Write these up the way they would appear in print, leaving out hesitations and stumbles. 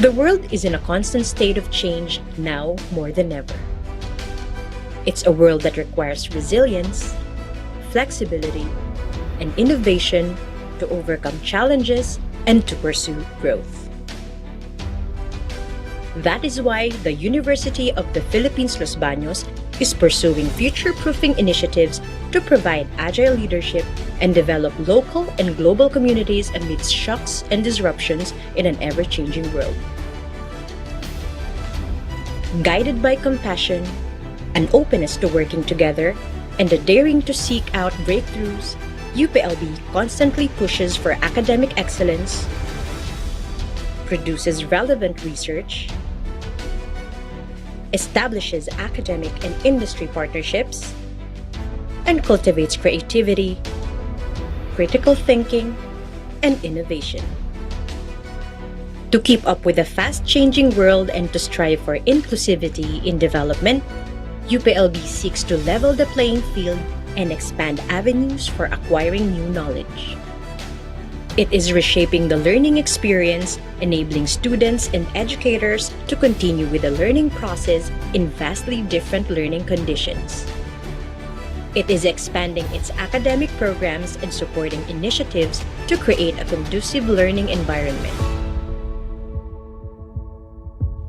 The world is in a constant state of change now more than ever. It's a world that requires resilience, flexibility, and innovation to overcome challenges and to pursue growth. That is why the University of the Philippines Los Baños is pursuing future-proofing initiatives to provide agile leadership and develop local and global communities amidst shocks and disruptions in an ever-changing world. Guided by compassion, an openness to working together, and a daring to seek out breakthroughs, UPLB constantly pushes for academic excellence, produces relevant research, establishes academic and industry partnerships, and cultivates creativity, critical thinking, and innovation. To keep up with the fast-changing world and to strive for inclusivity in development, UPLB seeks to level the playing field and expand avenues for acquiring new knowledge. It is reshaping the learning experience, enabling students and educators to continue with the learning process in vastly different learning conditions. It is expanding its academic programs and supporting initiatives to create a conducive learning environment.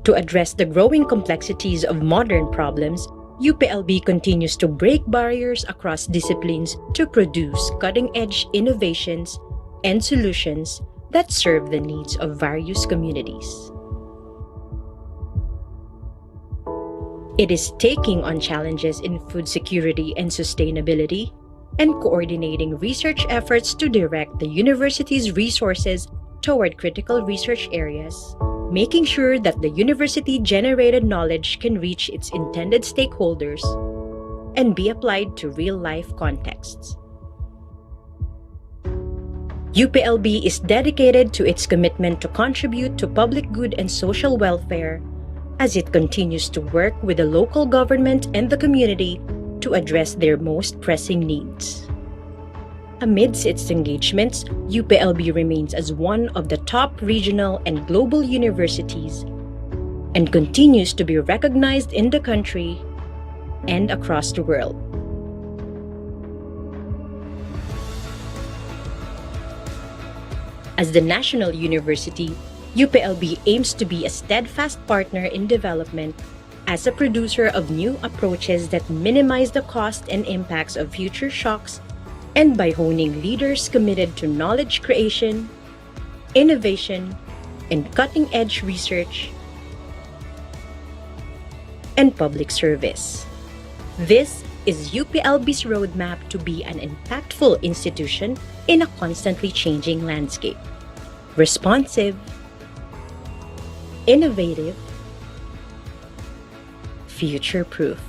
To address the growing complexities of modern problems, UPLB continues to break barriers across disciplines to produce cutting-edge innovations and solutions that serve the needs of various communities. It is taking on challenges in food security and sustainability and coordinating research efforts to direct the university's resources toward critical research areas, making sure that the university-generated knowledge can reach its intended stakeholders and be applied to real-life contexts. UPLB is dedicated to its commitment to contribute to public good and social welfare as it continues to work with the local government and the community to address their most pressing needs. Amidst its engagements, UPLB remains as one of the top regional and global universities and continues to be recognized in the country and across the world. As the national university, UPLB aims to be a steadfast partner in development as a producer of new approaches that minimize the cost and impacts of future shocks, and by honing leaders committed to knowledge creation, innovation, and cutting-edge research and public service. This is UPLB's roadmap to be an impactful institution in a constantly changing landscape. Responsive, innovative, future-proof.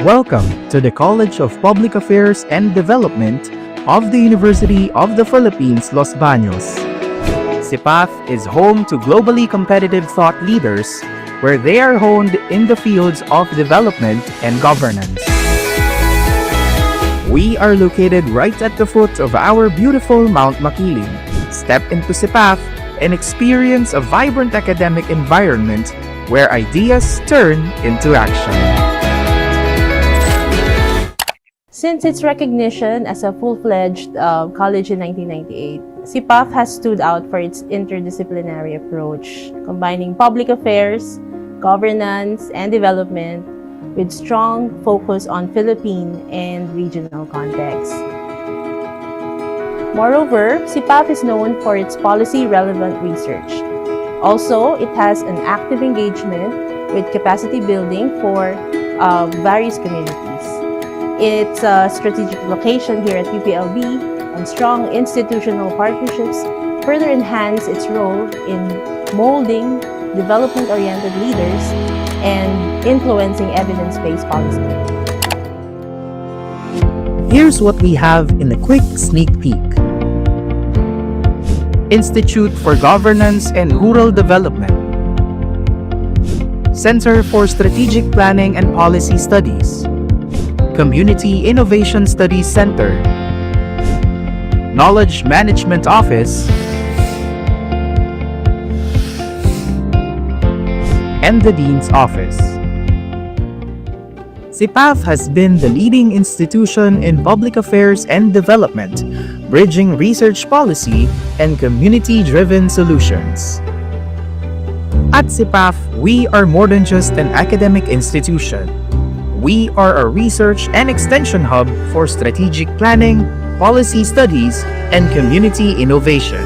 Welcome to the College of Public Affairs and Development of the University of the Philippines, Los Baños. CPAf is home to globally competitive thought leaders where they are honed in the fields of development and governance. We are located right at the foot of our beautiful Mount Makiling. Step into CPAf and experience a vibrant academic environment where ideas turn into action. Since its recognition as a full-fledged college in 1998, CPAf has stood out for its interdisciplinary approach, combining public affairs, governance, and development with strong focus on Philippine and regional contexts. Moreover, CPAf is known for its policy-relevant research. Also, it has an active engagement with capacity building for various communities. Its strategic location here at UPLB and strong institutional partnerships further enhance its role in molding development-oriented leaders and influencing evidence-based policy. Here's what we have in a quick sneak peek. Institute for Governance and Rural Development, Center for Strategic Planning and Policy Studies, Community Innovation Studies Center, Knowledge Management Office, and the Dean's Office. CPAf has been the leading institution in public affairs and development, bridging research policy and community-driven solutions. At CPAf, we are more than just an academic institution. We are a research and extension hub for strategic planning, policy studies, and community innovation.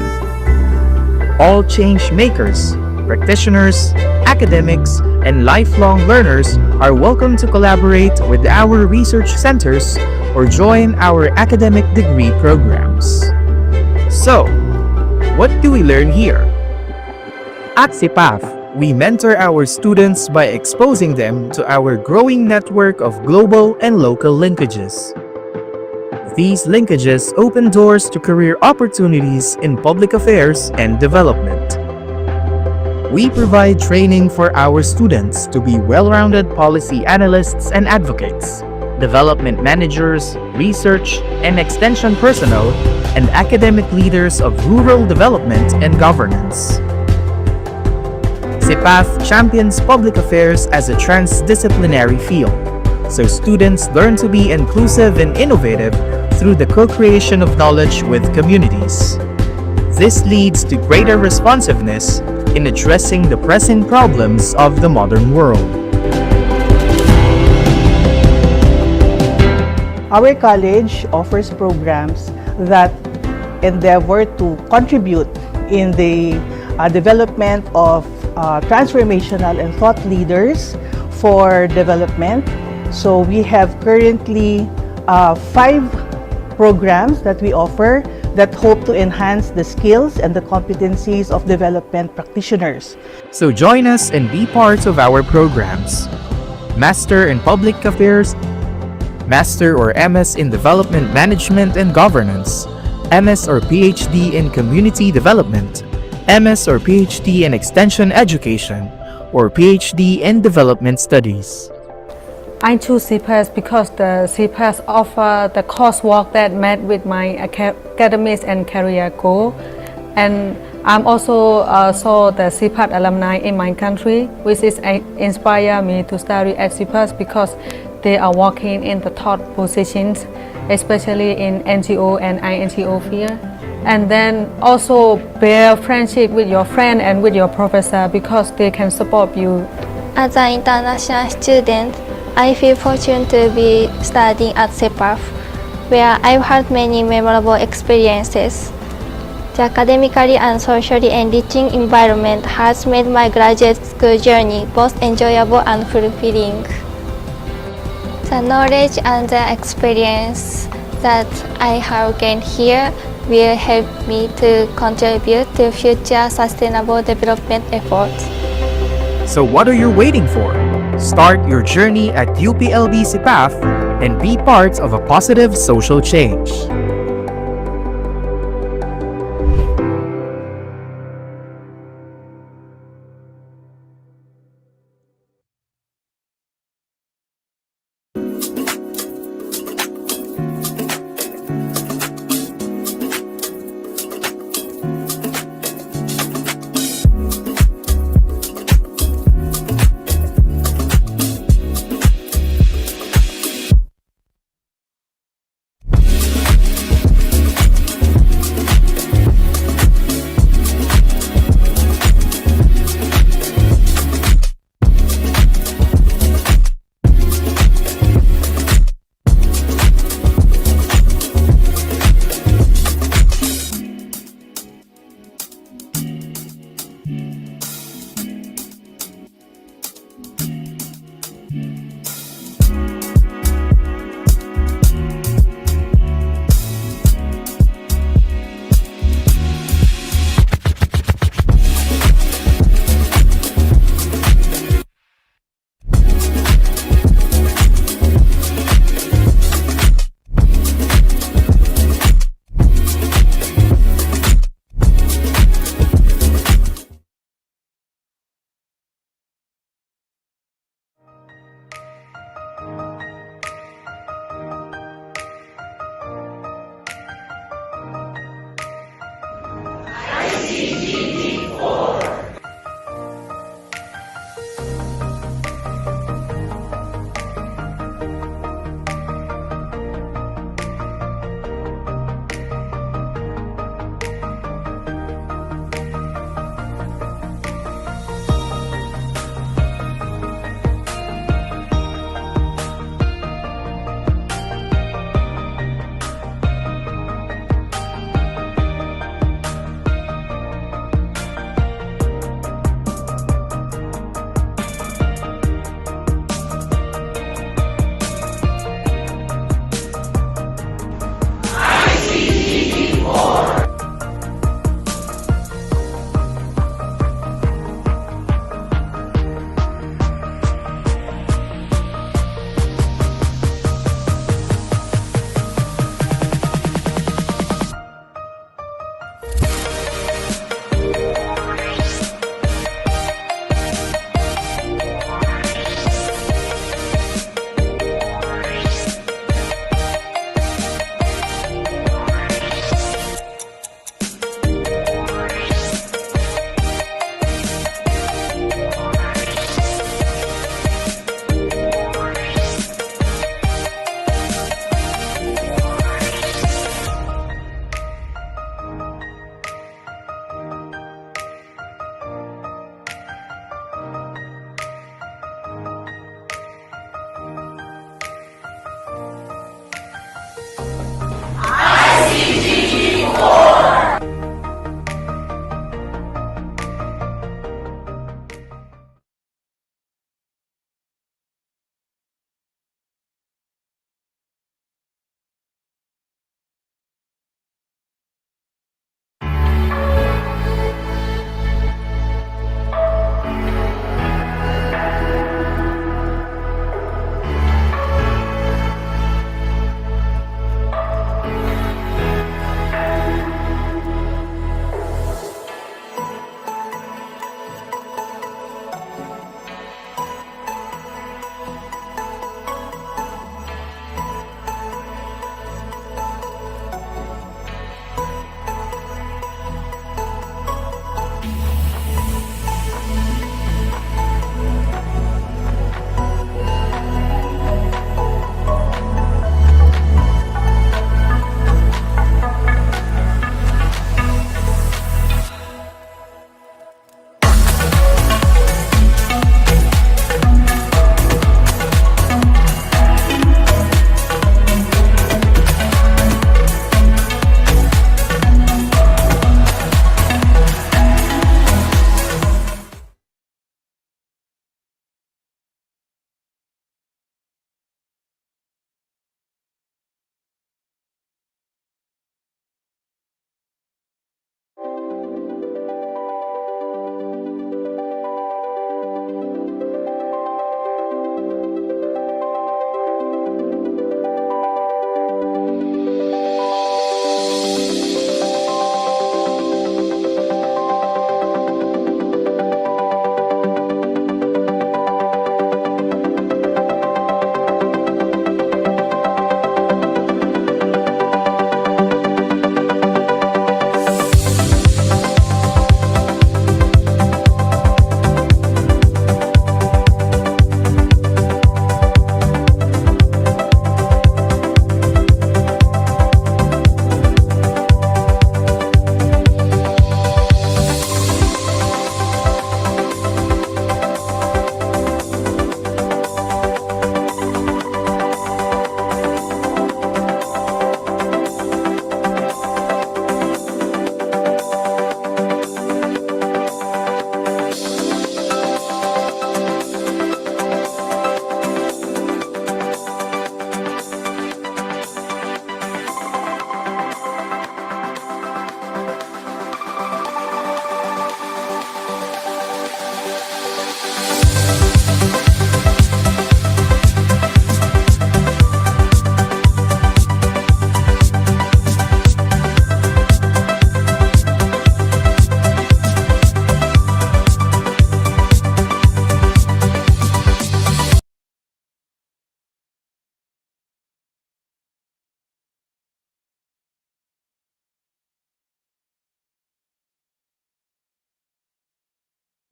All change makers, practitioners, academics, and lifelong learners are welcome to collaborate with our research centers or join our academic degree programs. So, what do we learn here? At CPAf, we mentor our students by exposing them to our growing network of global and local linkages. These linkages open doors to career opportunities in public affairs and development. We provide training for our students to be well-rounded policy analysts and advocates, development managers, research and extension personnel, and academic leaders of rural development and governance. CPAf champions public affairs as a transdisciplinary field, so students learn to be inclusive and innovative through the co-creation of knowledge with communities. This leads to greater responsiveness in addressing the pressing problems of the modern world. Our college offers programs that endeavor to contribute in the development of transformational and thought leaders for development. So we have currently 5 programs that we offer that hope to enhance the skills and the competencies of development practitioners. So join us and be part of our programs. Master in Public Affairs, Master or MS in Development Management and Governance, MS or PhD in Community Development, MS or PhD in Extension Education, or PhD in Development Studies. I choose CPAs because the CPAs offer the coursework that met with my academics and career goal. And I'm also saw the CPAs alumni in my country, which is inspire me to study at CPAs because they are working in the top positions, especially in NGO and INGO field. And then also bear friendship with your friend and with your professor because they can support you. As an international student, I feel fortunate to be studying at CPAf, where I've had many memorable experiences. The academically and socially enriching environment has made my graduate school journey both enjoyable and fulfilling. The knowledge and the experience that I have gained here will help me to contribute to future sustainable development efforts. So what are you waiting for? Start your journey at UPLB-CPAf and be part of a positive social change.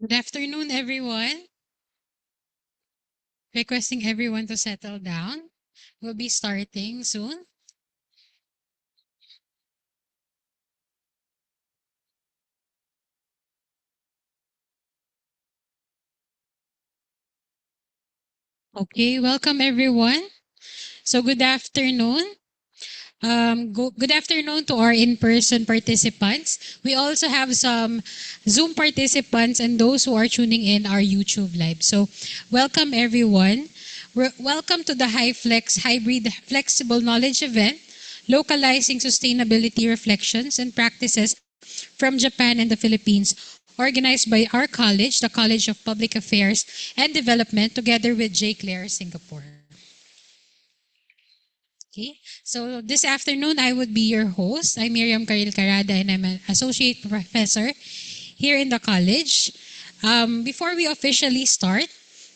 Good afternoon, everyone. Requesting everyone to settle down. We'll be starting soon. Okay, welcome everyone. So good afternoon. Good afternoon to our in-person participants. We also have some Zoom participants and those who are tuning in our YouTube live. So welcome everyone. Welcome to the High Flex Hybrid Flexible Knowledge event, Localizing Sustainability Reflections and Practices from Japan and the Philippines, organized by our college, the College of Public Affairs and Development, together with J.CLAIR Singapore. Okay, so this afternoon I would be your host. I'm Miriam Caril Carada and I'm an associate professor here in the college. Before we officially start,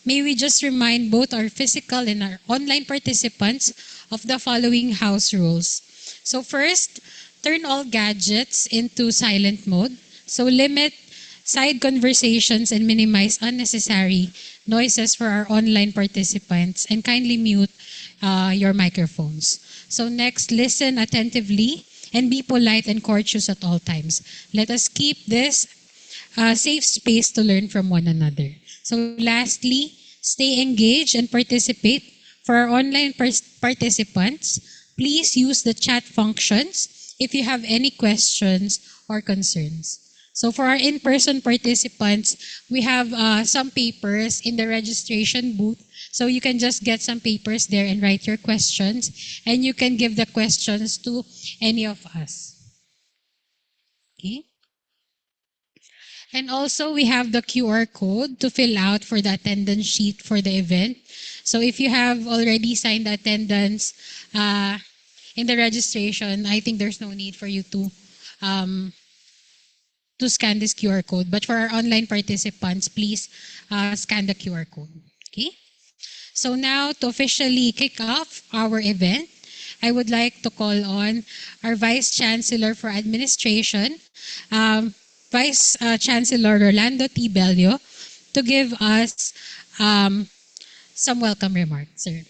may we just remind both our physical and our online participants of the following house rules. So first, turn all gadgets into silent mode. So limit side conversations and minimize unnecessary noises for our online participants and kindly mute your microphones. So next, listen attentively and be polite and courteous at all times. Let us keep this safe space to learn from one another. So lastly, stay engaged and participate. For our online participants, please use the chat functions if you have any questions or concerns. So for our in-person participants, we have some papers in the registration booth. So you can just get some papers there and write your questions, and you can give the questions to any of us. Okay? And also, we have the QR code to fill out for the attendance sheet for the event. So if you have already signed attendance in the registration, I think there's no need for you to scan this QR code. But for our online participants, please scan the QR code. Okay? So now, to officially kick off our event, I would like to call on our Vice Chancellor for Administration, Vice Chancellor Rolando T. Bello, to give us some welcome remarks, sir.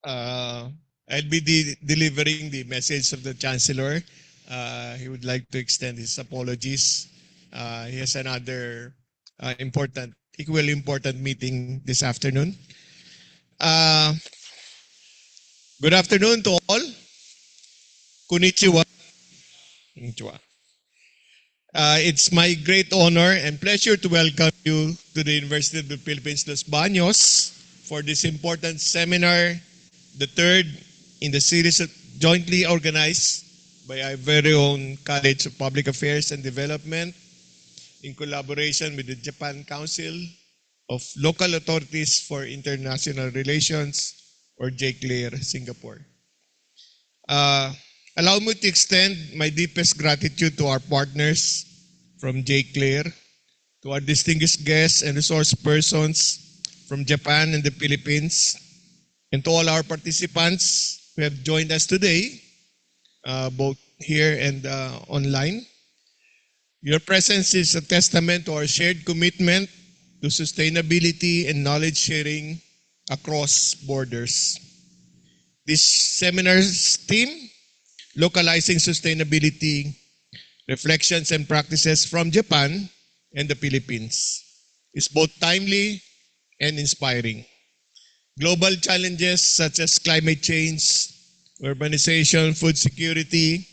Uh, I'll be delivering the message of the Chancellor. He would like to extend his apologies. He has another equally important meeting this afternoon. Uh, Good afternoon to all. Konnichiwa. Konnichiwa. It's my great honor and pleasure to welcome you to the University of the Philippines, Los Baños, for this important seminar, the third in the series jointly organized by our very own College of Public Affairs and Development in collaboration with the Japan Council of Local Authorities for International Relations, or J.CLAIR Singapore. Allow me to extend my deepest gratitude to our partners from J.CLAIR, to our distinguished guests and resource persons from Japan and the Philippines, and to all our participants who have joined us today, both here and online. Your presence is a testament to our shared commitment to sustainability and knowledge sharing across borders. This seminar's theme, Localizing Sustainability, Reflections and Practices from Japan and the Philippines, is both timely and inspiring. Global challenges such as climate change, urbanization, food security,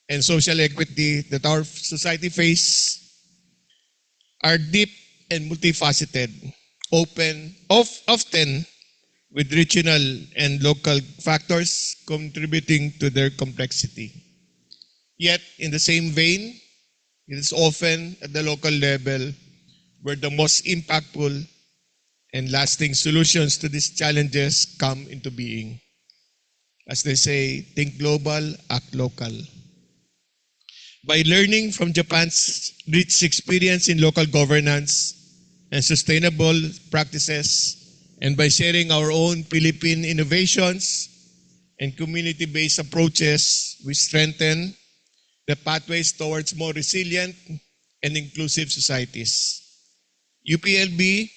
and social equity that our society face are deep and multifaceted, often with regional and local factors contributing to their complexity. Yet, in the same vein, it is often at the local level where the most impactful and lasting solutions to these challenges come into being. As they say, think global, act local. By learning from Japan's rich experience in local governance and sustainable practices, and by sharing our own Philippine innovations and community-based approaches, we strengthen the pathways towards more resilient and inclusive societies. UPLB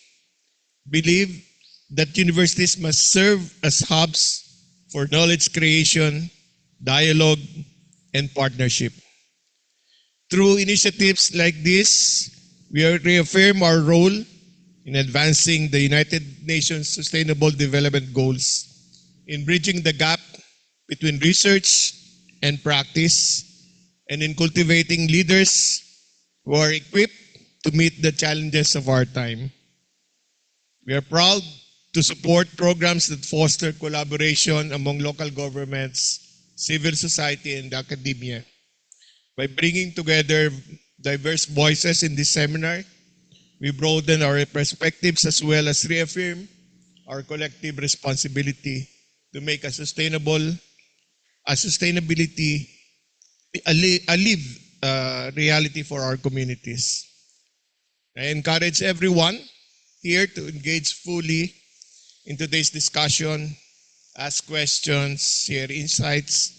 believe that universities must serve as hubs for knowledge creation, dialogue, and partnership. Through initiatives like this, we reaffirm our role in advancing the United Nations Sustainable Development Goals, in bridging the gap between research and practice, and in cultivating leaders who are equipped to meet the challenges of our time. We are proud to support programs that foster collaboration among local governments, civil society, and academia. By bringing together diverse voices in this seminar, we broaden our perspectives as well as reaffirm our collective responsibility to make sustainability a live reality for our communities. I encourage everyone here to engage fully in today's discussion, ask questions, share insights,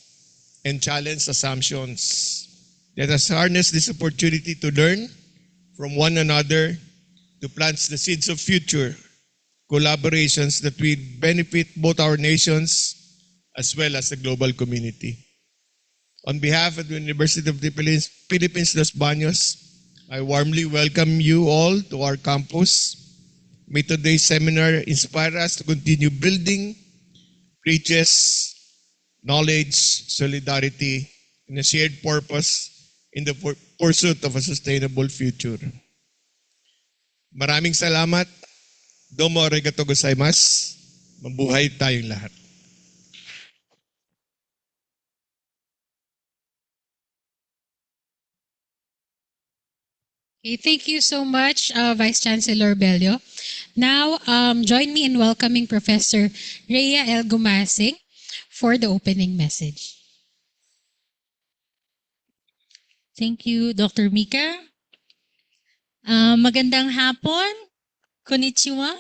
and challenge assumptions. Let us harness this opportunity to learn from one another, to plant the seeds of future collaborations that will benefit both our nations as well as the global community. On behalf of the University of the Philippines, Los Baños, I warmly welcome you all to our campus. May today's seminar inspire us to continue building bridges, knowledge, solidarity, and a shared purpose in the pursuit of a sustainable future. Maraming salamat. Domo arigato gozaimasu. Mabuhay tayong lahat. Okay, thank you so much, Vice Chancellor Bello. Now, join me in welcoming Professor Rhea L. Gumasing for the opening message. Thank you, Dr. Mika. Magandang hapon, konnichiwa,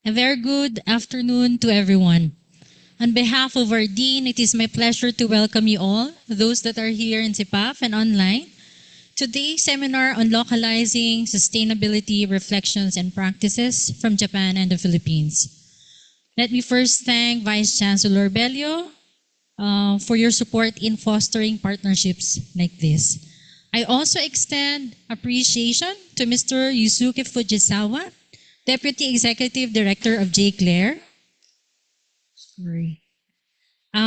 a very good afternoon to everyone. On behalf of our Dean, it is my pleasure to welcome you all, those that are here in CPAf and online. Today's seminar on localizing sustainability reflections and practices from Japan and the Philippines. Let me first thank Vice Chancellor Bello for your support in fostering partnerships like this. I also extend appreciation to Mr. Yusuke Fujisawa, Deputy Executive Director of J.CLAIR,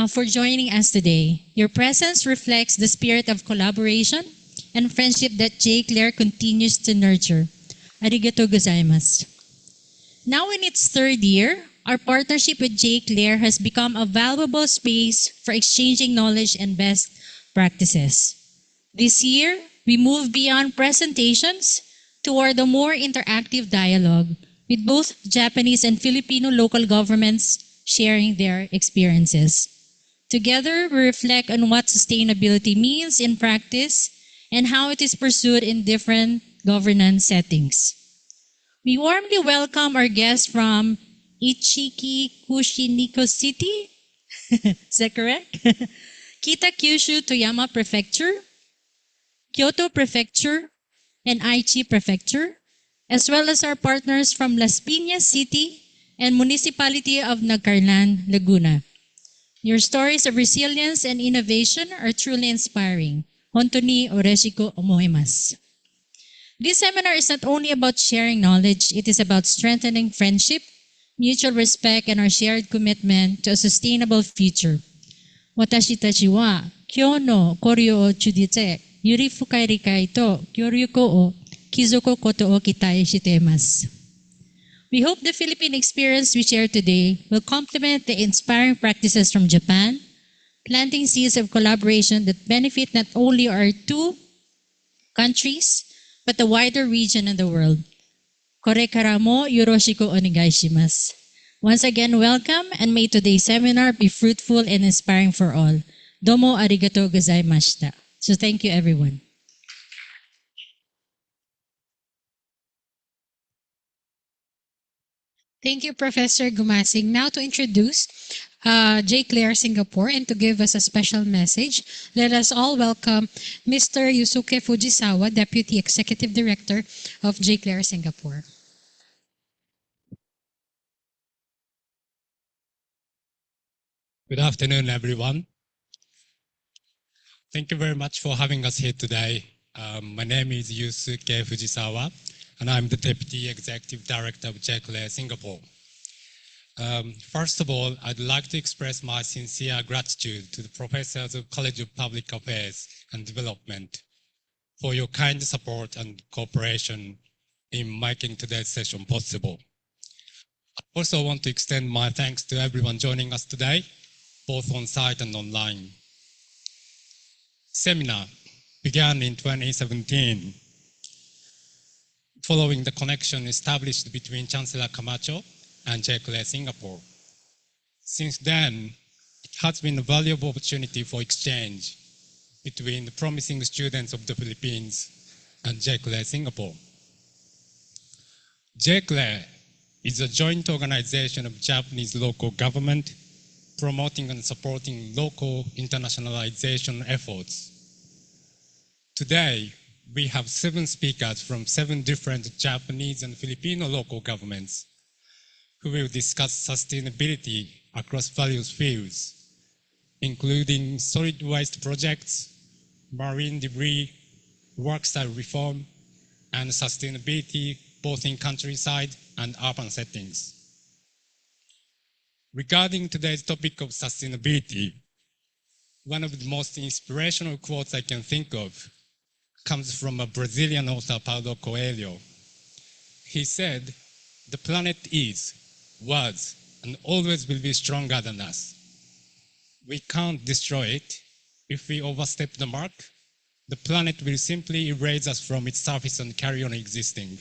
for joining us today. Your presence reflects the spirit of collaboration and friendship that J.CLAIR continues to nurture. Arigato gozaimasu. Now in its third year, our partnership with J.CLAIR has become a valuable space for exchanging knowledge and best practices. This year, we move beyond presentations toward a more interactive dialogue with both Japanese and Filipino local governments sharing their experiences. Together, we reflect on what sustainability means in practice and how it is pursued in different governance settings. We warmly welcome our guests from Ichiki Kushiniko City, is that correct? Kita-Kyushu Toyama Prefecture, Kyoto Prefecture, and Aichi Prefecture, as well as our partners from Las Piñas City and Municipality of Nagcarlan, Laguna. Your stories of resilience and innovation are truly inspiring. Honto ni oreshiko omoimasu. This seminar is not only about sharing knowledge, it is about strengthening friendship, mutual respect, and our shared commitment to a sustainable future. Watashi tachi wa kyou no koryo o chudite yuri fukai rikai to kyoryoku o kizoku koto o kitai shitemasu. We hope the Philippine experience we share today will complement the inspiring practices from Japan, planting seeds of collaboration that benefit not only our two countries, but the wider region and the world. Korekara mo yoroshiku onegaishimasu. Once again, welcome, and may today's seminar be fruitful and inspiring for all. Domo arigatou gozaimashita. So thank you, everyone. Thank you, Professor Gumasing. Now to introduce J.CLAIR Singapore and to give us a special message, let us all welcome Mr. Yusuke Fujisawa, Deputy Executive Director of J.CLAIR Singapore. Good afternoon, everyone. Thank you very much for having us here today. My name is Yusuke Fujisawa, and I'm the Deputy Executive Director of J.CLAIR Singapore. First of all, I'd like to express my sincere gratitude to the professors of College of Public Affairs and Development for your kind support and cooperation in making today's session possible. I also want to extend my thanks to everyone joining us today, both on site and online. Seminar began in 2017, following the connection established between Chancellor Camacho and J.CLAIR Singapore. Since then, it has been a valuable opportunity for exchange between the promising students of the Philippines and J.CLAIR Singapore. J.CLAIR is a joint organization of Japanese local government promoting and supporting local internationalization efforts. Today, we have 7 speakers from 7 different Japanese and Filipino local governments who will discuss sustainability across various fields, including solid waste projects, marine debris, work-style reform, and sustainability both in countryside and urban settings. Regarding today's topic of sustainability, one of the most inspirational quotes I can think of comes from a Brazilian author, Paulo Coelho. He said, "The planet is, was, and always will be stronger than us. We can't destroy it. If we overstep the mark, the planet will simply erase us from its surface and carry on existing.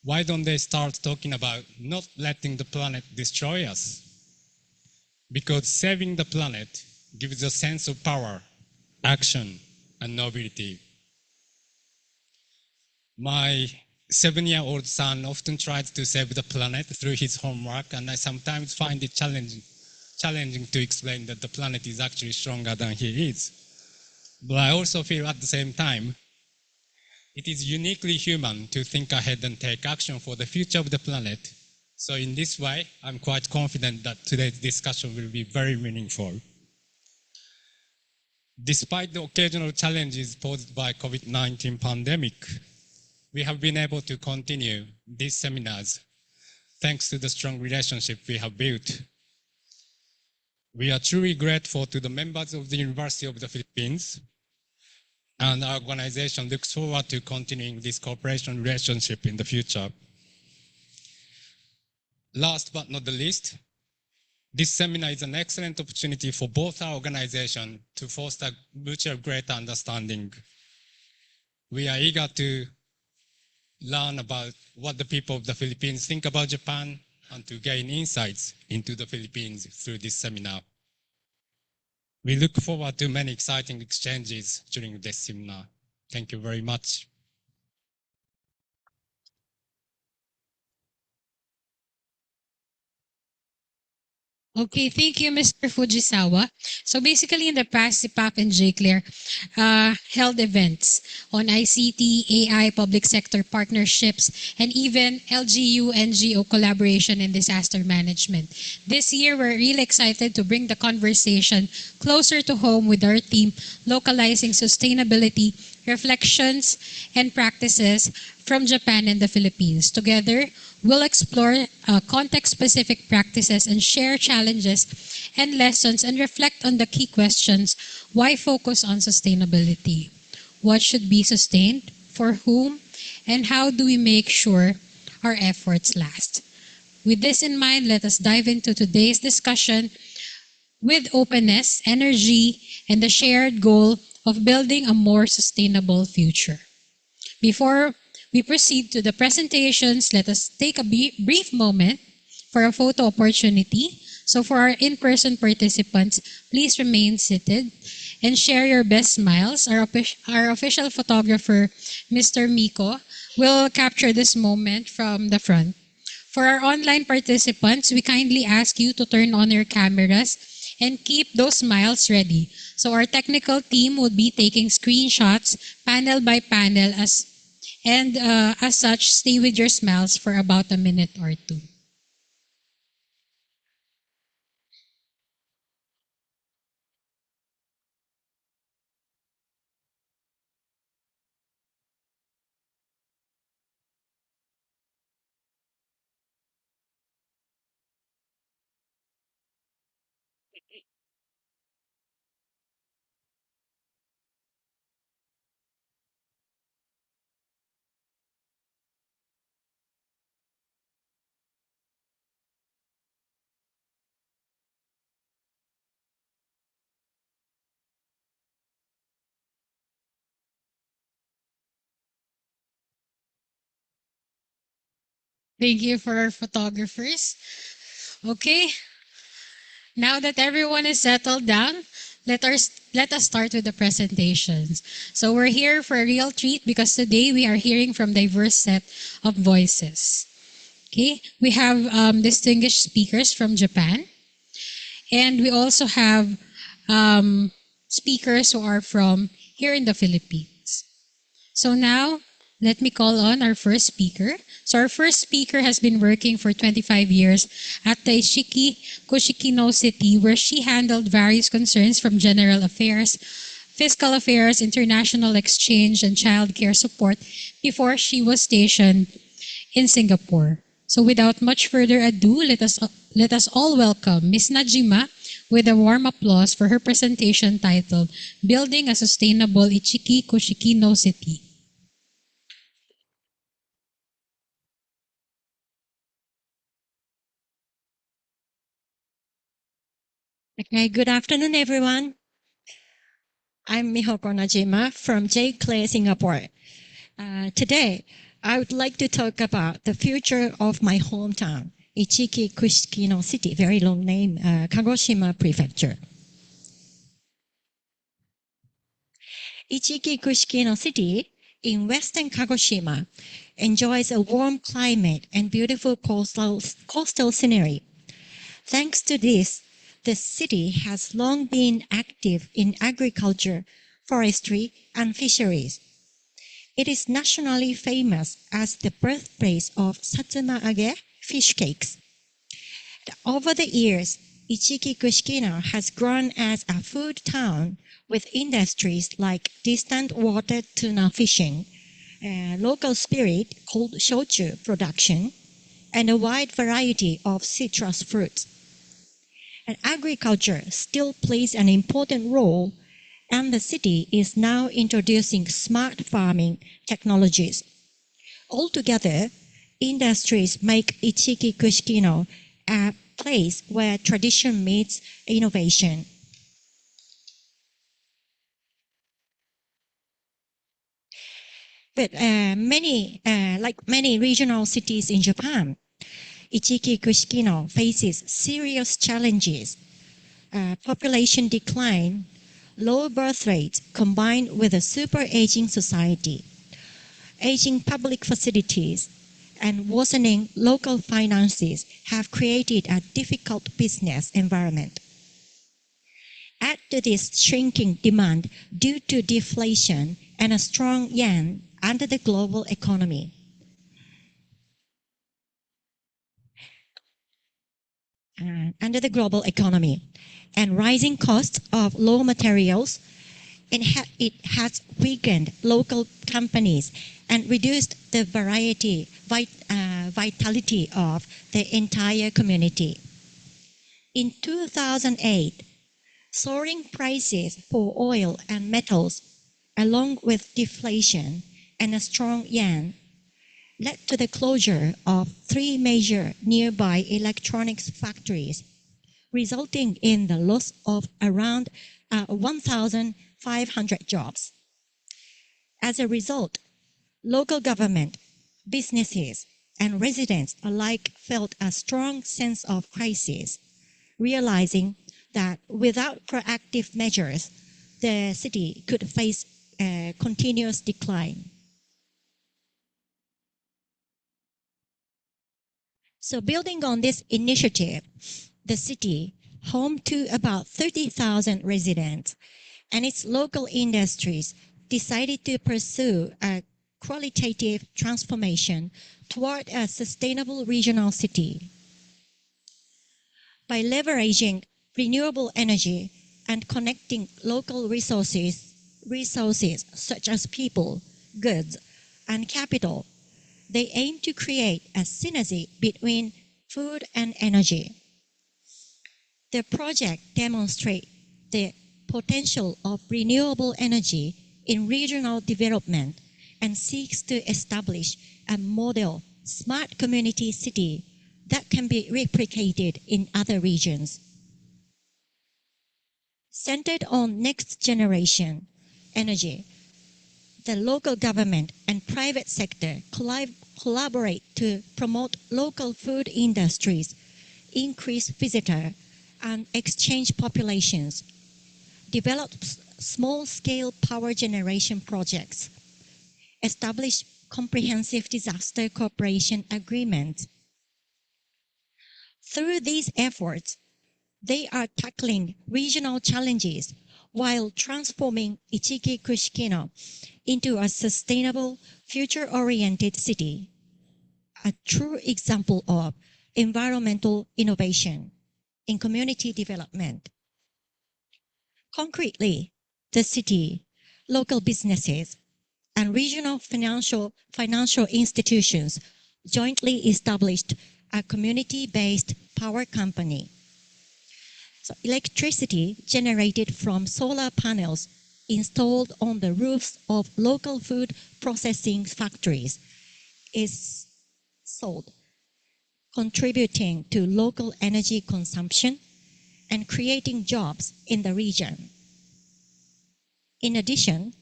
Why don't they start talking about not letting the planet destroy us? Because saving the planet gives a sense of power, action, and nobility." My 7-year-old son often tries to save the planet through his homework, and I sometimes find it challenging to explain that the planet is actually stronger than he is. But I also feel at the same time, it is uniquely human to think ahead and take action for the future of the planet. So in this way, I'm quite confident that today's discussion will be very meaningful. Despite the occasional challenges posed by COVID-19 pandemic, we have been able to continue these seminars thanks to the strong relationship we have built. We are truly grateful to the members of the University of the Philippines, and our organization looks forward to continuing this cooperation relationship in the future. Last but not the least, this seminar is an excellent opportunity for both our organizations to foster mutual greater understanding. We are eager to learn about what the people of the Philippines think about Japan and to gain insights into the Philippines through this seminar. We look forward to many exciting exchanges during this seminar. Thank you very much. Okay, thank you, Mr. Fujisawa. So basically, in the past, CPAf and J.CLAIR held events on ICT, AI, public sector partnerships, and even LGU-NGO collaboration in disaster management. This year, we're really excited to bring the conversation closer to home with our team, Localizing Sustainability, Reflections, and Practices from Japan and the Philippines. Together, we'll explore context-specific practices and share challenges and lessons and reflect on the key questions. Why focus on sustainability? What should be sustained? For whom? And how do we make sure our efforts last? With this in mind, let us dive into today's discussion with openness, energy, and the shared goal of building a more sustainable future. Before we proceed to the presentations, let us take a brief moment for a photo opportunity. So for our in-person participants, please remain seated and share your best smiles. Our official photographer, Mr. Miko, will capture this moment from the front. For our online participants, we kindly ask you to turn on your cameras and keep those smiles ready. So our technical team would be taking screenshots panel by panel as such, stay with your smiles for about a minute or two. Thank you for our photographers. Okay, now that everyone is settled down, let us start with the presentations. So we're here for a real treat because today we are hearing from diverse set of voices. Okay, we have distinguished speakers from Japan, and we also have speakers who are from here in the Philippines. So now, let me call on our first speaker. So our first speaker has been working for 25 years at the Ishiki Kushikino City, where she handled various concerns from general affairs, fiscal affairs, international exchange, and child care support before she was stationed in Singapore. So without much further ado, let us all welcome Ms. Najima with a warm applause for her presentation titled Building a Sustainable Ichiki Kushikino City. Okay, good afternoon, everyone. I'm Mihoko Najima from J.CLAIR Singapore. Today, I would like to talk about the future of my hometown, Ichiki Kushikino City, very long name, Kagoshima Prefecture. Ichiki Kushikino City in western Kagoshima enjoys a warm climate and beautiful coastal scenery. Thanks to this, the city has long been active in agriculture, forestry, and fisheries. It is nationally famous as the birthplace of Satsuma-age fish cakes. Over the years, Ichiki Kushikino has grown as a food town with industries like distant water tuna fishing, local spirit called shochu production, and a wide variety of citrus fruits. And agriculture still plays an important role, and the city is now introducing smart farming technologies. Altogether, industries make Ichiki Kushikino a place where tradition meets innovation. But like many regional cities in Japan, Ichiki Kushikino faces serious challenges. Population decline, low birth rates combined with a super aging society, aging public facilities, and worsening local finances have created a difficult business environment. Add to this shrinking demand due to deflation and a strong yen under the global economy. And rising costs of raw materials, it has weakened local companies and reduced the vitality of the entire community. In 2008, soaring prices for oil and metals, along with deflation and a strong yen, led to the closure of 3 major nearby electronics factories, resulting in the loss of around 1,500 jobs. As a result, local government, businesses, and residents alike felt a strong sense of crisis, realizing that without proactive measures, the city could face a continuous decline. So building on this initiative, the city, home to about 30,000 residents, and its local industries decided to pursue a qualitative transformation toward a sustainable regional city. By leveraging renewable energy and connecting local resources such as people, goods, and capital, they aim to create a synergy between food and energy. The project demonstrates the potential of renewable energy in regional development and seeks to establish a model smart community city that can be replicated in other regions. Centered on next generation energy, the local government and private sector collaborate to promote local food industries, increase visitor and exchange populations, develop small-scale power generation projects, establish comprehensive disaster cooperation agreements. Through these efforts, they are tackling regional challenges while transforming Ichiki Kushikino into a sustainable, future-oriented city, a true example of environmental innovation in community development. Concretely, the city, local businesses, and regional financial institutions jointly established a community-based power company. So electricity generated from solar panels installed on the roofs of local food processing factories is sold, contributing to local energy consumption and creating jobs in the region. In addition,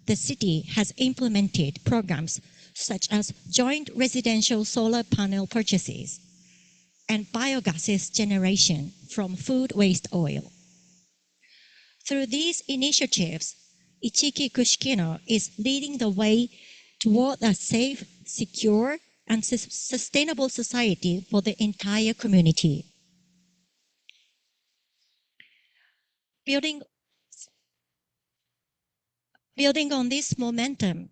the city has implemented programs such as joint residential solar panel purchases and biogases generation from food waste oil. Through these initiatives, Ichiki Kushikino is leading the way toward a safe, secure, and sustainable society for the entire community. Building on this momentum,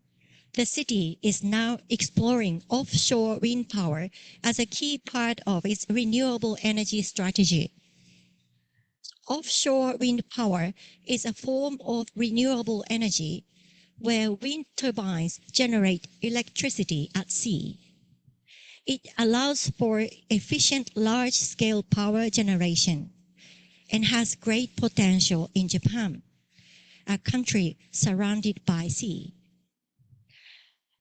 the city is now exploring offshore wind power as a key part of its renewable energy strategy. Offshore wind power is a form of renewable energy where wind turbines generate electricity at sea. It allows for efficient large-scale power generation and has great potential in Japan, a country surrounded by sea.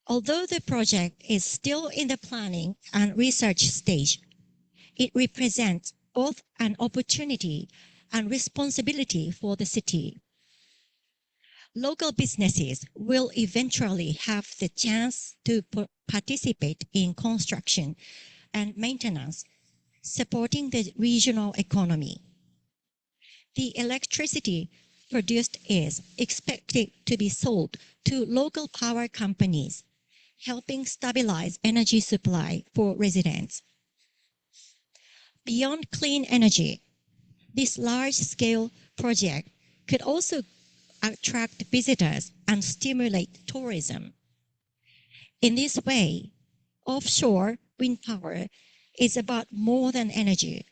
Although the project is still in the planning and research stage, it represents both an opportunity and responsibility for the city. Local businesses will eventually have the chance to participate in construction and maintenance, supporting the regional economy. The electricity produced is expected to be sold to local power companies, helping stabilize energy supply for residents. Beyond clean energy, this large-scale project could also attract visitors and stimulate tourism. In this way, offshore wind power is about more than energy.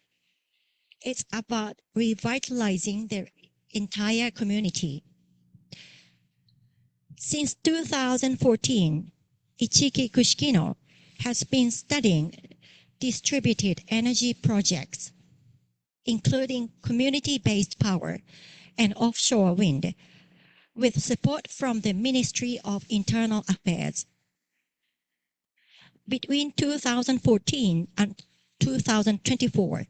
It's about revitalizing the entire community. Since 2014, Ichiki Kushikino has been studying distributed energy projects, including community-based power and offshore wind, with support from the Ministry of Internal Affairs. Between 2014 and 2024,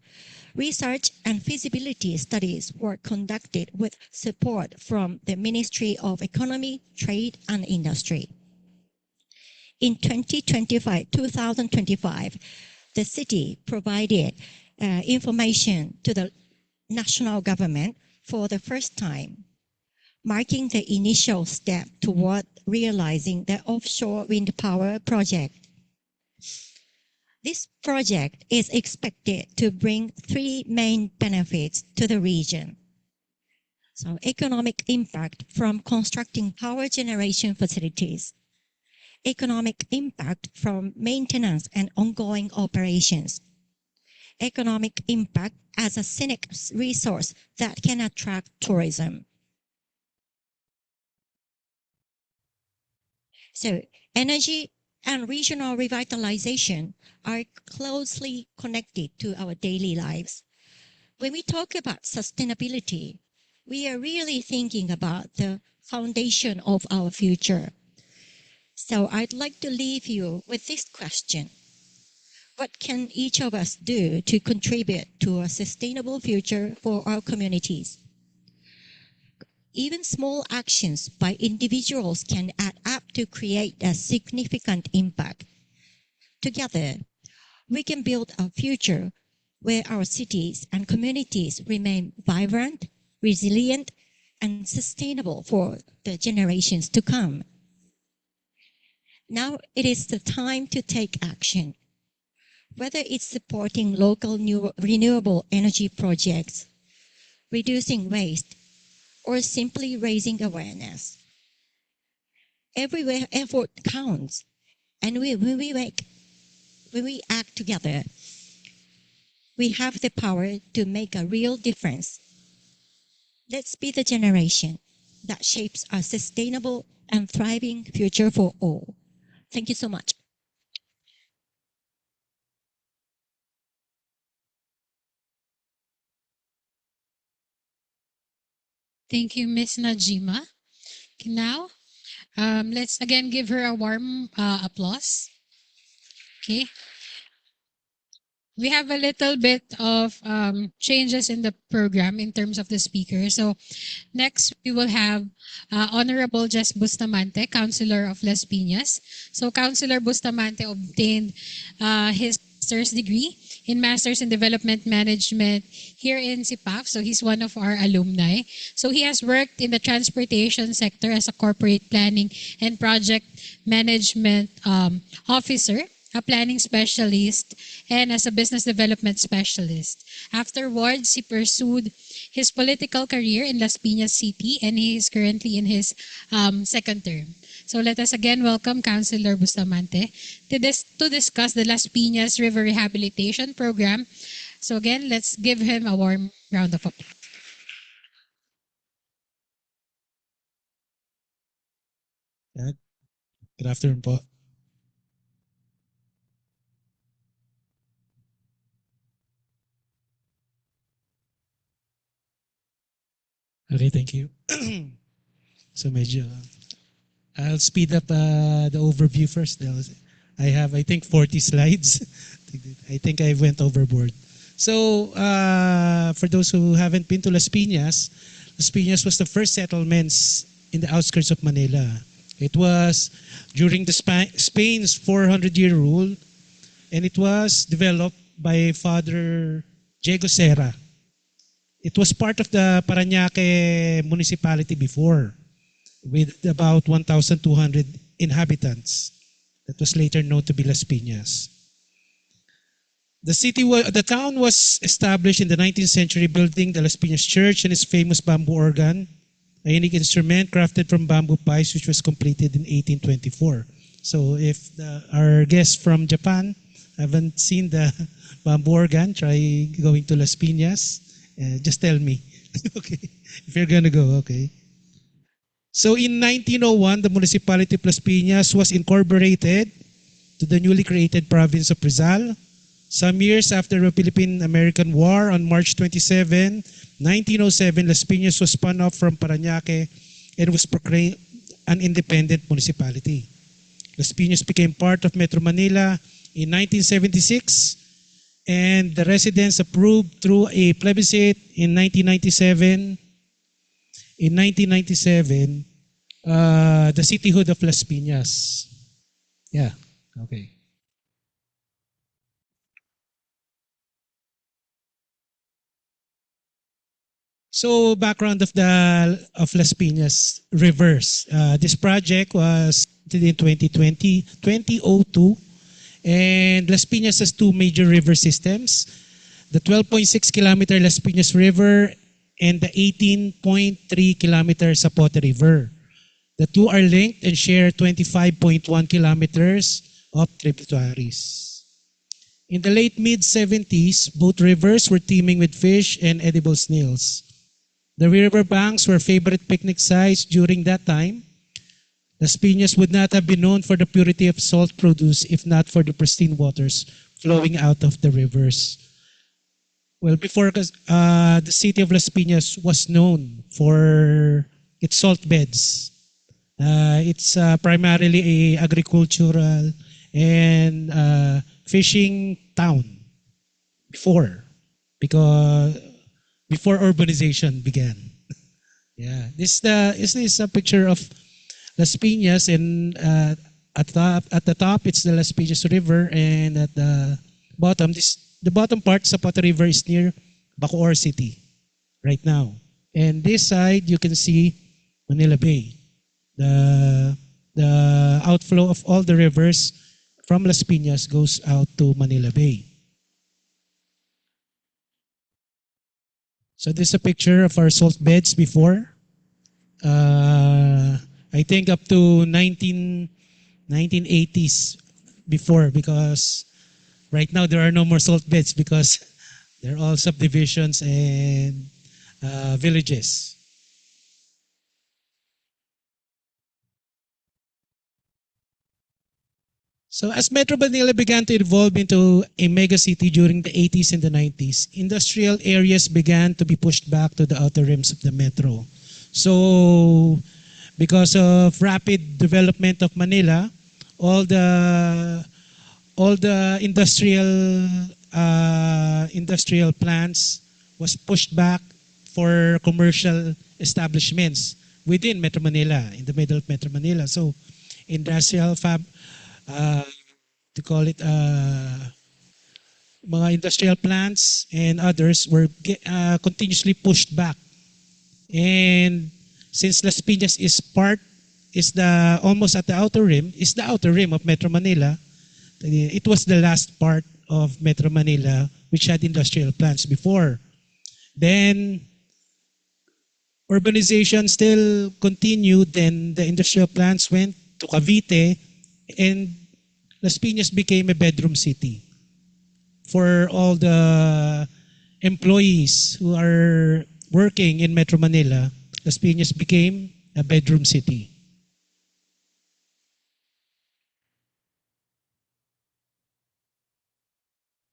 research and feasibility studies were conducted with support from the Ministry of Economy, Trade and Industry. In 2025, the city provided information to the national government for the first time, marking the initial step toward realizing the offshore wind power project. This project is expected to bring three main benefits to the region. So economic impact from constructing power generation facilities, economic impact from maintenance and ongoing operations, economic impact as a scenic resource that can attract tourism. So energy and regional revitalization are closely connected to our daily lives. When we talk about sustainability, we are really thinking about the foundation of our future. So I'd like to leave you with this question. What can each of us do to contribute to a sustainable future for our communities? Even small actions by individuals can add up to create a significant impact. Together, we can build a future where our cities and communities remain vibrant, resilient, and sustainable for the generations to come. Now it is the time to take action. Whether it's supporting local renewable energy projects, reducing waste, or simply raising awareness. Every effort counts, and when we act together, we have the power to make a real difference. Let's be the generation that shapes a sustainable and thriving future for all. Thank you so much. Thank you, Miss Najima. Okay, now, let's again give her a warm applause. Okay. We have a little bit of changes in the program in terms of the speaker. So next, we will have Honorable Jess Bustamante, Councilor of Las Piñas. So Councilor Bustamante obtained his master's degree in Masters in Development Management here in CPAf. So he's one of our alumni. So he has worked in the transportation sector as a corporate planning and project management officer, a planning specialist, and as a business development specialist. Afterwards, he pursued his political career in Las Piñas City, and he is currently in his second term. So let us again welcome Councilor Bustamante to discuss the Las Piñas River Rehabilitation Program. So again, let's give him a warm round of applause. Good afternoon po. Okay, thank you. So medyo, I'll speed up the overview first. I have, I think, 40 slides. I think I went overboard. So for those who haven't been to Las Piñas was the first settlements in the outskirts of Manila. It was during the Spain's 400-year rule, and it was developed by Father J.CLAIR. It was part of the Parañaque municipality before, with about 1,200 inhabitants. That was later known to be Las Piñas. The town was established in the 19th century, building the Las Piñas Church and its famous bamboo organ, a unique instrument crafted from bamboo pipes, which was completed in 1824. So if our guests from Japan haven't seen the bamboo organ, try going to Las Piñas. Just tell me, okay, if you're gonna go, okay. So in 1901, the municipality of Las Piñas was incorporated to the newly created province of Rizal. Some years after the Philippine-American War, on March 27, 1907, Las Piñas was spun off from Parañaque and was proclaimed an independent municipality. Las Piñas became part of Metro Manila in 1976, and the residents approved through a plebiscite in 1997. In 1997, the cityhood of Las Piñas. Yeah, okay. So background of Las Piñas rivers. This project was in 2002, And Las Piñas has two major river systems, the 12.6 kilometer Las Piñas River and the 18.3 kilometer Zapote River. The two are linked and share 25.1 kilometers of tributaries. In the late mid-70s, both rivers were teeming with fish and edible snails. The river banks were favorite picnic sites during that time. Las Piñas would not have been known for the purity of salt produce if not for the pristine waters flowing out of the rivers. Well, before the city of Las Piñas was known for its salt beds. It's primarily a agricultural and fishing town because before urbanization began. Yeah, this is a picture of Las Piñas, and at the top it's the Las Piñas River, and at the bottom the bottom part, Zapote River, is near Bacoor City right now. And this side you can see Manila Bay. The outflow of all the rivers from Las Piñas goes out to Manila Bay. So this is a picture of our salt beds before. I think up to 1980s before, because right now there are no more salt beds because they're all subdivisions and villages. So as Metro Manila began to evolve into a mega city during the 80s and the 90s, industrial areas began to be pushed back to the outer rims of the metro. So because of rapid development of Manila, all the industrial plants was pushed back for commercial establishments within Metro Manila, in the middle of Metro Manila. So industrial mga industrial plants and others were continuously pushed back. And since Las Piñas is almost at the outer rim of Metro Manila, it was the last part of Metro Manila which had industrial plants before. Then urbanization still continued, then the industrial plants went to Cavite, and Las Piñas became a bedroom city for all the employees who are working in Metro Manila. Las Piñas became a bedroom city.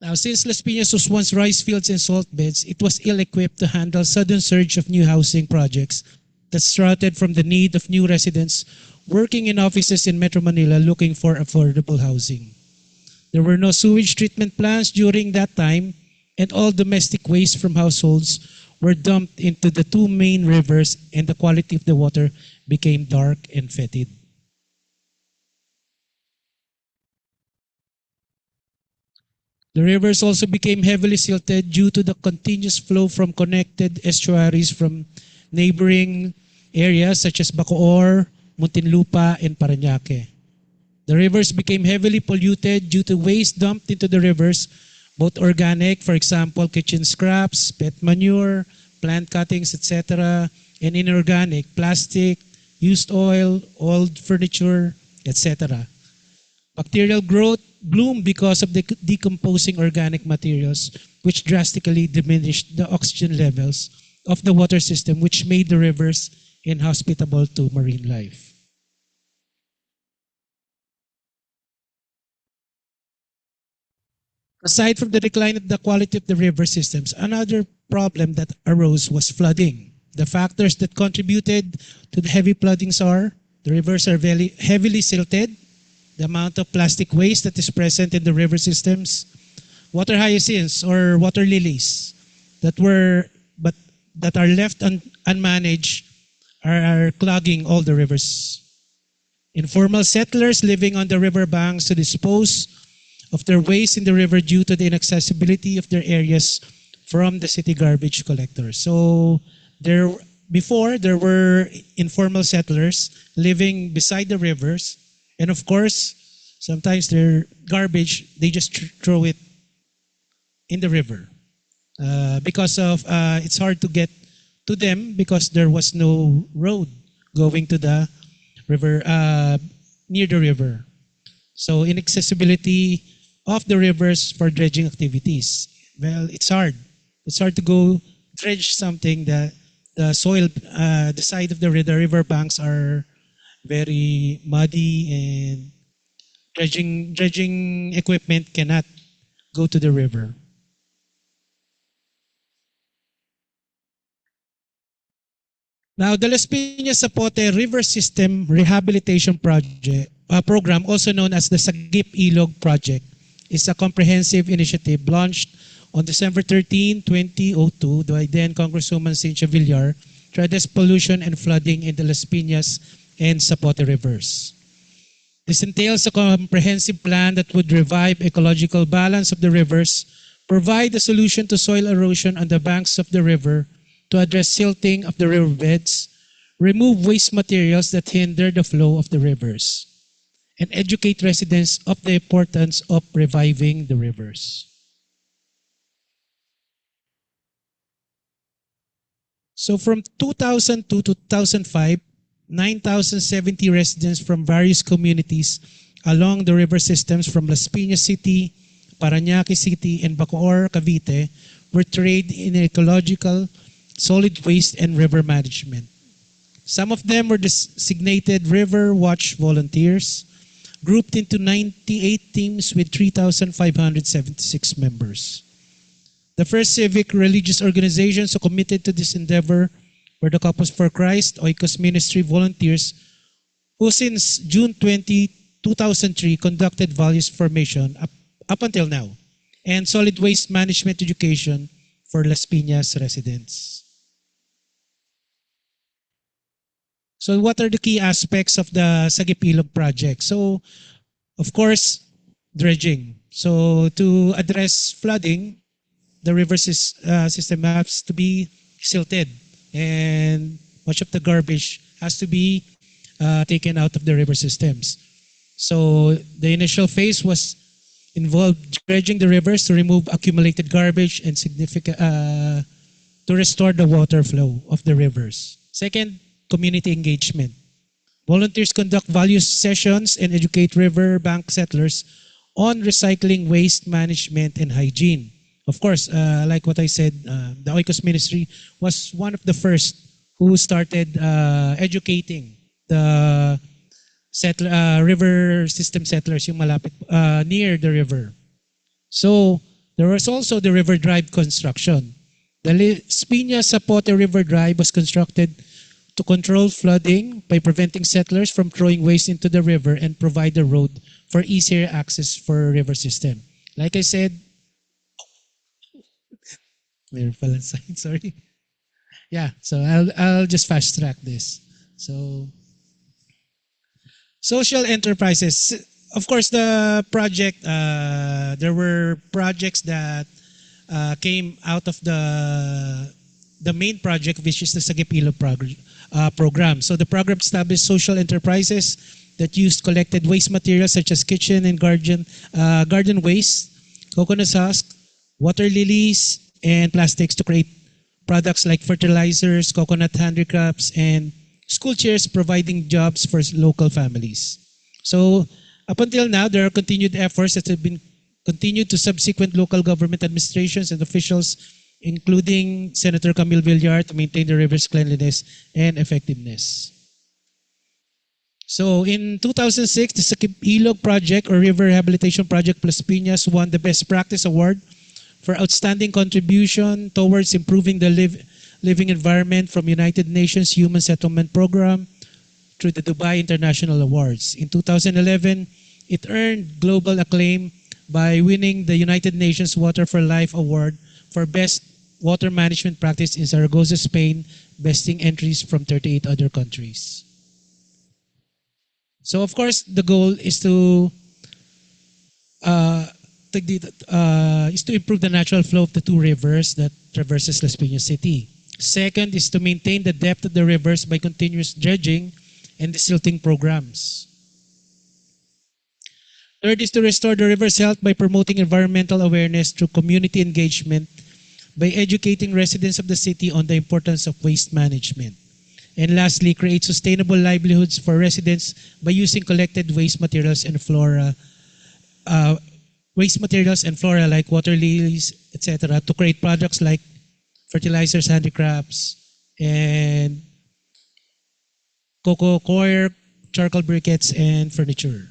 Now, since Las Piñas was once rice fields and salt beds, it was ill-equipped to handle sudden surge of new housing projects that started from the need of new residents working in offices in Metro Manila looking for affordable housing. There were no sewage treatment plants during that time, and all domestic waste from households were dumped into the two main rivers, and the quality of the water became dark and fetid. The rivers also became heavily silted due to the continuous flow from connected estuaries from neighboring areas such as Bacoor, Muntinlupa, and Parañaque. The rivers became heavily polluted due to waste dumped into the rivers, both organic, for example, kitchen scraps, pet manure, plant cuttings, etc., and inorganic, plastic, used oil, old furniture, etc. Bacterial growth bloomed because of the decomposing organic materials, which drastically diminished the oxygen levels of the water system, which made the rivers inhospitable to marine life. Aside from the decline of the quality of the river systems, another problem that arose was flooding. The factors that contributed to the heavy floodings are the rivers are very heavily silted, the amount of plastic waste that is present in the river systems, water hyacinths or water lilies that are left unmanaged are clogging all the rivers. Informal settlers living on the river banks to dispose of their waste in the river due to the inaccessibility of their areas from the city garbage collectors. So before there were informal settlers living beside the rivers, and of course, Sometimes their garbage, they just throw it in the river. Because of it's hard to get to them because there was no road going to the river, near the river. So inaccessibility of the rivers for dredging activities. Well, it's hard. It's hard to go dredge something that the soil, the side of the river banks are very muddy, and dredging equipment cannot go to the river. Now, the Las Piñas Zapote River System Rehabilitation Program, also known as the Sagip Ilog Project, is a comprehensive initiative launched on December 13, 2002 by then Congresswoman Cynthia Villar to address pollution and flooding in the Las Piñas and Zapote rivers. This entails a comprehensive plan that would revive ecological balance of the rivers, provide a solution to soil erosion on the banks of the river, to address silting of the riverbeds, remove waste materials that hinder the flow of the rivers, and educate residents of the importance of reviving the rivers. So from 2002 to 2005, 9,070 residents from various communities along the river systems from Las Piñas City, Parañaque City, and Bacoor, Cavite were trained in ecological, solid waste, and river management. Some of them were designated River Watch volunteers, grouped into 98 teams with 3,576 members. The first civic religious organizations who committed to this endeavor were the Couples for Christ, Oikos Ministry volunteers, who since June 20, 2003 conducted values formation up until now, and solid waste management education for Las Piñas residents. So what are the key aspects of the Sagip Ilog project? So, of course, dredging. So to address flooding, the river system has to be silted, and much of the garbage has to be taken out of the river systems. So the initial phase was involved dredging the rivers to remove accumulated garbage and to restore the water flow of the rivers. Second, community engagement. Volunteers conduct values sessions and educate river bank settlers on recycling, waste management, and hygiene. Of course, like what I said, the Oikos Ministry was one of the first who started educating the river system settlers, yung malapit near the river. So there was also the river drive construction. The Las Piñas Zapote River Drive was constructed to control flooding by preventing settlers from throwing waste into the river and provide a road for easier access for river system. Like I said, sorry. Yeah, so I'll just fast track this. So social enterprises. Of course, the project, there were projects that came out of the main project, which is the Sagip Ilog program. So the program established social enterprises that used collected waste materials such as kitchen and garden waste, coconut husk, water lilies, and plastics to create products like fertilizers, coconut handicrafts, and school chairs, providing jobs for local families. So up until now, there are continued efforts that have been continued to subsequent local government administrations and officials, including Senator Camille Villar, to maintain the river's cleanliness and effectiveness. So in 2006, the Sagip Ilog Project or River Rehabilitation Project Las Piñas won the Best Practice Award for outstanding contribution towards improving the living environment from United Nations Human Settlement Program through the Dubai International Awards. In 2011, it earned global acclaim by winning the United Nations Water for Life Award for Best Water Management Practice in Zaragoza, Spain, besting entries from 38 other countries. So of course, the goal is to improve the natural flow of the two rivers that traverses Las Piñas City. Second is to maintain the depth of the rivers by continuous dredging and desilting programs. Third is to restore the river's health by promoting environmental awareness through community engagement, by educating residents of the city on the importance of waste management. And lastly, create sustainable livelihoods for residents by using collected waste materials and flora like water lilies, etc., to create products like fertilizers, handicrafts, and cocoa coir, charcoal briquettes, and furniture.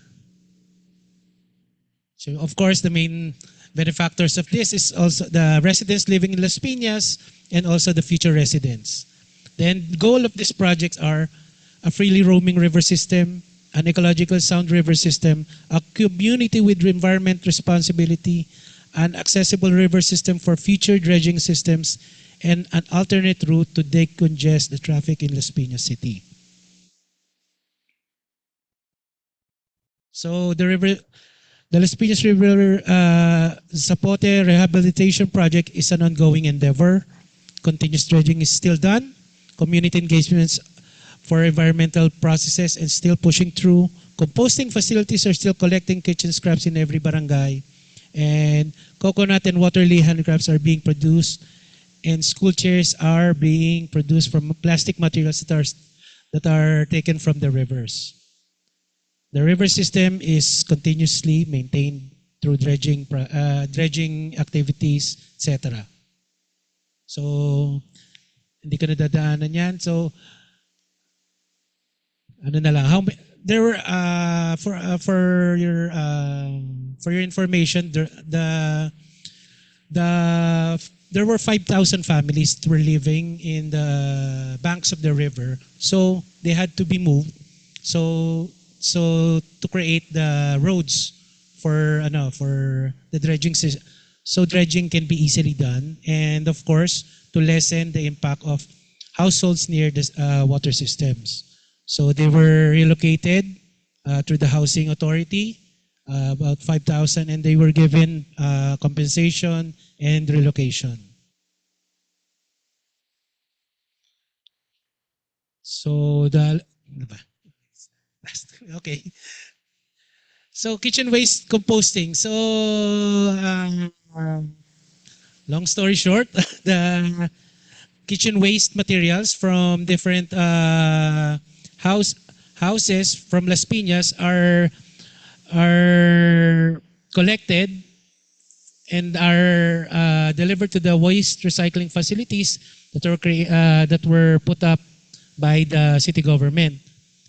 So, of course, the main benefactors of this is also the residents living in Las Piñas and also the future residents. The end goal of these projects are a freely roaming river system, an ecological sound river system, a community with environment responsibility, an accessible river system for future dredging systems, and an alternate route to decongest the traffic in Las Piñas City. So the Las Piñas River Zapote Rehabilitation Project is an ongoing endeavor. Continuous dredging is still done. Community engagements for environmental processes and still pushing through. Composting facilities are still collecting kitchen scraps in every barangay. And coconut and water lily handicrafts are being produced. And school chairs are being produced from plastic materials that are taken from the rivers. The river system is continuously maintained through dredging activities, etc. So, hindi ko nadadaanan yan. So, ano na lang, there were for your information, there were 5,000 families that were living in the banks of the river. So, they had to be moved. So to create the roads for the dredging system, so dredging can be easily done, and of course to lessen the impact of households near the water systems. So they were relocated through the housing authority, about 5,000, and they were given compensation and relocation. So okay. So kitchen waste composting. So long story short, the kitchen waste materials from different houses from Las Piñas are collected and are delivered to the waste recycling facilities that were put up by the city government.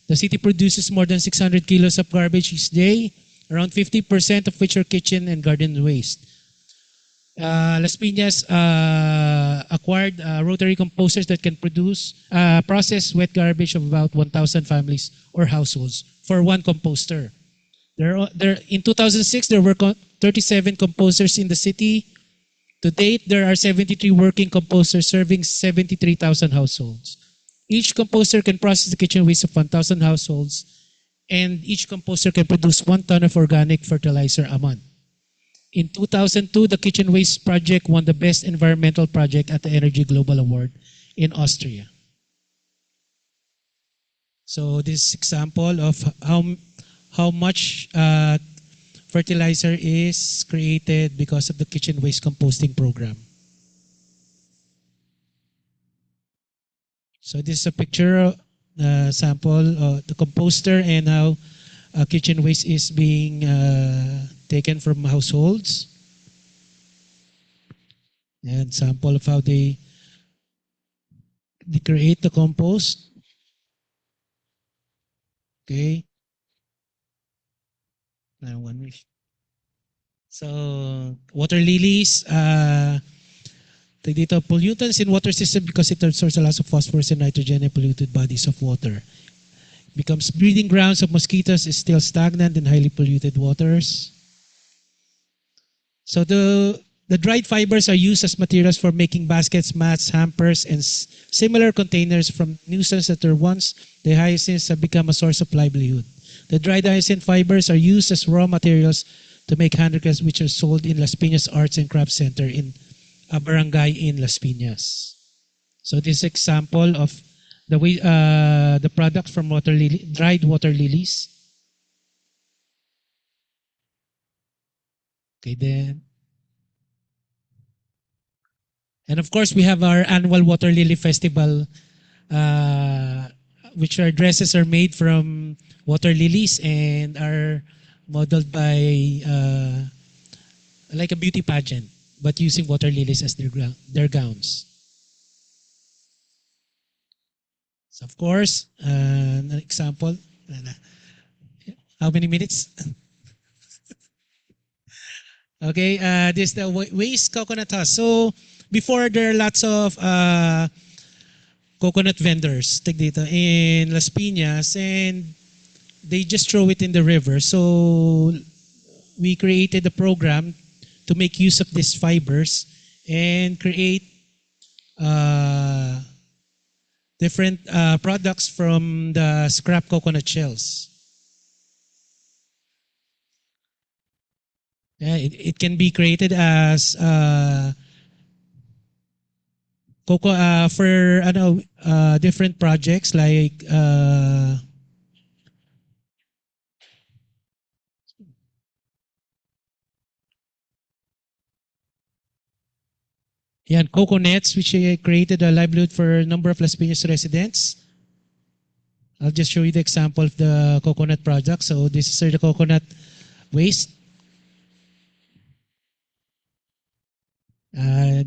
The city produces more than 600 kilos of garbage each day, around 50% of which are kitchen and garden waste. Las Piñas acquired rotary composters that can process wet garbage of about 1,000 families or households for one composter. In 2006, there were 37 composters in the city. To date, there are 73 working composters serving 73,000 households. Each composter can process the kitchen waste of 1,000 households, and each composter can produce 1 ton of organic fertilizer a month. In 2002, the Kitchen Waste Project won the Best Environmental Project at the Energy Global Award in Austria. So this example of how much fertilizer is created because of the kitchen waste composting program. So this is a picture, sample of the composter and how kitchen waste is being taken from households. And sample of how they create the compost. Okay. Now one minute. So water lilies, dito pollutants in water system because it absorbs a lot of phosphorus and nitrogen in polluted bodies of water. Becomes breeding grounds of mosquitoes, is still stagnant in highly polluted waters. So the dried fibers are used as materials for making baskets, mats, hampers, and similar containers from nuisance that were once the hyacinths have become a source of livelihood. The dried hyacinth fibers are used as raw materials to make handicrafts which are sold in Las Piñas Arts and Crafts Center in a barangay in Las Piñas. So this example of the products from dried water lilies. Okay, then. And of course, we have our annual Water Lily Festival, which our dresses are made from water lilies and are modeled by like a beauty pageant, but using water lilies as their gowns. So of course, an example. How many minutes? Okay, this is the waste coconut husk. So before, there are lots of coconut vendors in Las Piñas, and they just throw it in the river. So we created a program to make use of these fibers and create different products from the scrap coconut shells. Yeah, it can be created as for different projects like cocoa nets, which created a livelihood for a number of Las Piñas residents. I'll just show you the example of the coconut product. So this is the coconut waste.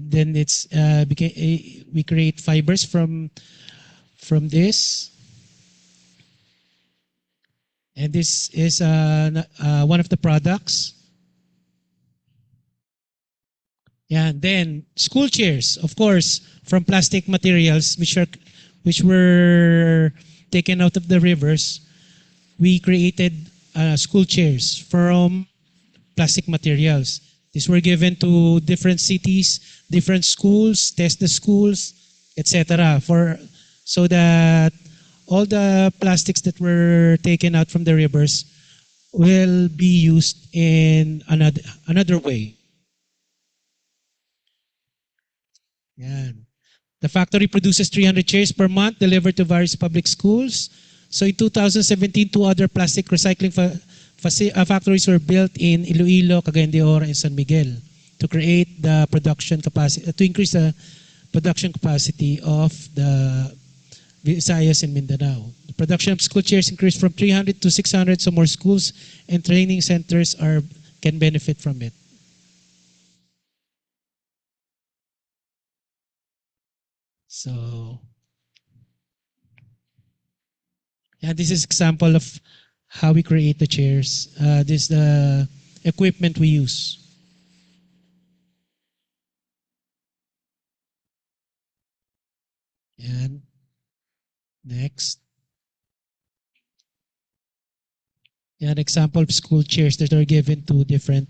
Then we create fibers from this, and this is one of the products. Yeah, and then school chairs, of course, from plastic materials which were taken out of the rivers. We created school chairs from plastic materials. These were given to different cities, different schools, test the schools, etc. So that all the plastics that were taken out from the rivers will be used in another way. Yan. The factory produces 300 chairs per month delivered to various public schools. So in 2017, 2 other plastic recycling factories were built in Iloilo, Cagayan de Oro, and San Miguel to create the production capacity, to increase the production capacity of the Visayas and Mindanao. The production of school chairs increased from 300 to 600, so more schools and training centers can benefit from it. So, yeah, this is example of how we create the chairs. This is the equipment we use. And next. Yeah, an example of school chairs that are given to different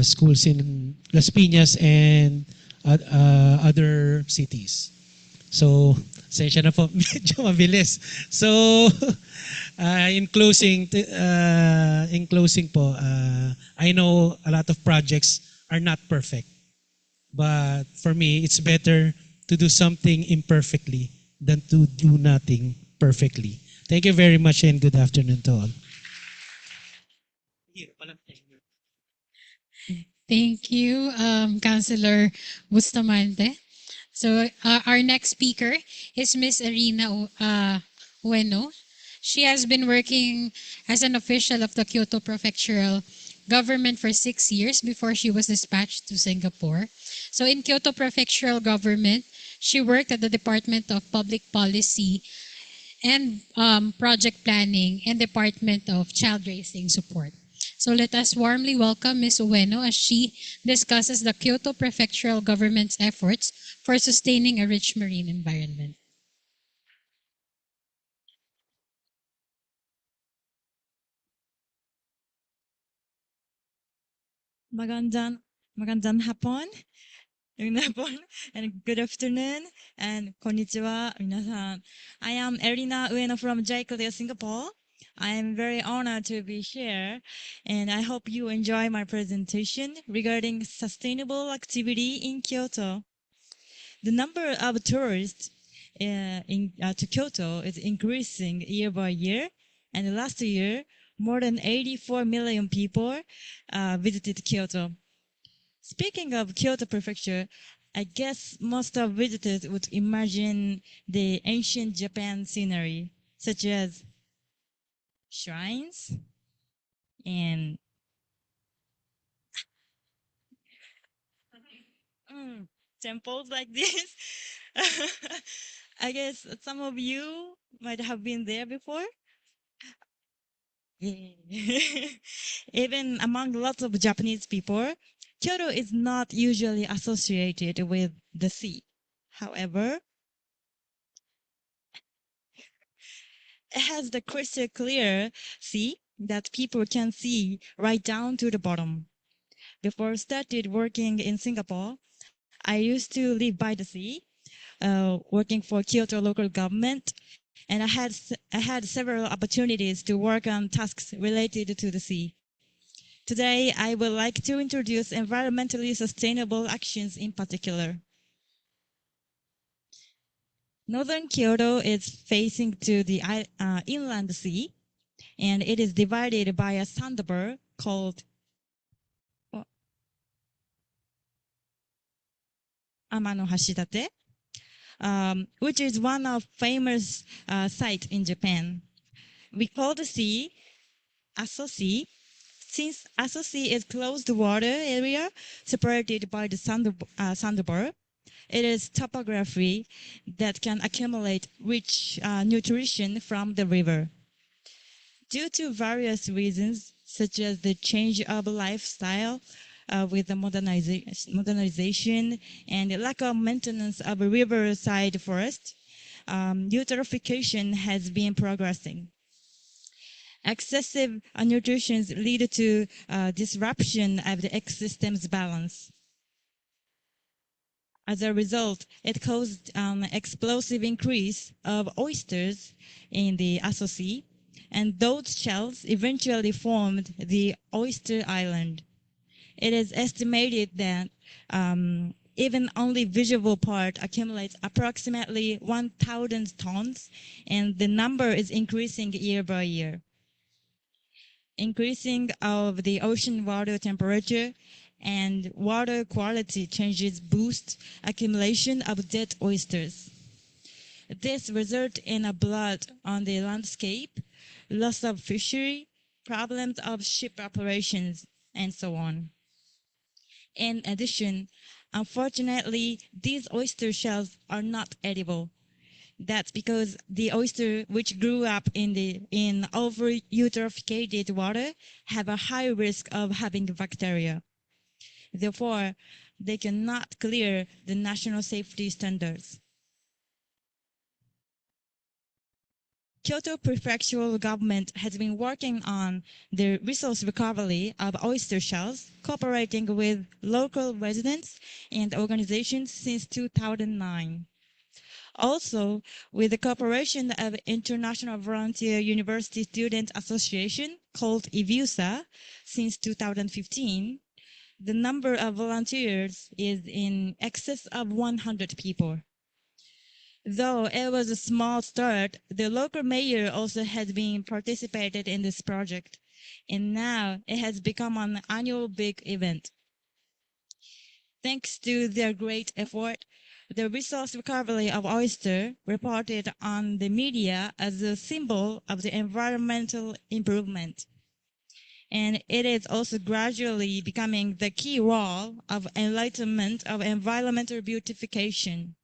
schools in Las Piñas and other cities. So, sensya na po, medyo mabilis. So, in closing po, I know a lot of projects are not perfect. But for me, it's better to do something imperfectly than to do nothing perfectly. Thank you very much and good afternoon to all. Thank you, Councilor Bustamante. So our next speaker is Miss Arina Ueno. She has been working as an official of the Kyoto Prefectural Government for 6 years before she was dispatched to Singapore. So in Kyoto Prefectural Government, she worked at the Department of Public Policy and Project Planning and Department of Child Raising Support. So let us warmly welcome Ms. Ueno as she discusses the Kyoto Prefectural Government's efforts for sustaining a rich marine environment. Magandang hapon. And good afternoon and konnichiwa, minasan. I am Erina Ueno from J.CLAIR Singapore. I am very honored to be here, and I hope you enjoy my presentation regarding sustainable activity in Kyoto. The number of tourists to Kyoto is increasing year by year, and last year, more than 84 million people visited Kyoto. Speaking of Kyoto Prefecture, I guess most of visitors would imagine the ancient Japan scenery, such as shrines and temples like this. I guess some of you might have been there before. Even among lots of Japanese people, Kyoto is not usually associated with the sea. However, it has the crystal clear sea that people can see right down to the bottom. Before I started working in Singapore, I used to live by the sea, working for Kyoto local government, and I had several opportunities to work on tasks related to the sea. Today, I would like to introduce environmentally sustainable actions in particular. Northern Kyoto is facing to the inland sea, and it is divided by a sandbar called Amano Hashidate, which is one of famous site in Japan. We call the sea Aso Sea, since Aso Sea is closed water area separated by the sandbar. It is topography that can accumulate rich nutrition from the river. Due to various reasons, such as the change of lifestyle with the modernization and the lack of maintenance of a riverside forest, eutrophication has been progressing. Excessive nutrition lead to disruption of the ecosystem's balance. As a result, it caused an explosive increase of oysters in the Aso Sea, and those shells eventually formed the oyster island. It is estimated that even only visible part accumulates approximately 1,000 tons, and the number is increasing year by year. Increasing of the ocean water temperature and water quality changes boost accumulation of dead oysters. This results in a blood on the landscape, loss of fishery, problems of ship operations, and so on. In addition, unfortunately, these oyster shells are not edible. That's because the oyster, which grew up in over eutrophicated water, have a high risk of having bacteria. Therefore, they cannot clear the national safety standards. Kyoto prefectural government has been working on the resource recovery of oyster shells, cooperating with local residents and organizations since 2009. Also, with the cooperation of International Volunteer University Student Association, called IVUSA, since 2015, the number of volunteers is in excess of 100 people. Though it was a small start, the local mayor also has been participated in this project, and now it has become an annual big event. Thanks to their great effort, the resource recovery of oyster reported on the media as a symbol of the environmental improvement. And it is also gradually becoming the key role of enlightenment of environmental beautification.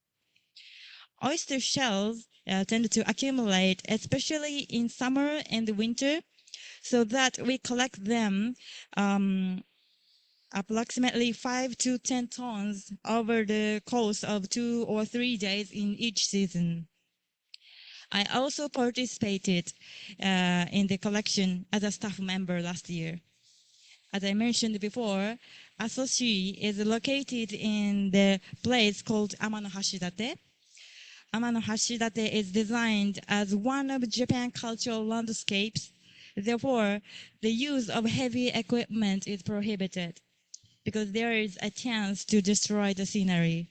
Oyster shells tend to accumulate, especially in summer and winter, so that we collect them approximately 5 to 10 tons over the course of 2 or 3 days in each season. I also participated in the collection as a staff member last year. As I mentioned before, Asoshi is located in the place called Amano Hashidate. Amano Hashidate is designed as one of Japan's cultural landscapes. Therefore, the use of heavy equipment is prohibited, because there is a chance to destroy the scenery.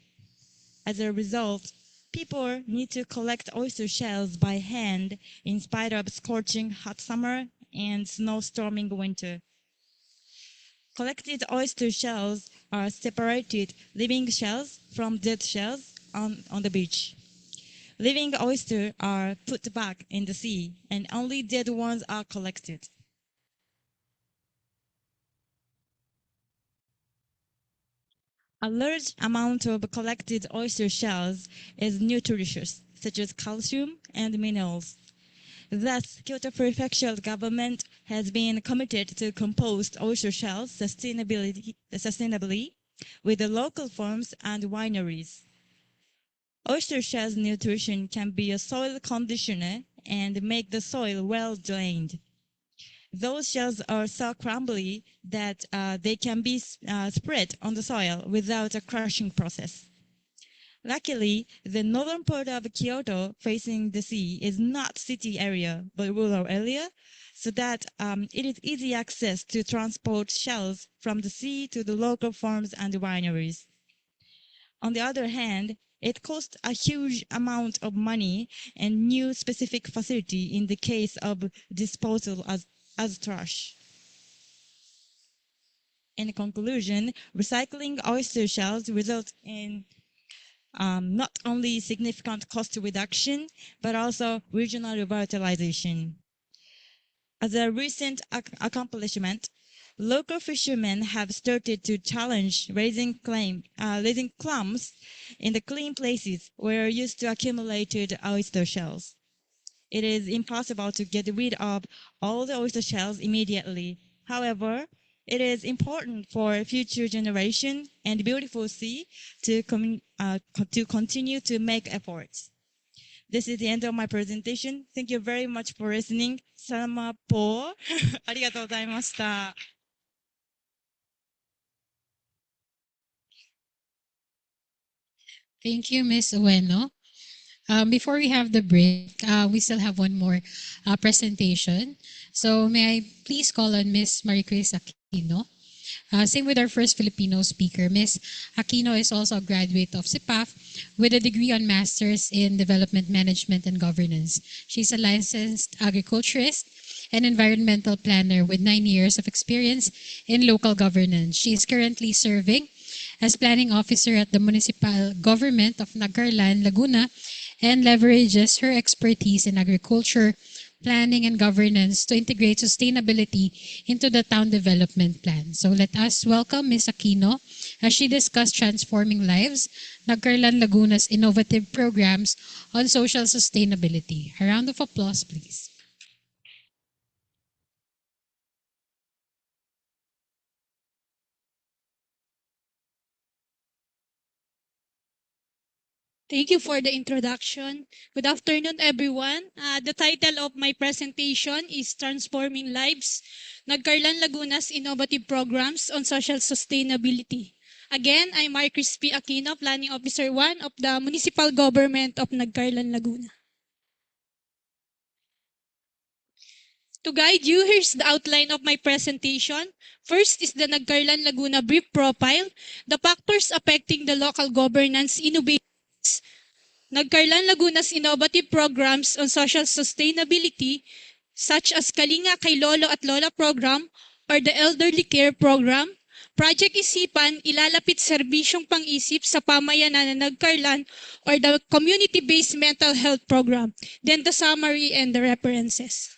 As a result, people need to collect oyster shells by hand in spite of scorching hot summer and snowstorming winter. Collected oyster shells are separated living shells from dead shells on the beach. Living oysters are put back in the sea, and only dead ones are collected. A large amount of collected oyster shells is nutritious, such as calcium and minerals. Thus, Kyoto Prefectural government has been committed to compost oyster shells sustainably with the local farms and wineries. Oyster shells nutrition can be a soil conditioner and make the soil well drained. Those shells are so crumbly that they can be spread on the soil without a crushing process. Luckily, the northern part of Kyoto facing the sea is not city area, but rural area, so that it is easy access to transport shells from the sea to the local farms and wineries. On the other hand, it costs a huge amount of money and new specific facility in the case of disposal as trash. In conclusion, recycling oyster shells results in not only significant cost reduction, but also regional revitalization. As a recent accomplishment, local fishermen have started to challenge raising clams in the clean places where used to accumulated oyster shells. It is impossible to get rid of all the oyster shells immediately. However, it is important for future generation and beautiful sea to continue to make efforts. This is the end of my presentation. Thank you very much for listening. Salamat po. ありがとうございました。Thank you, Ms. Ueno. Before we have the break, we still have one more presentation. So may I please call on Ms. Maricris Aquino. Same with our first Filipino speaker. Ms. Aquino is also a graduate of CPAf with a degree on Masters in Development Management and Governance. She's a licensed agriculturist and environmental planner with 9 years of experience in local governance. She is currently serving as planning officer at the municipal government of Nagcarlan, Laguna, and leverages her expertise in agriculture, planning, and governance to integrate sustainability into the town development plan. So let us welcome Ms. Aquino as she discussed transforming lives, Nagcarlan, Laguna's innovative programs on social sustainability. A round of applause, please. Thank you for the introduction. Good afternoon, everyone. The title of my presentation is Transforming Lives, Nagcarlan Laguna's Innovative Programs on Social Sustainability. Again, I'm Marcris P. Aquino, Planning Officer 1 of the Municipal Government of Nagcarlan, Laguna. To guide you, here's the outline of my presentation. First is the Nagcarlan Laguna brief profile, the factors affecting the local governance innovations, Nagcarlan Laguna's innovative programs on social sustainability such as Kalinga Kay Lolo at Lola program or the Elderly Care Program, Project Isipan, ilalapit serbisyong pang-isip sa pamayanan ng Nagcarlan or the Community-Based Mental Health Program, then the summary and the references.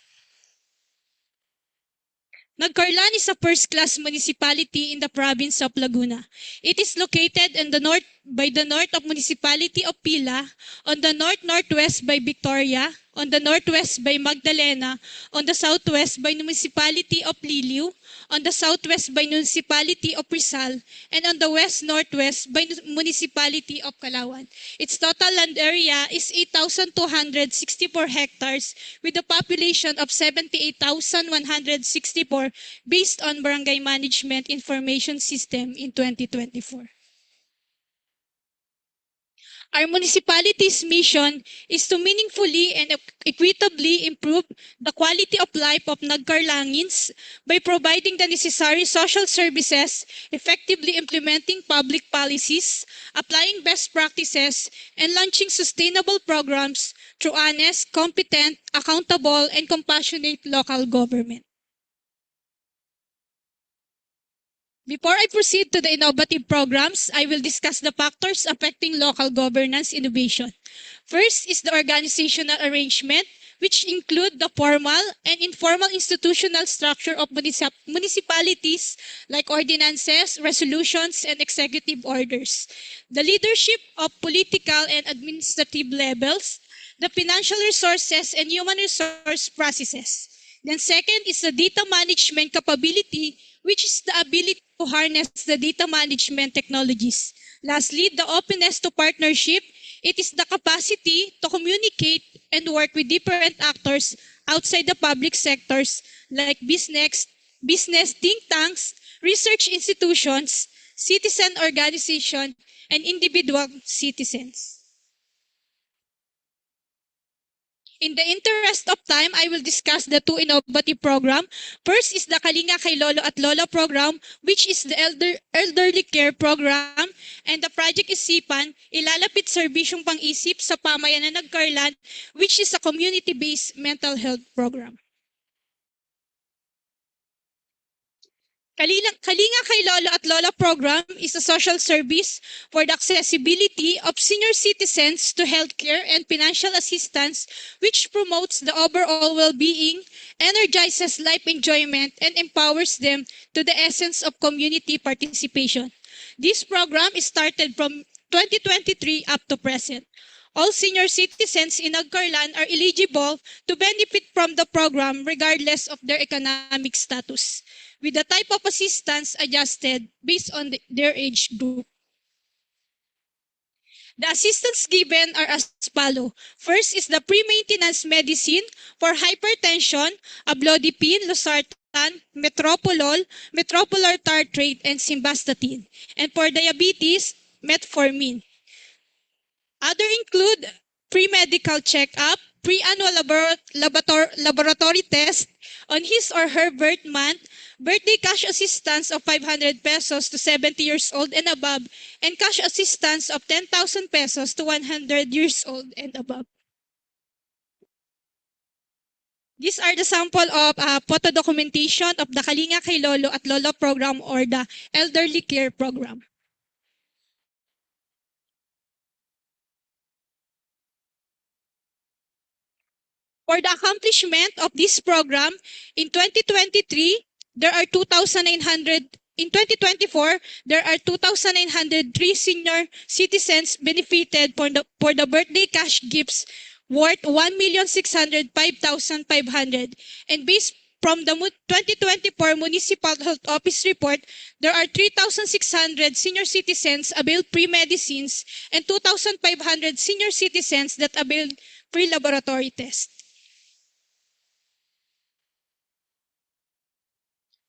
Nagcarlan is a first-class municipality in the province of Laguna. It is located in the north by the north of municipality of Pila, on the north-northwest by Victoria, on the northwest by Magdalena, on the southwest by municipality of Liliu, on the southwest by municipality of Rizal, and on the west-northwest by municipality of Calauan. Its total land area is 8,264 hectares with a population of 78,164 based on Barangay Management Information System in 2024. Our municipality's mission is to meaningfully and equitably improve the quality of life of Nagcarlangins by providing the necessary social services, effectively implementing public policies, applying best practices, and launching sustainable programs through honest, competent, accountable, and compassionate local government. Before I proceed to the innovative programs, I will discuss the factors affecting local governance innovation. First is the organizational arrangement, which include the formal and informal institutional structure of municipalities like ordinances, resolutions, and executive orders. The leadership of political and administrative levels, the financial resources and human resource processes. Then second is the data management capability, which is the ability to harness the data management technologies. Lastly, the openness to partnership. It is the capacity to communicate and work with different actors outside the public sectors like business think tanks, research institutions, citizen organization, and individual citizens. In the interest of time, I will discuss the two innovative program. First is the Kalinga Kay Lolo at Lola program, which is the elderly care program, and the project is SIPAN, Ilalapit Serbisyong Pang-isip sa Pamayanan ng Carlan, which is a community-based mental health program. Kalinga Kay Lolo at Lola program is a social service for the accessibility of senior citizens to healthcare and financial assistance, which promotes the overall well-being, energizes life enjoyment, and empowers them to the essence of community participation. This program is started from 2023 up to present. All senior citizens in Nagcarlan are eligible to benefit from the program regardless of their economic status, with the type of assistance adjusted based on their age group. The assistance given are as follows. First is the pre-maintenance medicine for hypertension, amlodipine, losartan, metoprolol tartrate, and simvastatin. And for diabetes, metformin. Other include pre-medical checkup, pre-annual laboratory test on his or her birth month, birthday cash assistance of 500 pesos to 70 years old and above, and cash assistance of 10,000 pesos to 100 years old and above. These are the sample of photo documentation of the Kalinga Kay Lolo at Lola program or the elderly care program. For the accomplishment of this program, in 2023, there are 2,900. In 2024, there are 2,903 senior citizens benefited for the birthday cash gifts worth 1,605,500. And based from the 2024 Municipal Health Office report, there are 3,600 senior citizens availed free medicines and 2,500 senior citizens that availed free laboratory tests.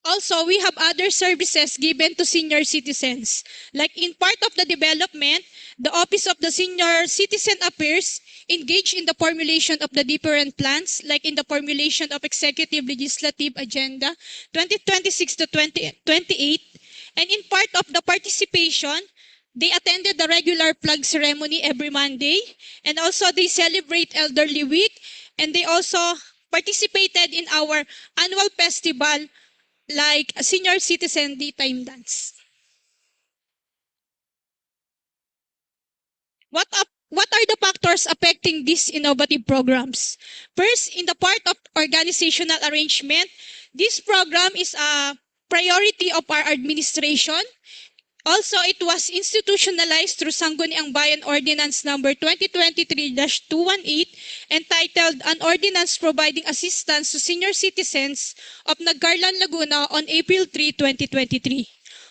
Also, we have other services given to senior citizens. Like in part of the development, the Office of the Senior Citizen Affairs engaged in the formulation of the different plans, like in the formulation of Executive Legislative Agenda 2026 to 2028. And in part of the participation, they attended the regular flag ceremony every Monday. And also they celebrate Elderly Week. And they also participated in our annual festival like a senior citizen daytime dance. What are the factors affecting these innovative programs? First, in the part of organizational arrangement, this program is a priority of our administration. Also, it was institutionalized through Sangguniang Bayan Ordinance number 2023-218 entitled An Ordinance Providing Assistance to Senior Citizens of Nagcarlan, Laguna on April 3, 2023.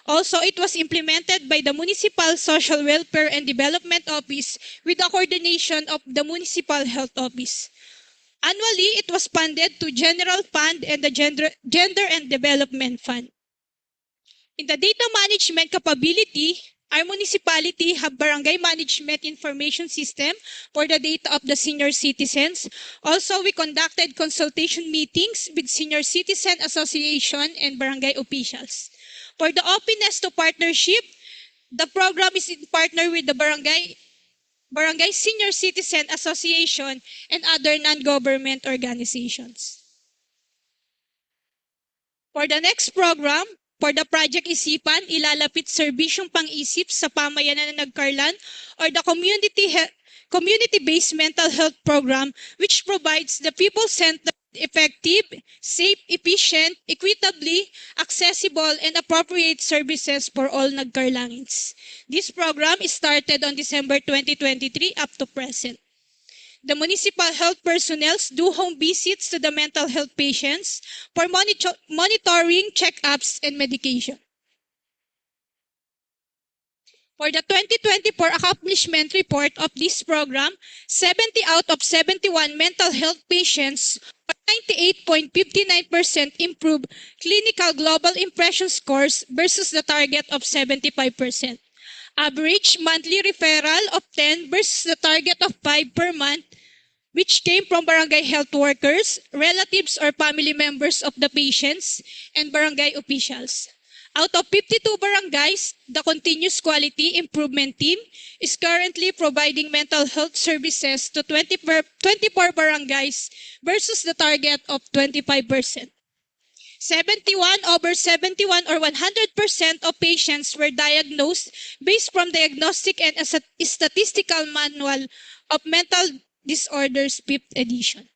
Also, it was implemented by the Municipal Social Welfare and Development Office with the coordination of the Municipal Health Office. Annually, it was funded to General Fund and the Gender and Development Fund. In the data management capability, our municipality have barangay management information system for the data of the senior citizens. Also, we conducted consultation meetings with senior citizen association and barangay officials. For the openness to partnership, the program is in partner with the barangay senior citizen association and other non-government organizations. For the next program, For the Project Isipan, ilalapit serbisyong pang-isip sa pamayanan na nagkarlan, or the community-based mental health program, which provides the people-centered, effective, safe, efficient, equitably, accessible, and appropriate services for all nagkarlangins. This program is started on December 2023 up to present. The municipal health personnel do home visits to the mental health patients for monitoring, checkups, and medication. For the 2024 accomplishment report of this program, 70 out of 71 mental health patients, or 98.59%, improved clinical global impression scores versus the target of 75%. Average monthly referral of 10 versus the target of 5 per month, which came from barangay health workers, relatives or family members of the patients, and barangay officials. Out of 52 barangays, the Continuous Quality Improvement Team is currently providing mental health services to 24 barangays versus the target of 25%. 71 or 100% of patients were diagnosed based from Diagnostic and Statistical Manual of Mental Disorders 5th edition.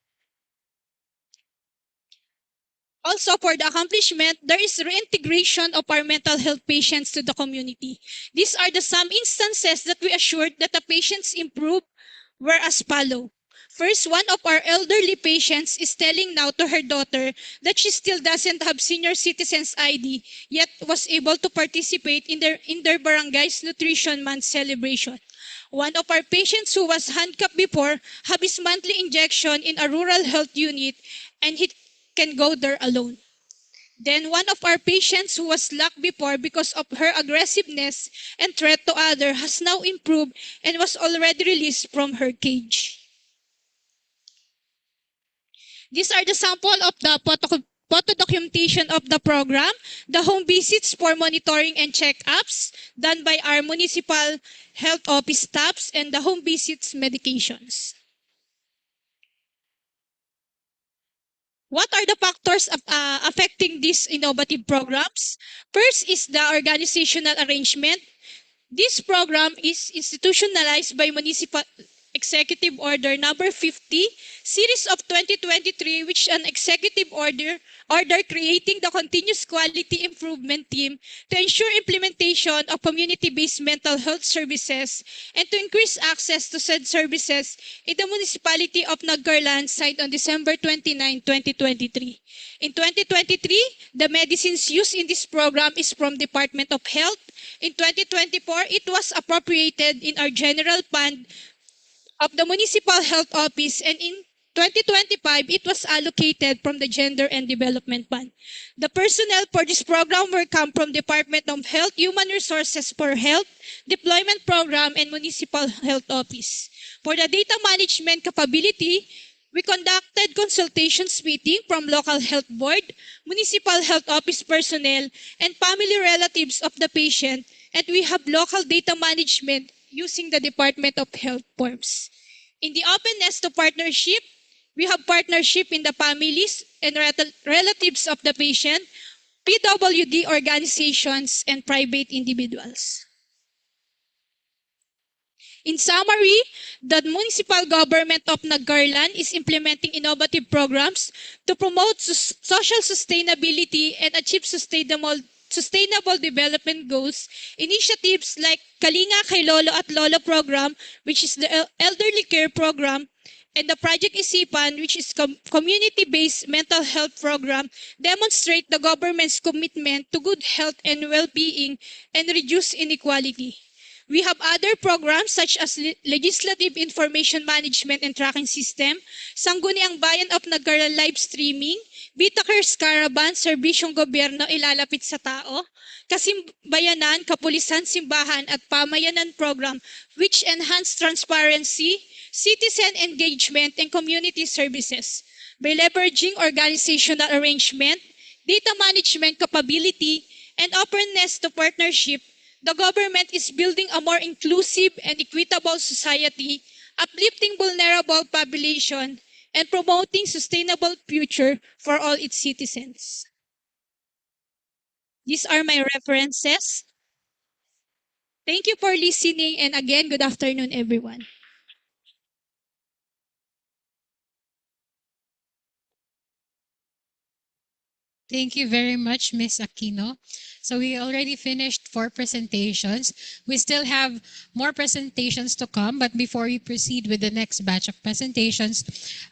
Also, for the accomplishment, there is reintegration of our mental health patients to the community. These are the some instances that we assured that the patients improve were as follow. First, one of our elderly patients is telling now to her daughter that she still doesn't have senior citizens ID, yet was able to participate in their barangay's Nutrition Month celebration. One of our patients who was handcuffed before have his monthly injection in a rural health unit, and he can go there alone. Then one of our patients who was locked before because of her aggressiveness and threat to others has now improved and was already released from her cage. These are the sample of the photo documentation of the program, the home visits for monitoring and check-ups done by our municipal health office staffs, and the home visits medications. What are the factors affecting these innovative programs? First is the organizational arrangement. This program is institutionalized by Municipal Executive Order number 50, series of 2023, which an executive order creating the Continuous Quality Improvement Team to ensure implementation of community-based mental health services and to increase access to said services in the municipality of Nagcarlan, signed on December 29, 2023. In 2023, the medicines used in this program is from Department of Health. In 2024, it was appropriated in our general fund of the Municipal Health Office, and in 2025, it was allocated from the Gender and Development Fund. The personnel for this program will come from Department of Health, Human Resources for Health, Deployment Program, and Municipal Health Office. For the data management capability, we conducted consultations meeting from local health board, municipal health office personnel, and family relatives of the patient, and we have local data management using the Department of Health forms. In the openness to partnership, we have partnership in the families and relatives of the patient, PWD organizations, and private individuals. In summary, the municipal government of Nagcarlan is implementing innovative programs to promote social sustainability and achieve sustainable development goals. Initiatives like Kalinga Kay Lolo at Lolo program, which is the elderly care program, and the Project Isipan, which is community-based mental health program, demonstrate the government's commitment to good health and well-being and reduce inequality. We have other programs such as Legislative Information Management and Tracking System, Sangguniang Bayan of Nagcarlan live streaming, J.CLAIR Caravan, Serbisyong Gobyerno ilalapit sa tao, Kasimbayanan, Kapulisan, Simbahan at Pamayanan program, which enhance transparency, citizen engagement, and community services. By leveraging organizational arrangement, data management capability, and openness to partnership, the government is building a more inclusive and equitable society, uplifting vulnerable population, and promoting sustainable future for all its citizens. These are my references. Thank you for listening, and again, good afternoon, everyone. Thank you very much, Miss Aquino. So we already finished 4 presentations. We still have more presentations to come, but before we proceed with the next batch of presentations,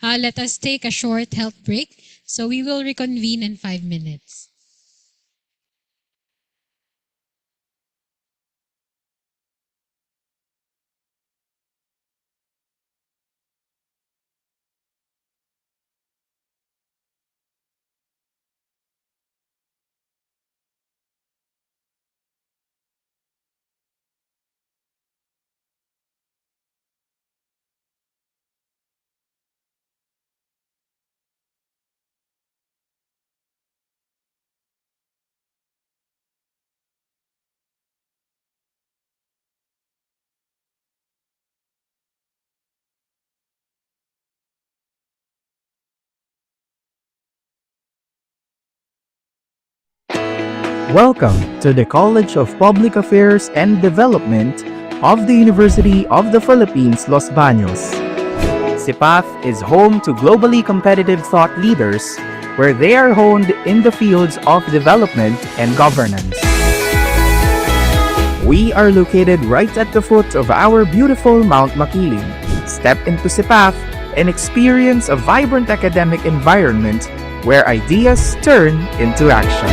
let us take a short health break. So we will reconvene in 5 minutes. Welcome to the College of Public Affairs and Development of the University of the Philippines, Los Baños. CPAf is home to globally competitive thought leaders where they are honed in the fields of development and governance. We are located right at the foot of our beautiful Mount Makiling. Step into CPAf and experience a vibrant academic environment where ideas turn into action.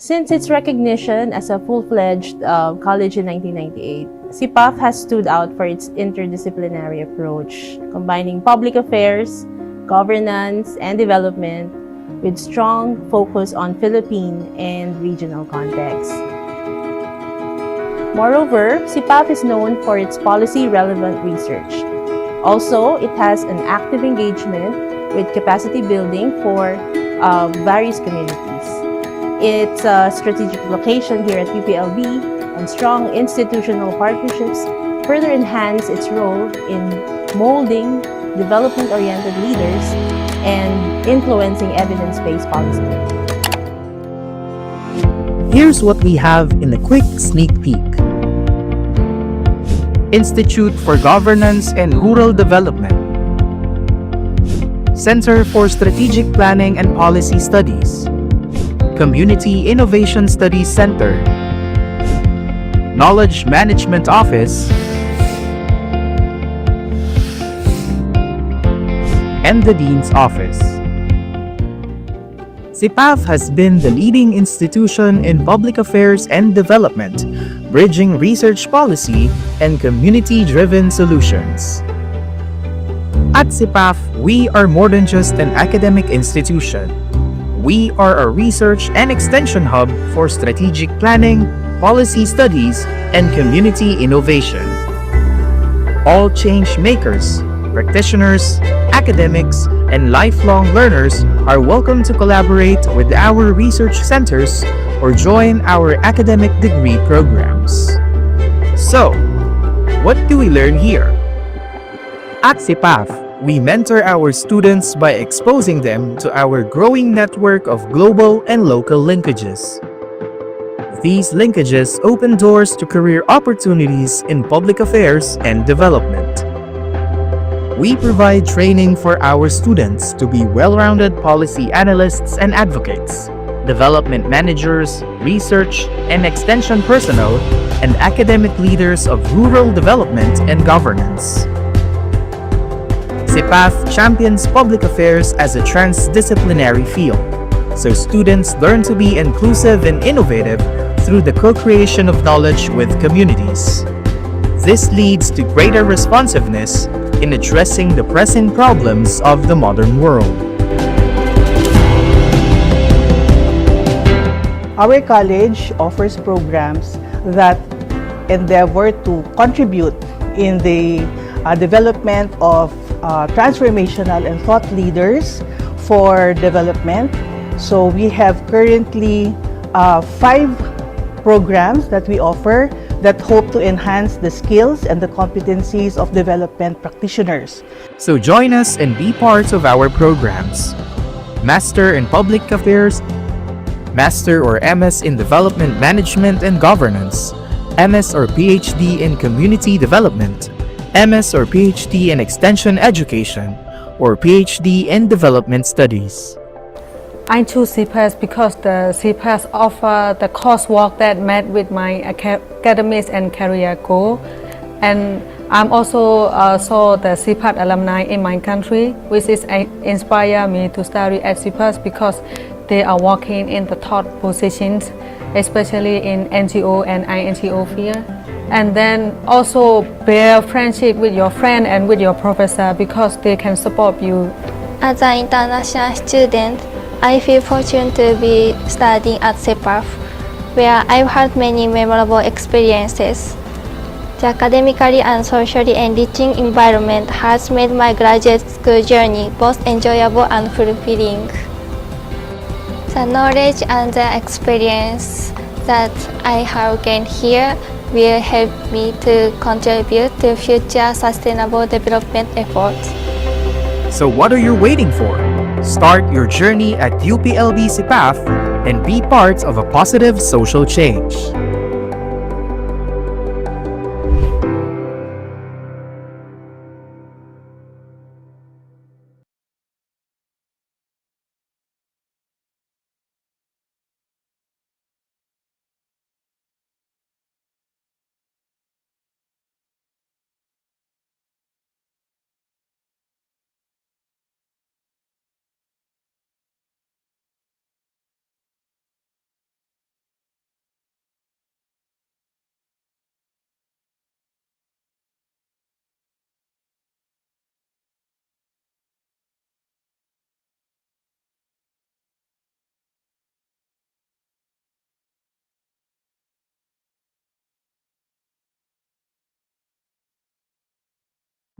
Since its recognition as a full-fledged college in 1998, CPAf has stood out for its interdisciplinary approach, combining public affairs, governance, and development with strong focus on Philippine and regional contexts. Moreover, CPAf is known for its policy-relevant research. Also, it has an active engagement with capacity building for various communities. Its strategic location here at UPLB and strong institutional partnerships further enhance its role in molding development-oriented leaders and influencing evidence-based policy. Here's what we have in a quick sneak peek. Institute for Governance and Rural Development, Center for Strategic Planning and Policy Studies, Community Innovation Studies Center, Knowledge Management Office, and the Dean's Office. CPAf has been the leading institution in public affairs and development, bridging research policy and community-driven solutions. At CPAf, we are more than just an academic institution. We are a research and extension hub for strategic planning, policy studies, and community innovation. All change makers, practitioners, academics, and lifelong learners are welcome to collaborate with our research centers or join our academic degree programs. So, what do we learn here? At CPAf, we mentor our students by exposing them to our growing network of global and local linkages. These linkages open doors to career opportunities in public affairs and development. We provide training for our students to be well-rounded policy analysts and advocates, development managers, research and extension personnel, and academic leaders of rural development and governance. CPAf champions public affairs as a transdisciplinary field, so students learn to be inclusive and innovative through the co-creation of knowledge with communities. This leads to greater responsiveness in addressing the pressing problems of the modern world. Our college offers programs that endeavor to contribute in the development of transformational and thought leaders for development. So we have currently 5 programs that we offer that hope to enhance the skills and the competencies of development practitioners. So join us and be part of our programs. Master in Public Affairs, Master or MS in Development Management and Governance, MS or PhD in Community Development, MS or PhD in Extension Education, or PhD in Development Studies. I choose CPAs because the CPAs offer the coursework that met with my academics and career goal. And I'm also saw the CPAT alumni in my country, which is inspire me to study at CPAs because they are working in the top positions, especially in NGO and INGO field. And then also bear friendship with your friend and with your professor because they can support you. As an international student, I feel fortunate to be studying at CPAf, where I've had many memorable experiences. The academically and socially enriching environment has made my graduate school journey both enjoyable and fulfilling. The knowledge and the experience that I have gained here will help me to contribute to future sustainable development efforts. So what are you waiting for? Start your journey at UPLB-CPAf and be part of a positive social change.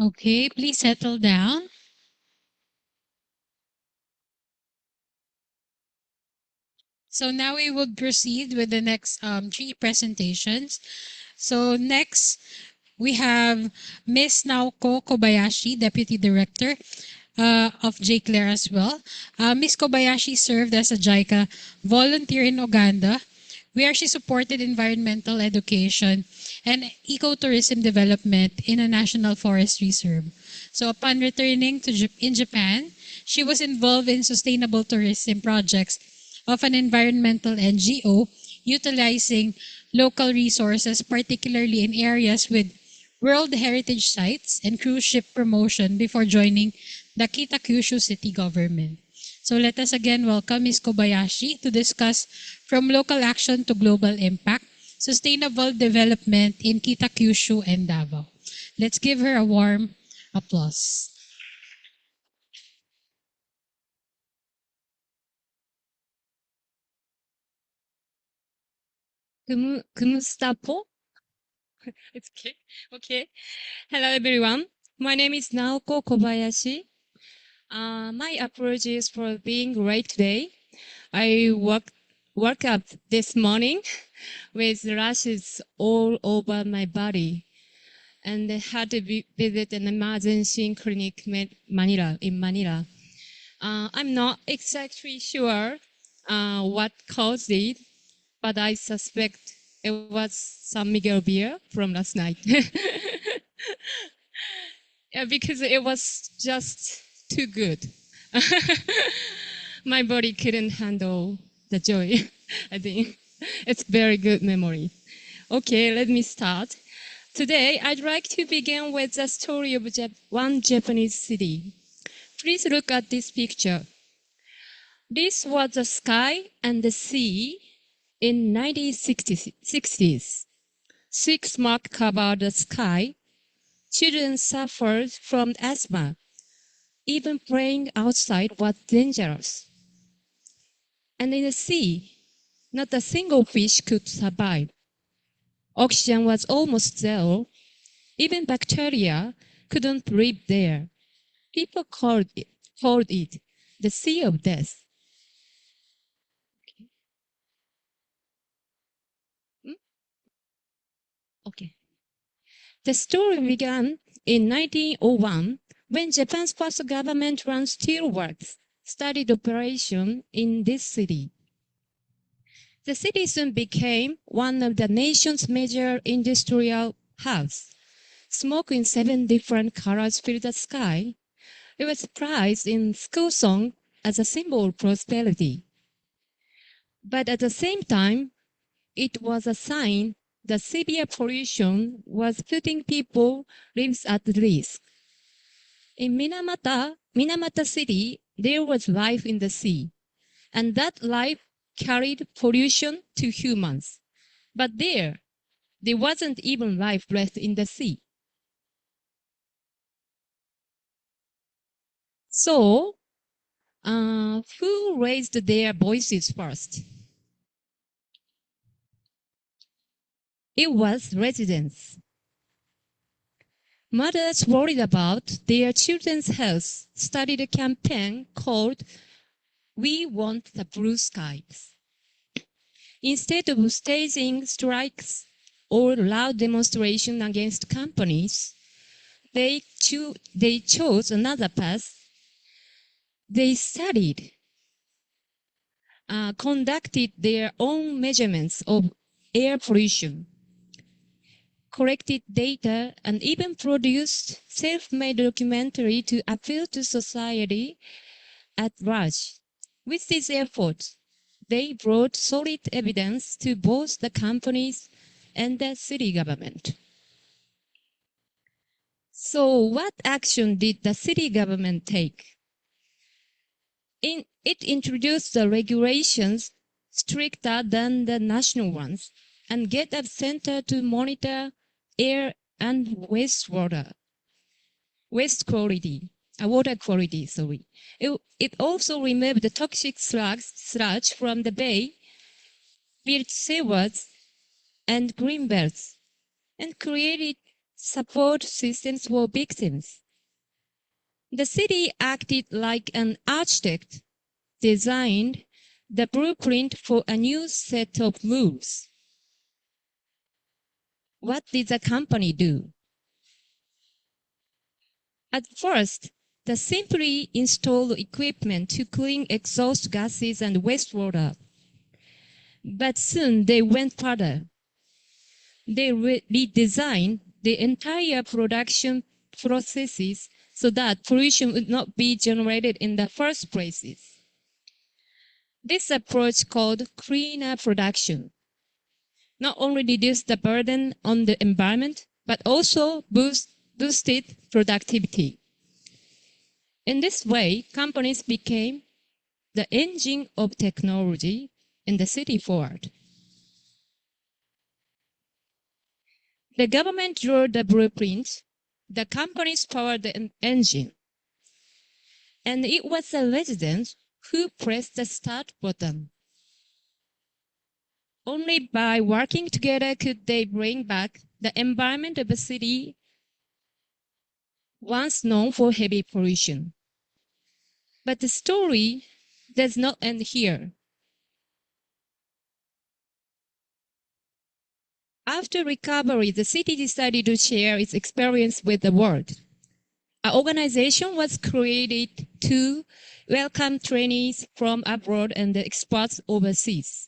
Okay, please settle down. So now we would proceed with the next three presentations. So next, we have Miss Naoko Kobayashi, Deputy Director of J.CLAIR as well. Miss Kobayashi served as a JICA volunteer in Uganda, where she supported environmental education and ecotourism development in a national forest reserve. So upon returning to in Japan, she was involved in sustainable tourism projects of an environmental NGO utilizing local resources, particularly in areas with World Heritage Sites and cruise ship promotion before joining the Kitakyushu city government. So let us again welcome Ms. Kobayashi to discuss from local action to global impact, sustainable development in Kitakyushu and Davao. Let's give her a warm applause. Kumustapo? It's okay. Okay. Hello, everyone. My name is Naoko Kobayashi. My approach is for being great today. I woke up this morning with rashes all over my body and had to visit an emergency clinic in Manila. I'm not exactly sure what caused it, but I suspect it was San Miguel beer from last night. Yeah, because it was just too good. My body couldn't handle the joy. I think it's very good memory. Okay, let me start. Today, I'd like to begin with the story of one Japanese city. Please look at this picture. This was the sky and the sea in 1960s. Thick smoke covered the sky. Children suffered from asthma. Even playing outside was dangerous. And in the sea, not a single fish could survive. Oxygen was almost zero. Even bacteria couldn't live there. People called it the Sea of Death. Okay. The story began in 1901 when Japan's first government-run steelworks started operation in this city. The city soon became one of the nation's major industrial hubs. Smoke in 7 different colors filled the sky. It was prized in school song as a symbol of prosperity. But at the same time, it was a sign that severe pollution was putting people's lives at risk. In Minamata City, there was life in the sea, and that life carried pollution to humans. But there wasn't even life left in the sea. So, who raised their voices first? It was residents. Mothers worried about their children's health started a campaign called We Want the Blue Skies. Instead of staging strikes or loud demonstrations against companies, they chose another path. They studied, conducted their own measurements of air pollution, collected data, and even produced self-made documentary to appeal to society at large. With these efforts, they brought solid evidence to both the companies and the city government. So what action did the city government take? It introduced the regulations stricter than the national ones and get a center to monitor air and water quality, sorry. It also removed the toxic sludge from the bay, built sewers and green belts, and created support systems for victims. The city acted like an architect, designed the blueprint for a new set of rules. What did the company do? At first, they simply installed equipment to clean exhaust gases and wastewater. But soon they went further. They redesigned the entire production processes so that pollution would not be generated in the first places. This approach, called cleaner production, not only reduced the burden on the environment, but also boosted productivity. In this way, companies became the engine of technology in the city forward. The government drew the blueprint, the companies powered the engine, and it was the residents who pressed the start button. Only by working together could they bring back the environment of a city once known for heavy pollution. But the story does not end here. After recovery, the city decided to share its experience with the world. An organization was created to welcome trainees from abroad and experts overseas.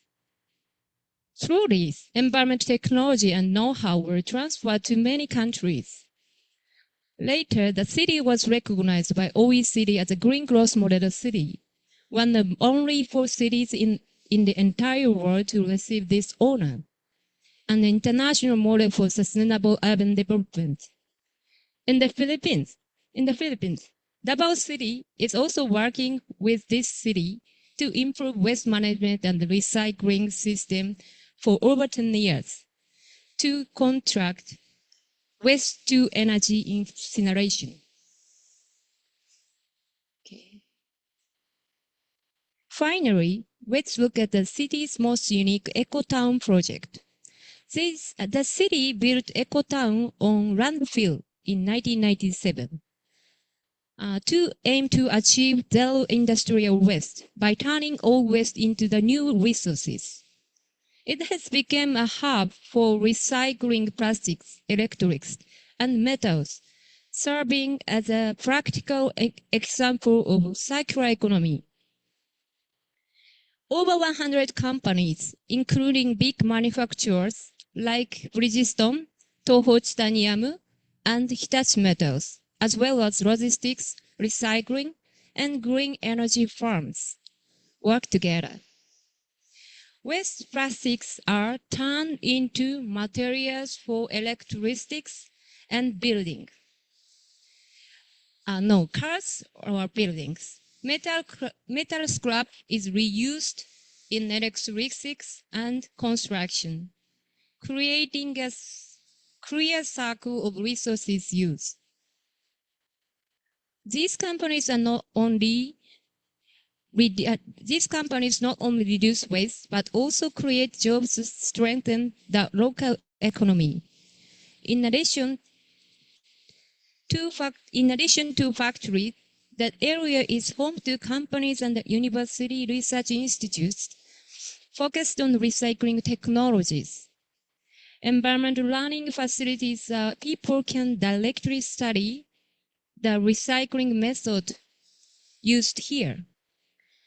Through this, environmental technology and know-how were transferred to many countries. Later, the city was recognized by OECD as a green growth model city, one of only 4 cities in the entire world to receive this honor, an international model for sustainable urban development. In the Philippines, Davao City is also working with this city to improve waste management and recycling system for over 10 years to contract waste to energy incineration. Okay. Finally, let's look at the city's most unique Eco-Town project. The city built Eco-Town on landfill in 1997 to aim to achieve zero industrial waste by turning all waste into the new resources. It has become a hub for recycling plastics, electrics, and metals, serving as a practical example of circular economy Over 100 companies, including big manufacturers like Bridgestone, Toho Titanium, and Hitachi Metals, as well as logistics, recycling, and green energy firms, work together. Waste plastics are turned into materials for electricities and building. No, cars or buildings. Metal scrap is reused in electricities and construction, creating a clear circle of resources use. These companies not only reduce waste, but also create jobs to strengthen the local economy. In addition to factories, that area is home to companies and university research institutes focused on recycling technologies. Environmental learning facilities, people can directly study the recycling method used here.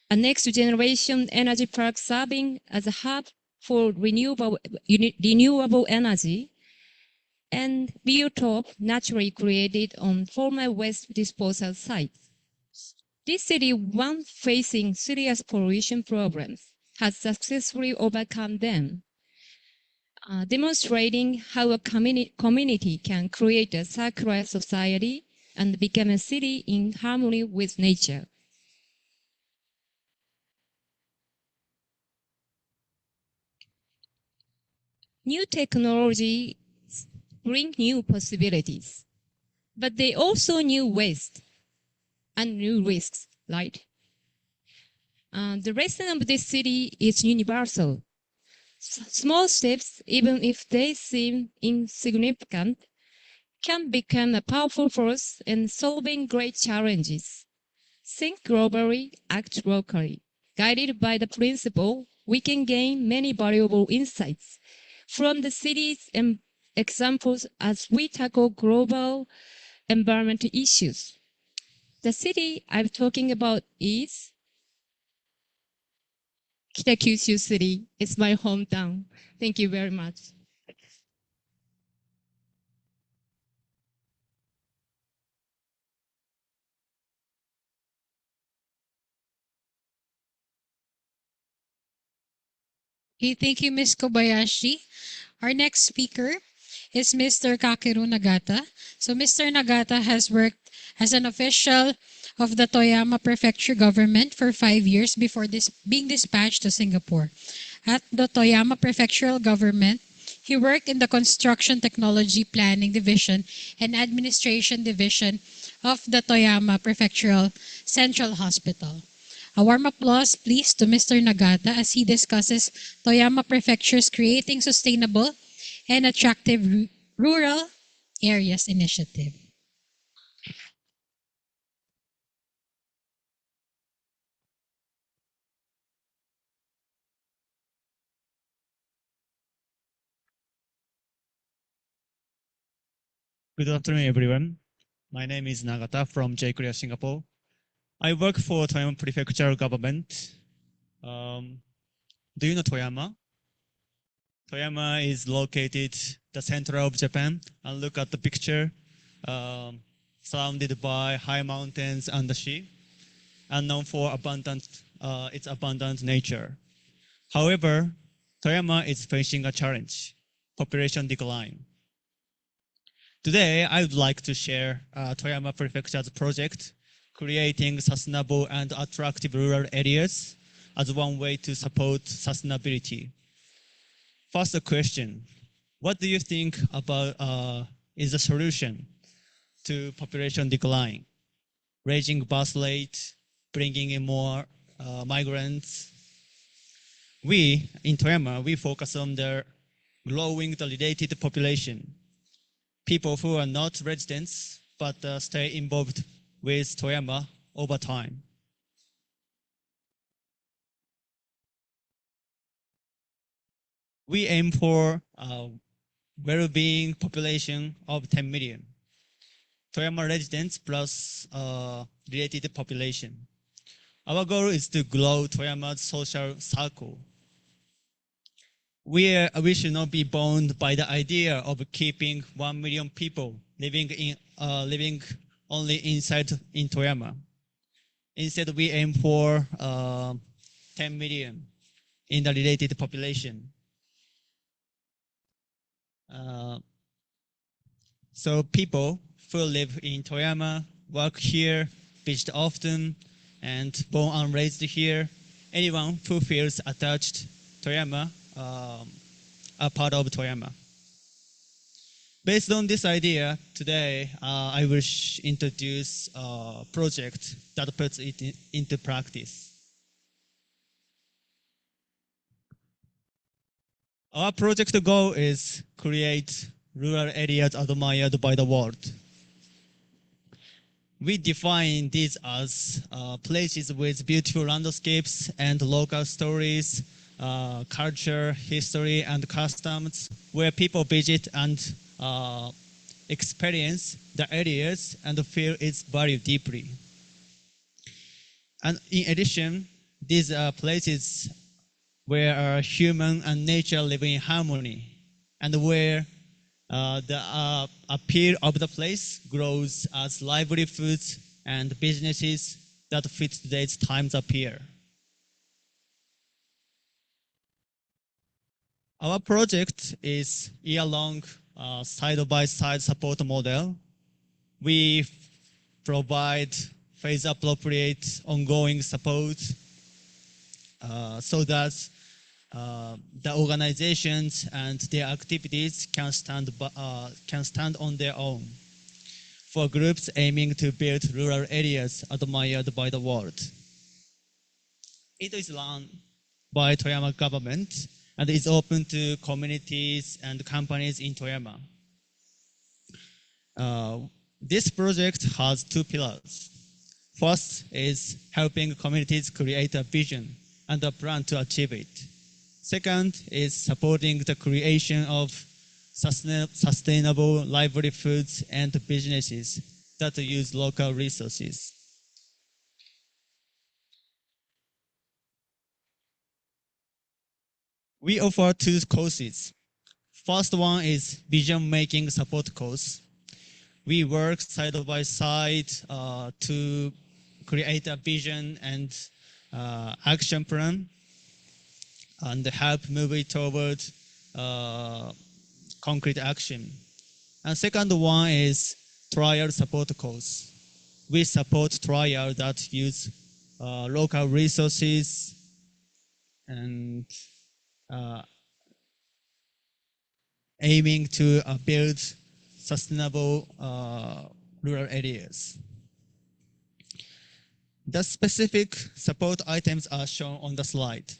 A next generation energy park serving as a hub for renewable energy and biotop naturally created on former waste disposal sites. This city, once facing serious pollution problems, has successfully overcome them, demonstrating how a community can create a circular society and become a city in harmony with nature. New technologies bring new possibilities, but they also new waste and new risks, right? The lesson of this city is universal. Small steps, even if they seem insignificant, can become a powerful force in solving great challenges. Think globally, act locally. Guided by the principle, we can gain many valuable insights from the city's examples as we tackle global environmental issues. The city I'm talking about is Kitakyushu City. It's my hometown. Thank you very much. Okay, thank you, Ms. Kobayashi. Our next speaker is Mr. Kakeru Nagata. So Mr. Nagata has worked as an official of the Toyama Prefecture government for 5 years before being dispatched to Singapore. At the Toyama Prefectural government, he worked in the Construction Technology Planning Division and Administration Division of the Toyama Prefectural Central Hospital. A warm applause, please, to Mr. Nagata as he discusses Toyama Prefecture's Creating Sustainable and Attractive Rural Areas initiative. Good afternoon, everyone. My name is Nagata from J.CLAIR Singapore. I work for Toyama Prefectural Government. Do you know Toyama? Toyama is located the center of Japan. And look at the picture, surrounded by high mountains and the sea, and known for its abundant nature. However, Toyama is facing a challenge: population decline. Today, I would like to share Toyama Prefecture's project, creating sustainable and attractive rural areas as one way to support sustainability. First question, what do you think about is the solution to population decline? Raising birth rate, bringing in more migrants. We, in Toyama, we focus on the growing the related population. People who are not residents but stay involved with Toyama over time. We aim for a well-being population of 10 million. Toyama residents plus related population. Our goal is to grow Toyama's social circle. We should not be bound by the idea of keeping 1 million people living only inside in Toyama. Instead, we aim for 10 million in the related population. So people who live in Toyama, work here, visit often, and born and raised here, anyone who feels attached to Toyama are part of Toyama. Based on this idea, today I will introduce a project that puts it into practice. Our project goal is create rural areas admired by the world. We define these as places with beautiful landscapes and local stories, culture, history, and customs, where people visit and experience the areas and feel its value deeply. And in addition, these are places where human and nature live in harmony, and where the appeal of the place grows as livelihoods and businesses that fit today's times appear. Our project is year-long side-by-side support model. We provide phase-appropriate ongoing support so that the organizations and their activities can stand on their own for groups aiming to build rural areas admired by the world. It is run by Toyama government and is open to communities and companies in Toyama. This project has two pillars. First is helping communities create a vision and a plan to achieve it. Second is supporting the creation of sustainable livelihoods and businesses that use local resources. We offer two courses. First one is vision making support course. We work side by side to create a vision and action plan and help move it toward concrete action. And second one is trial support course. We support trial that use local resources and aiming to build sustainable rural areas. The specific support items are shown on the slide.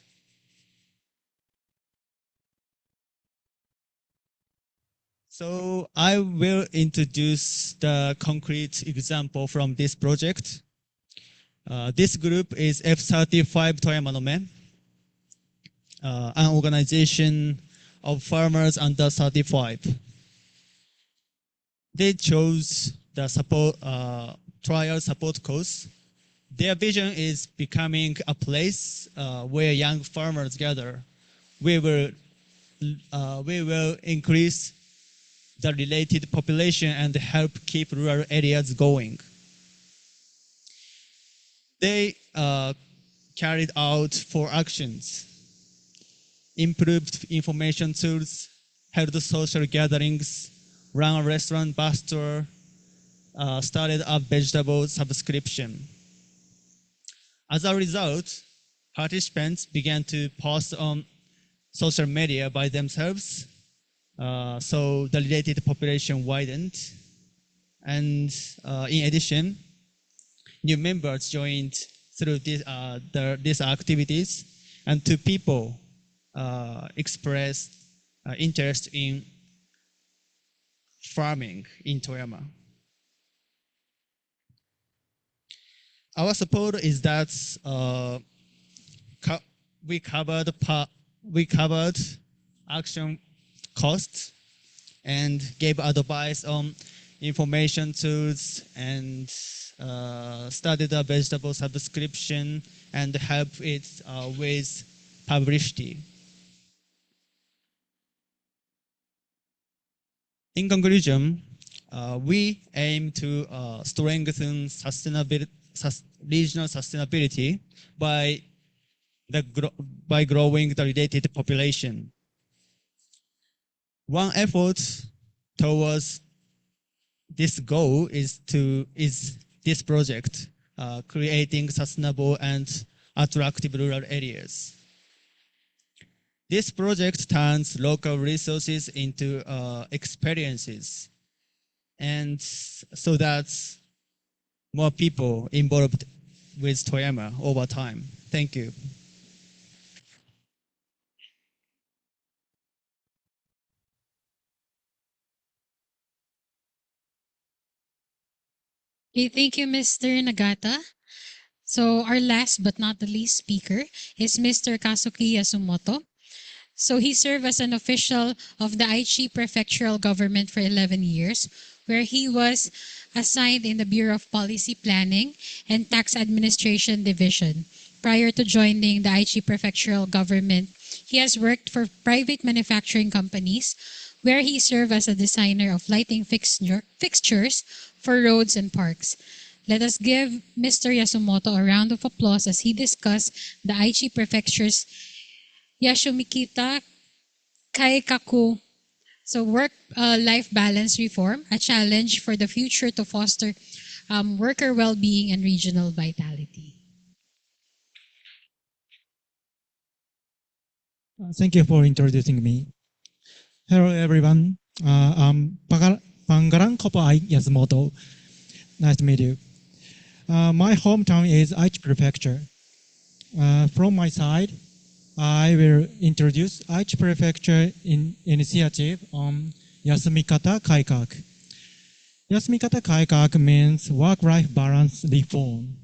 So I will introduce the concrete example from this project. This group is F35 Toyama no Men, an organization of farmers under 35. They chose the trial support course. Their vision is becoming a place where young farmers gather. We will increase the related population and help keep rural areas going. They carried out 4 actions: improved information tools, held social gatherings, ran a restaurant bus tour, started a vegetable subscription. As a result, participants began to post on social media by themselves, so the related population widened. And in addition, new members joined through these activities, and 2 people expressed interest in farming in Toyama. Our support is that we covered action costs and gave advice on information tools and started a vegetable subscription and help it with publicity. In conclusion, we aim to strengthen regional sustainability by growing the related population. One effort towards this goal is this project, creating sustainable and attractive rural areas. This project turns local resources into experiences, and so that more people involved with Toyama over time. Thank you. Okay, thank you, Mr. Nagata. So our last but not the least speaker is Mr. Kazuki Yasumoto. So he served as an official of the Aichi Prefectural Government for 11 years, where he was assigned in the Bureau of Policy Planning and Tax Administration Division. Prior to joining the Aichi Prefectural Government, he has worked for private manufacturing companies, where he served as a designer of lighting fixtures for roads and parks. Let us give Mr. Yasumoto a round of applause as he discussed the Aichi Prefecture's Yashumikita Kaikaku, so work-life balance reform, a challenge for the future to foster worker well-being and regional vitality. Thank you for introducing me. Hello, everyone. I'm Pangaran Kopai Yasumoto. Nice to meet you. My hometown is Aichi Prefecture. From my side, I will introduce Aichi Prefecture initiative on Yasumikata Kaikaku. Yasumikata Kaikaku means work-life balance reform.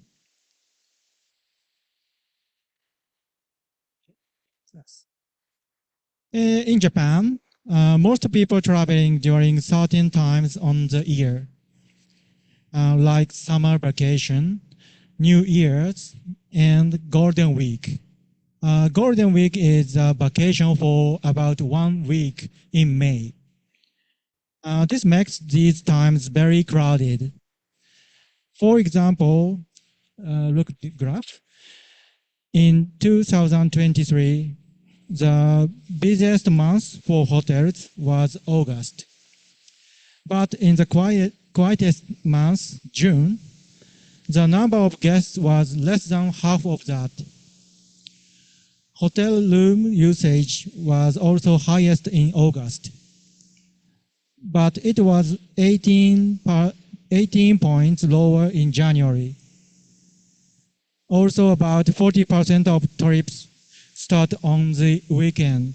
In Japan, most people traveling during certain times on the year, like summer vacation, New Year's, and Golden Week. Golden Week is a vacation for about 1 week in May. This makes these times very crowded. For example, look at the graph. In 2023, the busiest month for hotels was August. But in the quietest month, June, the number of guests was less than half of that. Hotel room usage was also highest in August, but it was 18 points lower in January. Also, about 40% of trips start on the weekend.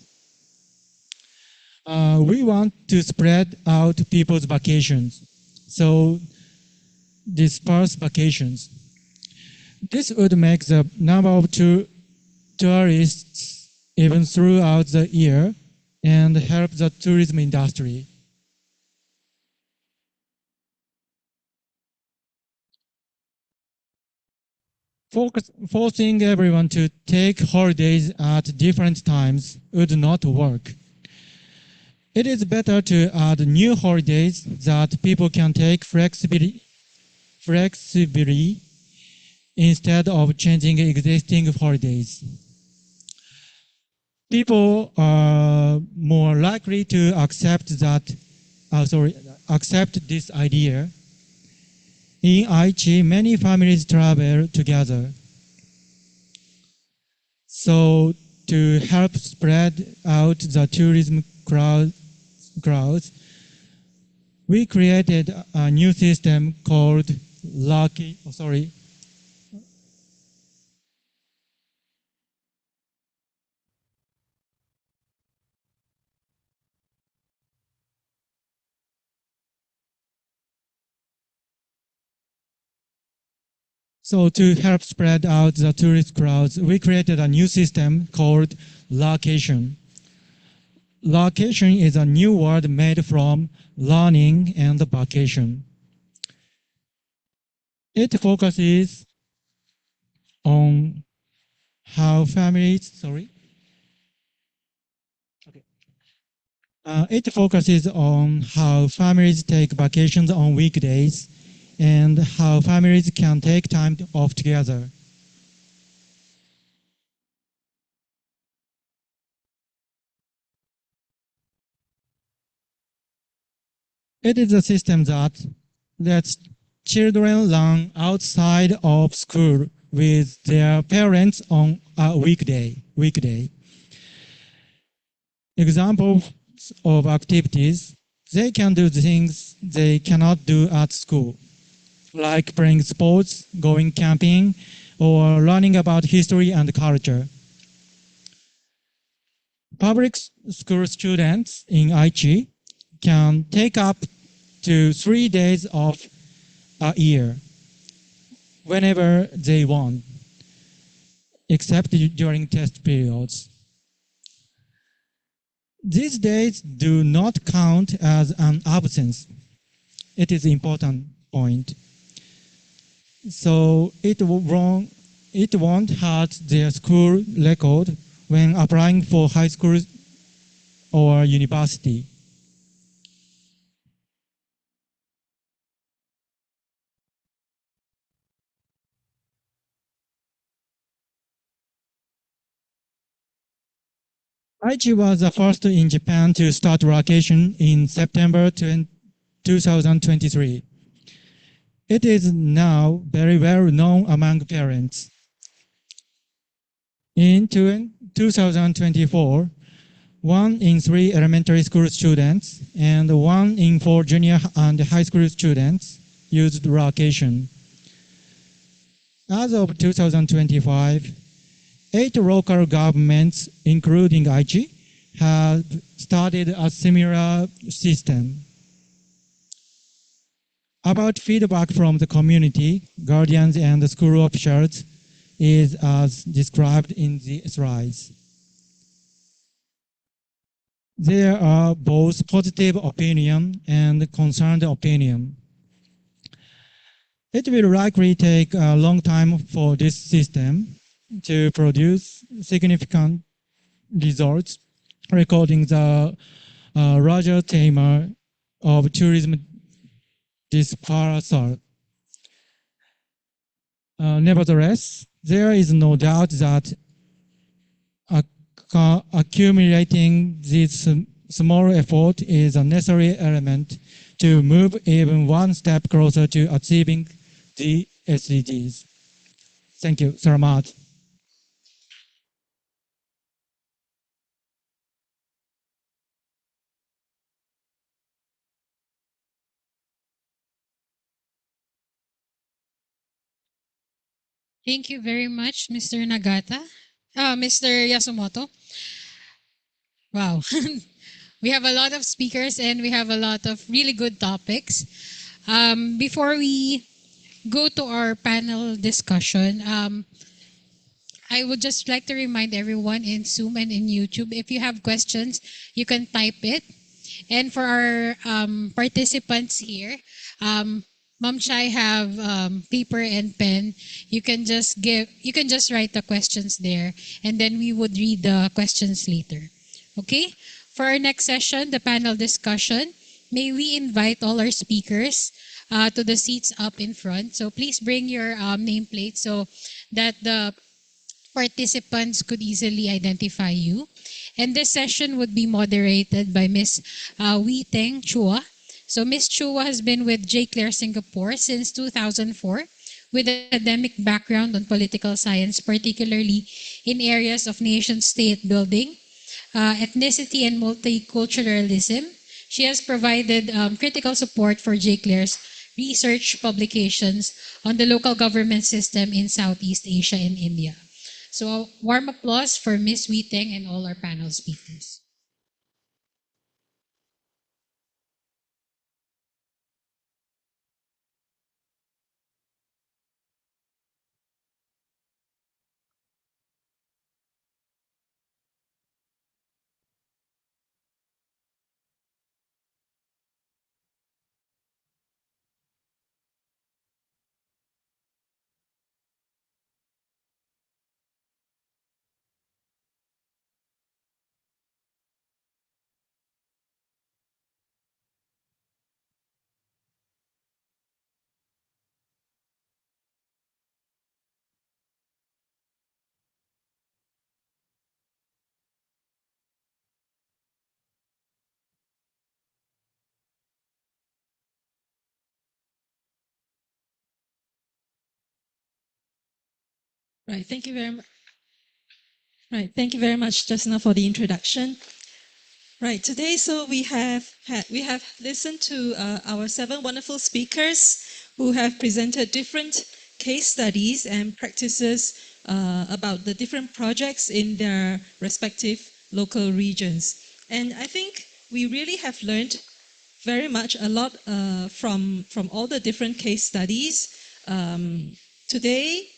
We want to spread out people's vacations, so disperse vacations. This would make the number of tourists even throughout the year and help the tourism industry. Forcing everyone to take holidays at different times would not work. It is better to add new holidays that people can take flexibly instead of changing existing holidays. People are more likely to accept this idea. In Aichi, many families travel together. So to help spread out the tourism crowds, we created a new system called So to help spread out the tourist crowds, we created a new system called location. Location is a new word made from learning and vacation. It focuses on how families, it focuses on how families take vacations on weekdays and how families can take time off together. It is a system that lets children learn outside of school with their parents on a weekday. Examples of activities, they can do things they cannot do at school, like playing sports, going camping, or learning about history and culture. Public school students in Aichi can take up to 3 days off a year whenever they want, except during test periods. These days do not count as an absence. It is an important point. So it won't hurt their school record when applying for high school or university. Aichi was the first in Japan to start vacation in September 2023. It is now very well known among parents. In 2024, 1 in 3 elementary school students and 1 in 4 junior and high school students used vacation. As of 2025, 8 local governments, including Aichi, have started a similar system. About feedback from the community, guardians, and the school officials is as described in the slides. There are both positive opinion and concerned opinion. It will likely take a long time for this system to produce significant results, recording the larger theme of tourism dispersal. Nevertheless, there is no doubt that accumulating this small effort is a necessary element to move even one step closer to achieving the SDGs. Thank you. Salamat. Thank you very much, Mr. Nagata. Mr. Yasumoto. Wow. We have a lot of speakers and we have a lot of really good topics. Before we go to our panel discussion, I would just like to remind everyone in Zoom and in YouTube, if you have questions, you can type it. And for our participants here, Ma'am Chai have paper and pen. You can just write the questions there, and then we would read the questions later. Okay? For our next session, the panel discussion, may we invite all our speakers to the seats up in front. So please bring your nameplate so that the participants could easily identify you. And this session would be moderated by Ms. Wee Teng Chua. So Ms. Chua has been with J.CLAIR Singapore since 2004 with an academic background on political science, particularly in areas of nation-state building, ethnicity, and multiculturalism. She has provided critical support for J.CLAIR's research publications on the local government system in Southeast Asia and India. So warm applause for Ms. Wee Teng and all our panel speakers. Right. Thank you very much. Right. Thank you very much, Jasna, for the introduction. Right. Today, so we have listened to our 7 wonderful speakers who have presented different case studies and practices about the different projects in their respective local regions. And I think we really have learned very much a lot from all the different case studies. Today,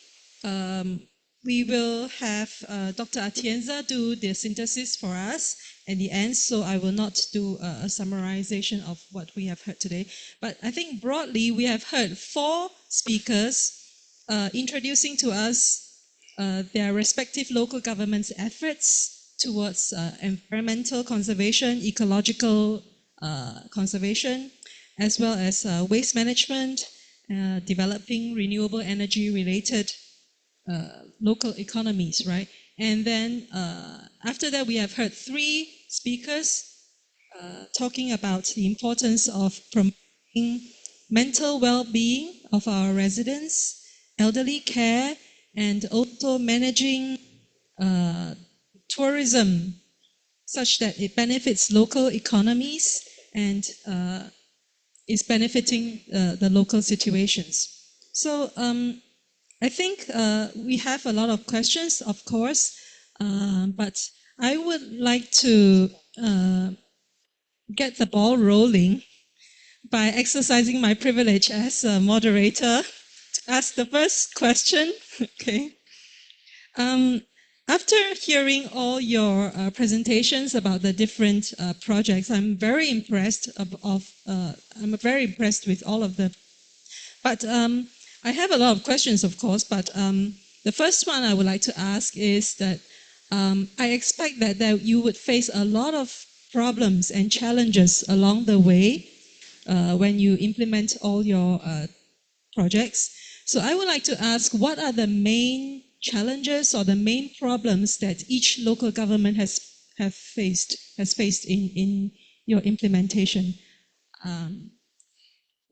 we will have Dr. Atienza do the synthesis for us at the end, so I will not do a summarization of what we have heard today. But I think broadly, we have heard 4 speakers introducing to us their respective local governments' efforts towards environmental conservation, ecological conservation, as well as waste management, developing renewable energy related local economies, right? And then after that, we have heard 3 speakers talking about the importance of promoting mental well-being of our residents, elderly care, and also managing tourism such that it benefits local economies and is benefiting the local situations. So I think we have a lot of questions, of course, but I would like to get the ball rolling by exercising my privilege as a moderator to ask the first question. Okay. After hearing all your presentations about the different projects, I'm very impressed I'm very impressed with all of them. But I have a lot of questions, of course, but the first one I would like to ask is that I expect that you would face a lot of problems and challenges along the way when you implement all your projects. So I would like to ask, what are the main challenges or the main problems that each local government has faced in your implementation?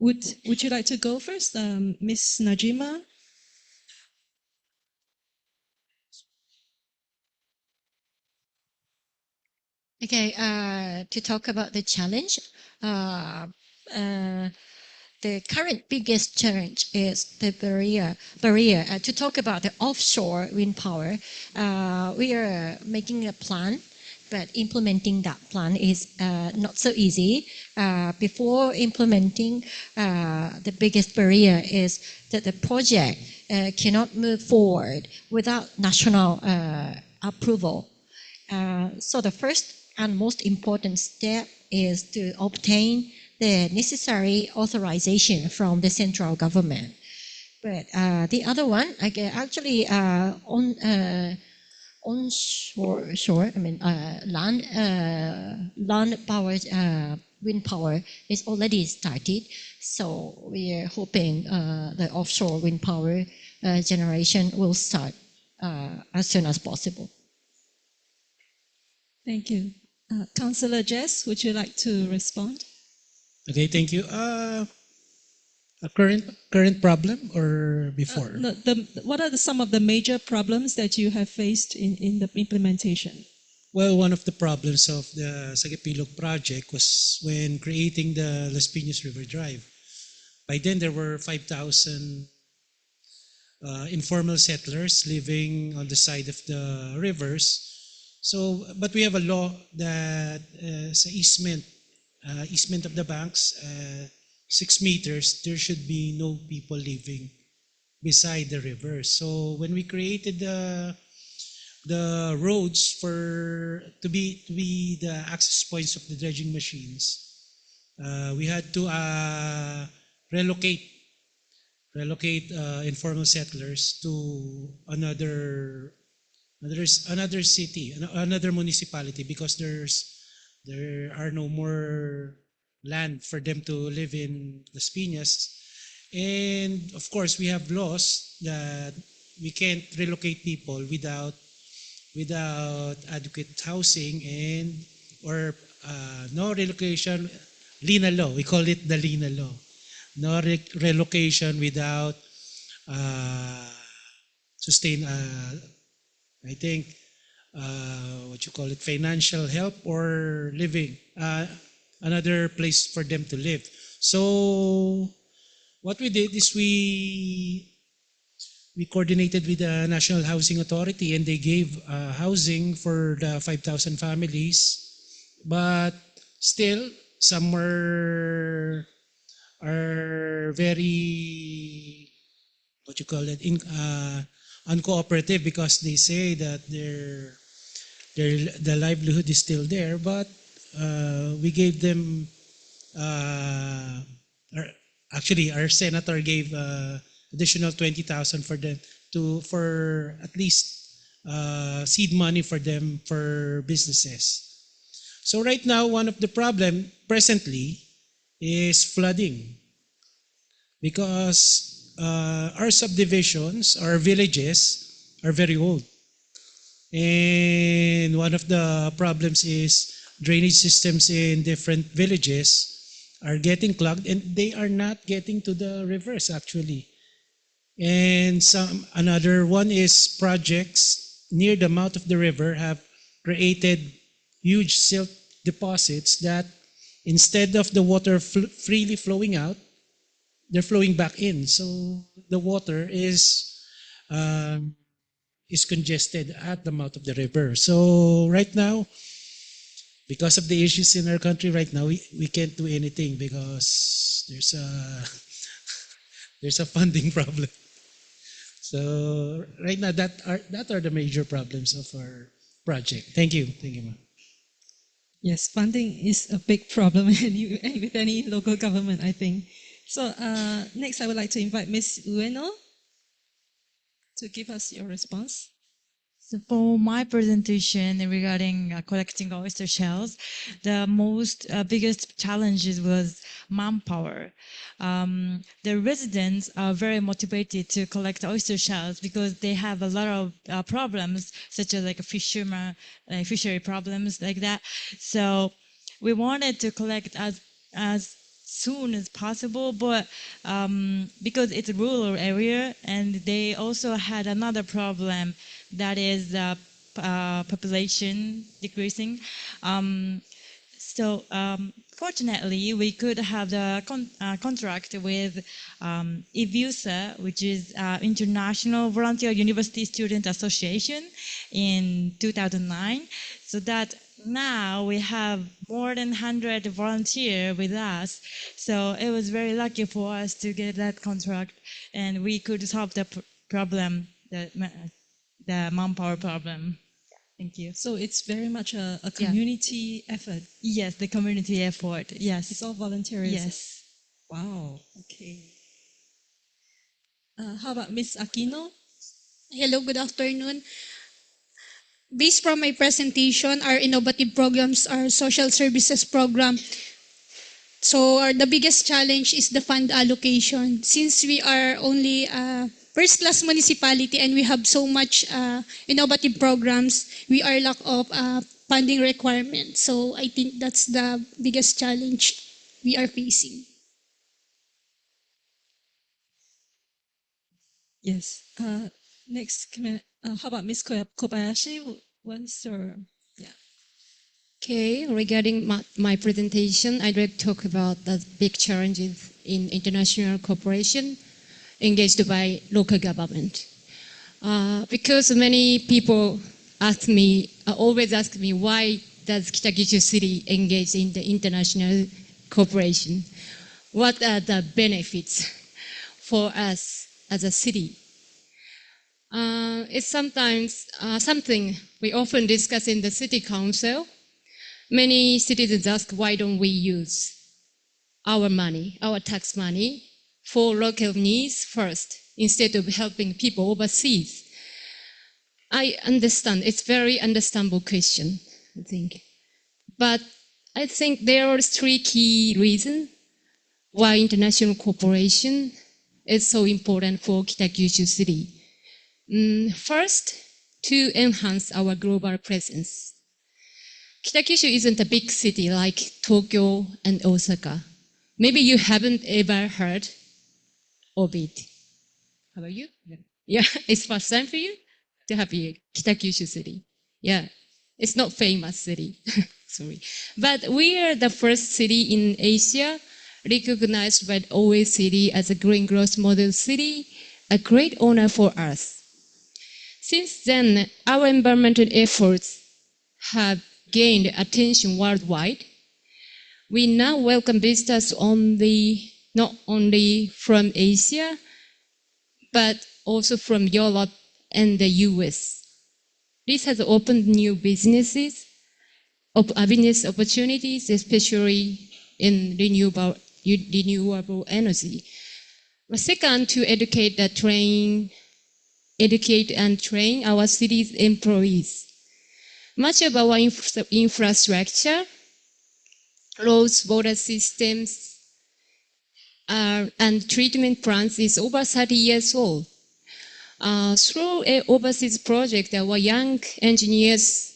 Would you like to go first, Ms. Najima? Okay, to talk about the challenge, the current biggest challenge is the barrier. To talk about the offshore wind power, we are making a plan, but implementing that plan is not so easy. Before implementing, the biggest barrier is that the project cannot move forward without national approval. So the first and most important step is to obtain the necessary authorization from the central government. But the other one, actually onshore, land power, wind power is already started. So we are hoping the offshore wind power generation will start as soon as possible. Thank you. Councillor Jess, would you like to respond? Okay, thank you. A current problem or before? What are some of the major problems that you have faced in the implementation? Well, one of the problems of the Sagapilog project was when creating the Las Piñas River Drive. By then, there were 5,000 informal settlers living on the side of the rivers. So, but we have a law that easement of the banks, 6 meters, there should be no people living beside the river. So when we created the roads to be the access points of the dredging machines, we had to relocate informal settlers to another city, another municipality, because there are no more land for them to live in Las Piñas. And of course, we have laws that we can't relocate people without adequate housing or no relocation. Lina law, we call it the Lina law. No relocation without sustain, I think, financial help or living, another place for them to live. So what we did is we coordinated with the National Housing Authority, and they gave housing for the 5,000 families. But still, some are very, uncooperative, because they say that the livelihood is still there. But we gave them, our senator gave additional 20,000 for them for at least seed money for them for businesses. So right now, one of the problem presently is flooding, because our subdivisions, our villages are very old. And one of the problems is drainage systems in different villages are getting clogged, and they are not getting to the rivers actually. And another one is projects near the mouth of the river have created huge silt deposits that, instead of the water freely flowing out, they're flowing back in. So the water is congested at the mouth of the river. So right now, because of the issues in our country right now, we can't do anything, because there's a funding problem. So right now, that are the major problems of our project. Thank you. Thank you, ma'am. Yes, funding is a big problem with any local government, I think. So next, I would like to invite Ms. Ueno to give us your response. So for my presentation regarding collecting oyster shells, the biggest challenges was manpower. The residents are very motivated to collect oyster shells because they have a lot of problems, such as like fishery problems like that. So we wanted to collect as soon as possible, but because it's a rural area, and they also had another problem, that is population decreasing. So fortunately, we could have the contract with IVUSA, which is International Volunteer University Student Association, in 2009. So that now we have more than 100 volunteers with us. So it was very lucky for us to get that contract, and we could solve the problem, the manpower problem. Thank you. So it's very much a community effort. Yes, the community effort. Yes. It's all volunteerism. Yes. Wow. Okay. How about Ms. Aquino? Hello, good afternoon. Based from my presentation, our innovative programs are social services program. So the biggest challenge is the fund allocation. Since we are only first-class municipality and we have so much innovative programs, we are lack of funding requirements. So I think that's the biggest challenge we are facing. Yes. Next, how about Ms. Kobayashi? What's your, Okay, regarding my presentation, I'd like to talk about the big challenges in international cooperation engaged by local government. Because many people always ask me, why does Kitakyushu City engage in the international cooperation? What are the benefits for us as a city? It's sometimes something we often discuss in the city council. Many citizens ask, why don't we use our money, our tax money, for local needs first, instead of helping people overseas? I understand, it's a very understandable question, I think. But I think there are three key reasons why international cooperation is so important for Kitakyushu City. First, to enhance our global presence. Kitakyushu isn't a big city like Tokyo and Osaka. Maybe you haven't ever heard of it. How about you? Yeah, it's first time for you to have a Kitakyushu city. Yeah, it's not famous city. Sorry. But we are the first city in Asia recognized by OECD as a green growth model city, a great honor for us. Since then, our environmental efforts have gained attention worldwide. We now welcome visitors not only from Asia, but also from Europe and the US. This has opened new business opportunities, especially in renewable energy. Second, to educate and train our city's employees. Much of our infrastructure, roads, water systems, and treatment plants is over 30 years old. Through an overseas project, our young engineers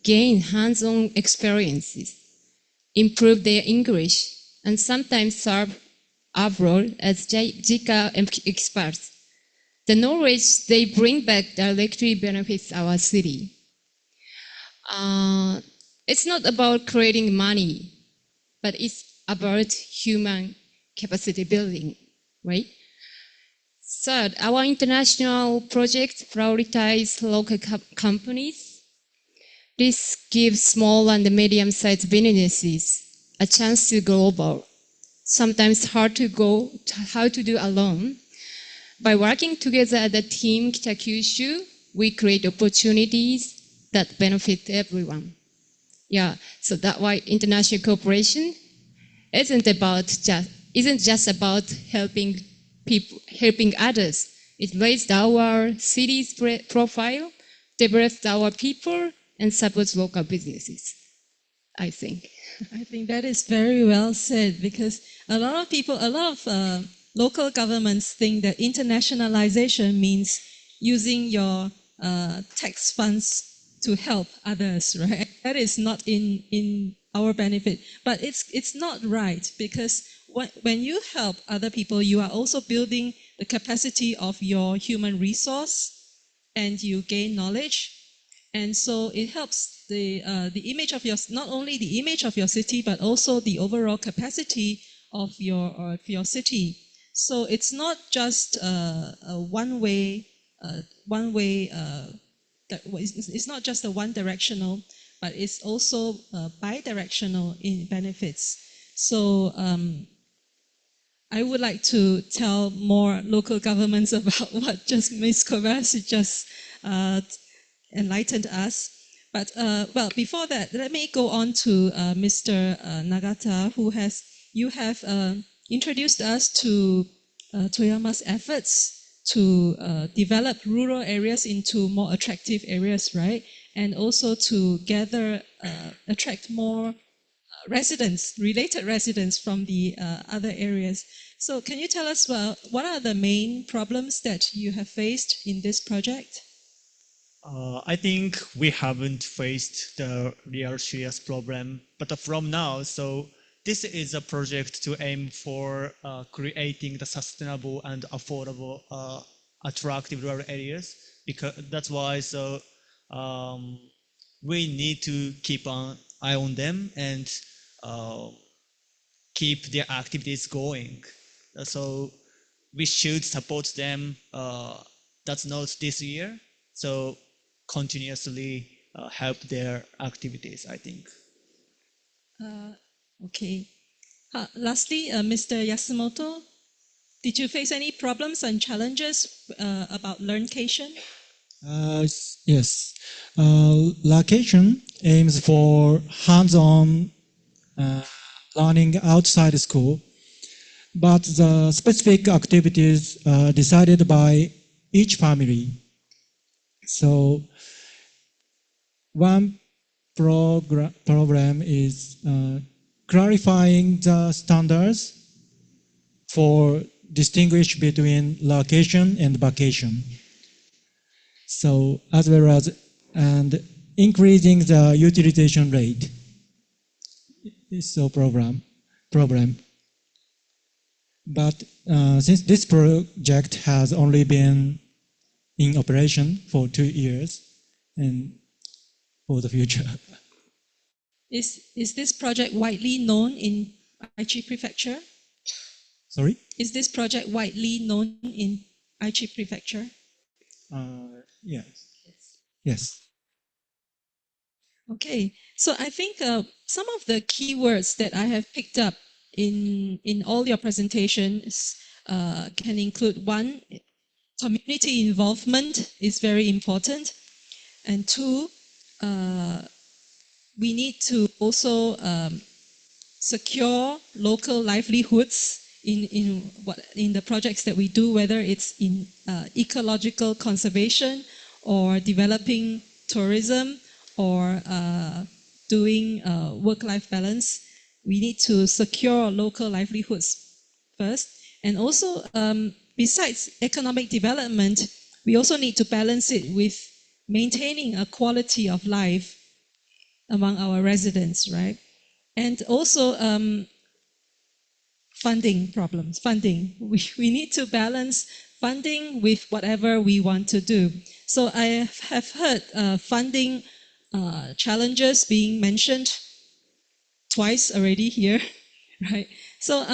gain hands-on experiences, improve their English, and sometimes serve abroad as J.CLAIR experts. The knowledge they bring back directly benefits our city. It's not about creating money, but it's about human capacity building, right? Third, our international projects prioritize local companies. This gives small and medium-sized businesses a chance to go global, sometimes hard to do alone. By working together as a team, Kitakyushu, we create opportunities that benefit everyone. Yeah, so that's why international cooperation isn't just about helping others. It raises our city's profile, develops our people, and supports local businesses, I think. I think that is very well said, because a lot of local governments think that internationalization means using your tax funds to help others, right? That is not in our benefit. But it's not right, because when you help other people, you are also building the capacity of your human resource, and you gain knowledge. And so it helps the image of not only the image of your city, but also the overall capacity of your city. So it's not just a one way. It's not just a one directional, but it's also bi-directional in benefits. So I would like to tell more local governments about what just Ms. Kobayashi just enlightened us. But well, before that, let me go on to Mr. Nagata, you have introduced us to Toyama's efforts to develop rural areas into more attractive areas, right? And also to attract more related residents from the other areas. So can you tell us what are the main problems that you have faced in this project? I think we haven't faced the real serious problem, but from now, so this is a project to aim for creating the sustainable and affordable, attractive rural areas. Because that's why, so we need to keep an eye on them and keep their activities going. So we should support them. That's not this year. So continuously help their activities, I think. Okay. Lastly, Mr. Yasumoto, did you face any problems and challenges about location? Yes. Location aims for hands-on learning outside school, but the specific activities are decided by each family. So one program is clarifying the standards for distinguish between location and vacation. So as well as and increasing the utilization rate. So program. But since this project has only been in operation for 2 years and for the future. Is this project widely known in Aichi Prefecture? Sorry? Is this project widely known in Aichi Prefecture? Yes. Yes. Okay, so I think some of the keywords that I have picked up in all your presentations can include: one, community involvement is very important, and two, we need to also secure local livelihoods in the projects that we do, whether it's in ecological conservation or developing tourism or doing work-life balance. We need to secure local livelihoods first. And also, besides economic development, we also need to balance it with maintaining a quality of life among our residents, right? And also funding problems. Funding. We need to balance funding with whatever we want to do. So I have heard funding challenges being mentioned twice already here, right? So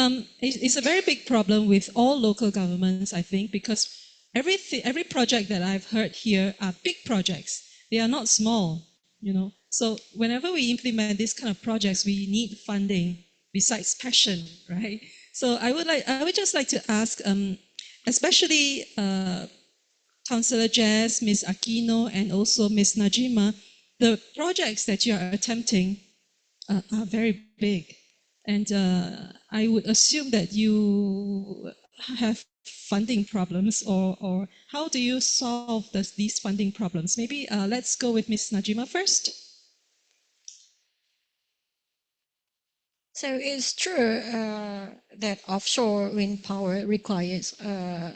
it's a very big problem with all local governments, I think, because every project that I've heard here are big projects. They are not small, you know. So whenever we implement these kind of projects, we need funding besides passion, right? So I would just like to ask, especially Councillor Jazz, Ms. Aquino, and also Ms. Najima, the projects that you are attempting are very big. And I would assume that you have funding problems, or how do you solve these funding problems? Maybe let's go with Ms. Najima first. So it's true that offshore wind power requires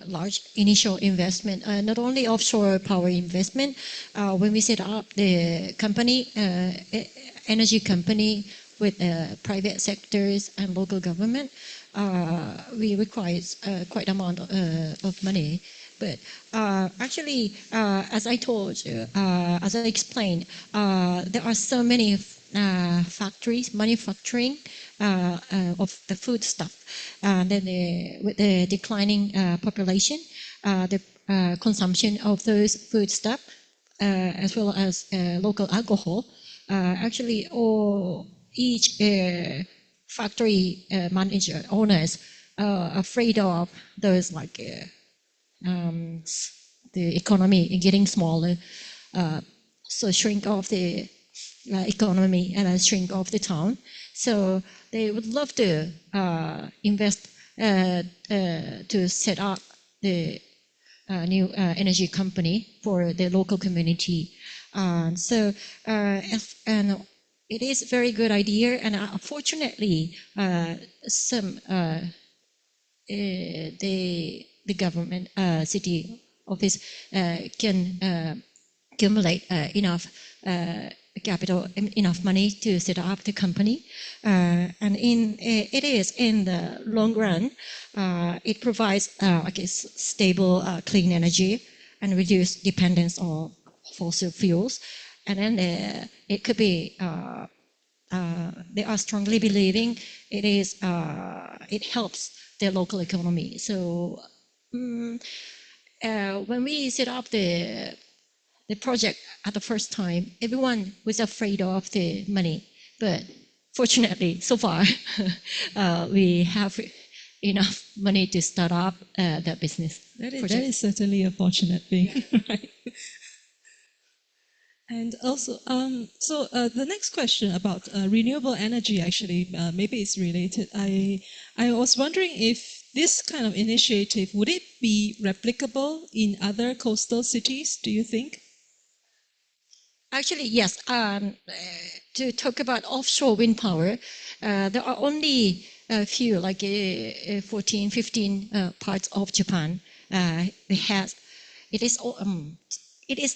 large initial investment. Not only offshore power investment, when we set up the company, energy company with private sectors and local government, we require quite amount of money. But actually, as I told you, as I explained, there are so many factories manufacturing of the food stuff. And then with the declining population, the consumption of those food stuff, as well as local alcohol, actually each factory manager, owners are afraid of those like the economy getting smaller, so shrink of the economy and shrink of the town. So they would love to invest to set up the new energy company for the local community. So and it is a very good idea, and unfortunately, some the government city office can accumulate enough capital, enough money to set up the company, and it is in the long run, it provides stable clean energy and reduce dependence on fossil fuels, and then it could be. They are strongly believing it helps their local economy. So when we set up the project at the first time, everyone was afraid of the money, but fortunately, so far, we have enough money to start up that business. That is certainly a fortunate thing, right? And also, so the next question about renewable energy, actually, maybe it's related. I was wondering if this kind of initiative, would it be replicable in other coastal cities, do you think? Actually, yes. To talk about offshore wind power, there are only a few, like 14, 15 parts of Japan. It is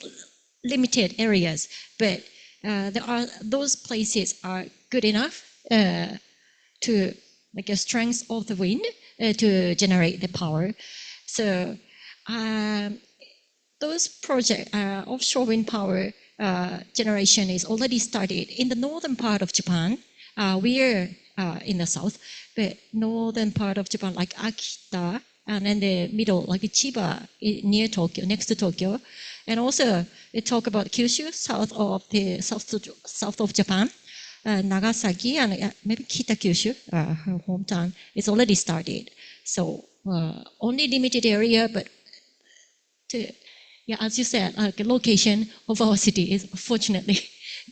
limited areas, but there are those places are good enough to like a strength of the wind to generate the power. So those project offshore wind power generation is already started in the northern part of Japan. We are in the south, but northern part of Japan, like Akita, and in the middle, like Chiba, near Tokyo, next to Tokyo, and also they talk about Kyushu, south of Japan. Nagasaki and maybe Kita-Kyushu, her hometown, is already started. So only limited area, but yeah, as you said, the location of our city is fortunately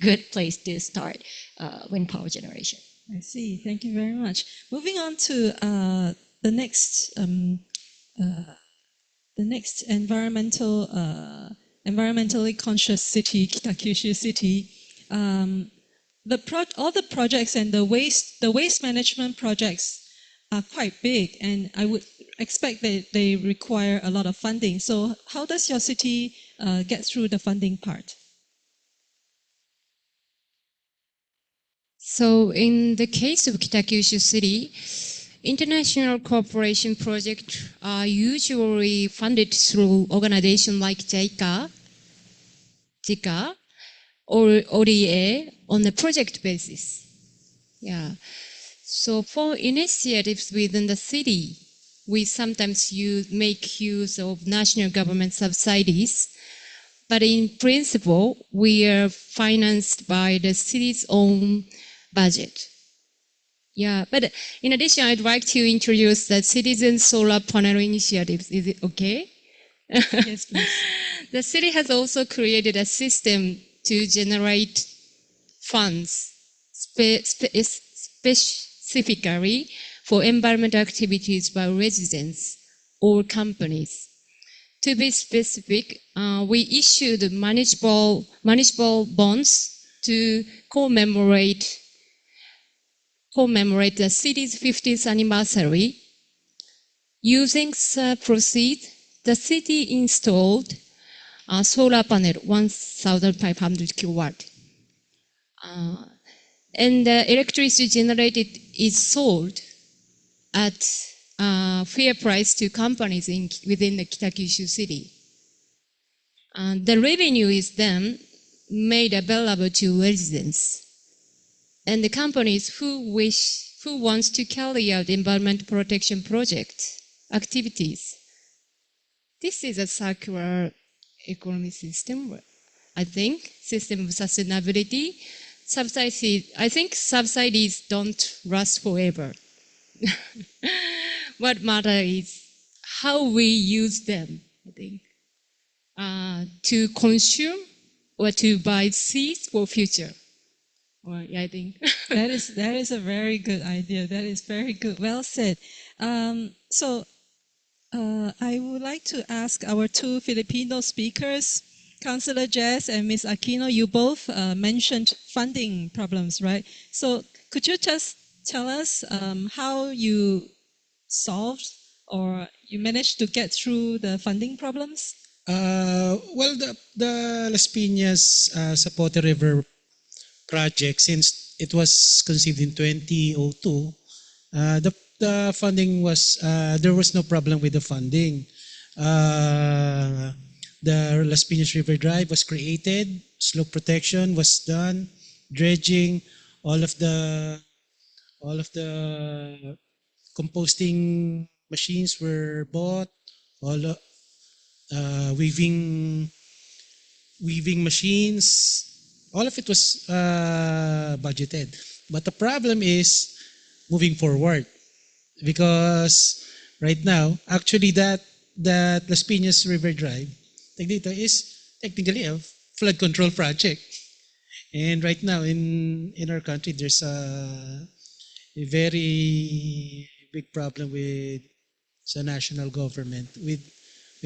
good place to start wind power generation. I see. Thank you very much. Moving on to the next environmentally conscious city, Kita-Kyushu City. All the projects and the waste management projects are quite big, and I would expect that they require a lot of funding. So how does your city get through the funding part? So in the case of Kita-Kyushu City, international cooperation projects are usually funded through organizations like JICA, or ODA on a project basis. Yeah. So for initiatives within the city, we sometimes make use of national government subsidies, but in principle, we are financed by the city's own budget. Yeah, but in addition, I'd like to introduce the Citizen Solar Panel Initiatives. Is it okay? Yes, please. The city has also created a system to generate funds specifically for environmental activities by residents or companies. To be specific, we issued manageable bonds to commemorate the city's 50th anniversary. Using proceeds, the city installed a solar panel, 1,500 kilowatt. And the electricity generated is sold at fair price to companies within the Kita-Kyushu city. The revenue is then made available to residents. And the companies who wants to carry out environment protection project activities. This is a circular economy system, I think, system of sustainability. I think subsidies don't last forever. What matters is how we use them, I think, to consume or to buy seeds for future. Well, yeah, I think. That is a very good idea. That is very good. Well said. I would like to ask our two Filipino speakers, Councillor Jess and Ms. Aquino. You both mentioned funding problems, right? So could you just tell us how you solved or you managed to get through the funding problems? Well, the Las Piñas Zapote River project, since it was conceived in 2002, the funding was, there was no problem with the funding. The Las Piñas River Drive was created, slope protection was done, dredging, all of the composting machines were bought, all weaving machines, all of it was budgeted. But the problem is moving forward, because right now, actually that Las Piñas River Drive is technically a flood control project. And right now in our country, there's a very big problem with the national government with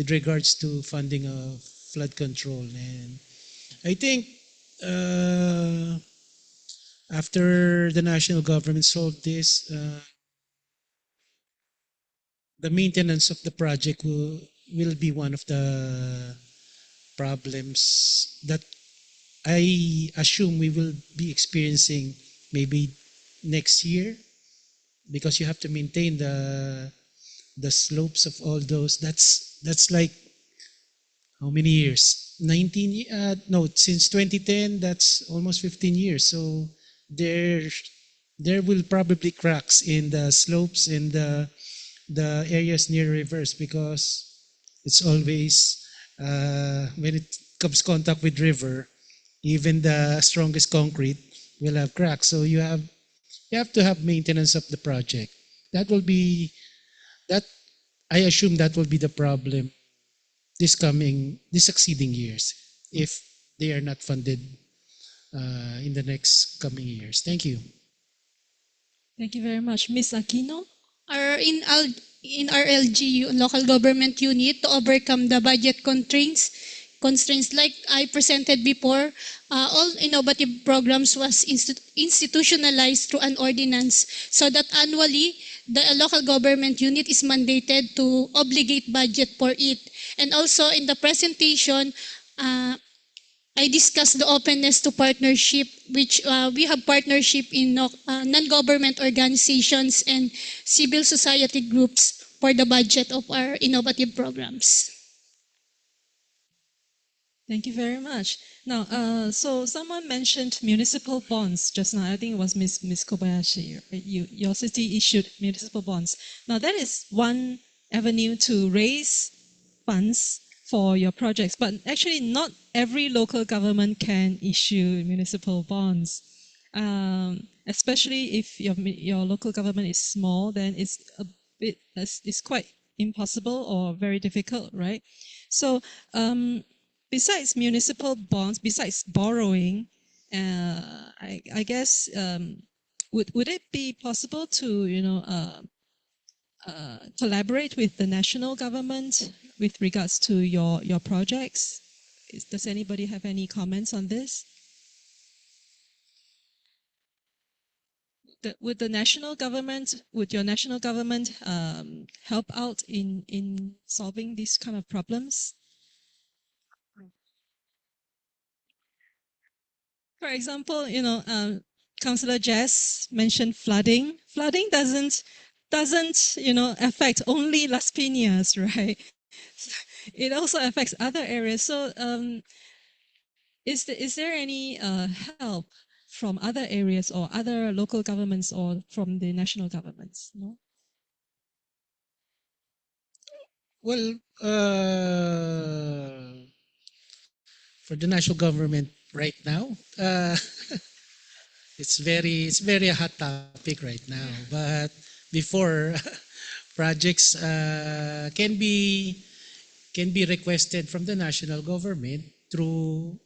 regards to funding of flood control. And I think after the national government solved this, the maintenance of the project will be one of the problems that I assume we will be experiencing maybe next year, because you have to maintain the slopes of all those. That's like how many years? 19, no, since 2010, that's almost 15 years. So there, there will probably cracks in the slopes and the areas near rivers because it's always, when it comes contact with river, even the strongest concrete will have cracks. So you have to have maintenance of the project. That will be that I assume that will be the problem this succeeding years if they are not funded in the next coming years. Thank you. Thank you very much. Ms. Aquino? In our LGU, local government unit, to overcome the budget constraints like I presented before, all innovative programs was institutionalized through an ordinance so that annually the local government unit is mandated to obligate budget for it. And also in the presentation, I discussed the openness to partnership, which we have partnership in non-government organizations and civil society groups for the budget of our innovative programs. Thank you very much. Now, so someone mentioned municipal bonds just now. I think it was Ms. Kobayashi. Right? Your city issued municipal bonds. Now, that is one avenue to raise funds for your projects, but actually not every local government can issue municipal bonds. Especially if your local government is small, then it's quite impossible or very difficult, right? So besides municipal bonds, besides borrowing, I guess would it be possible to collaborate with the national government with regards to your projects? Does anybody have any comments on this? Would your national government help out in solving these kind of problems? For example, Councillor Jess mentioned flooding. Flooding doesn't affect only Las Piñas, right? It also affects other areas. So, is there any help from other areas or other local governments or from the national governments? No. Well, for the national government right now, it's very a hot topic right now. But before, projects can be requested from the national government through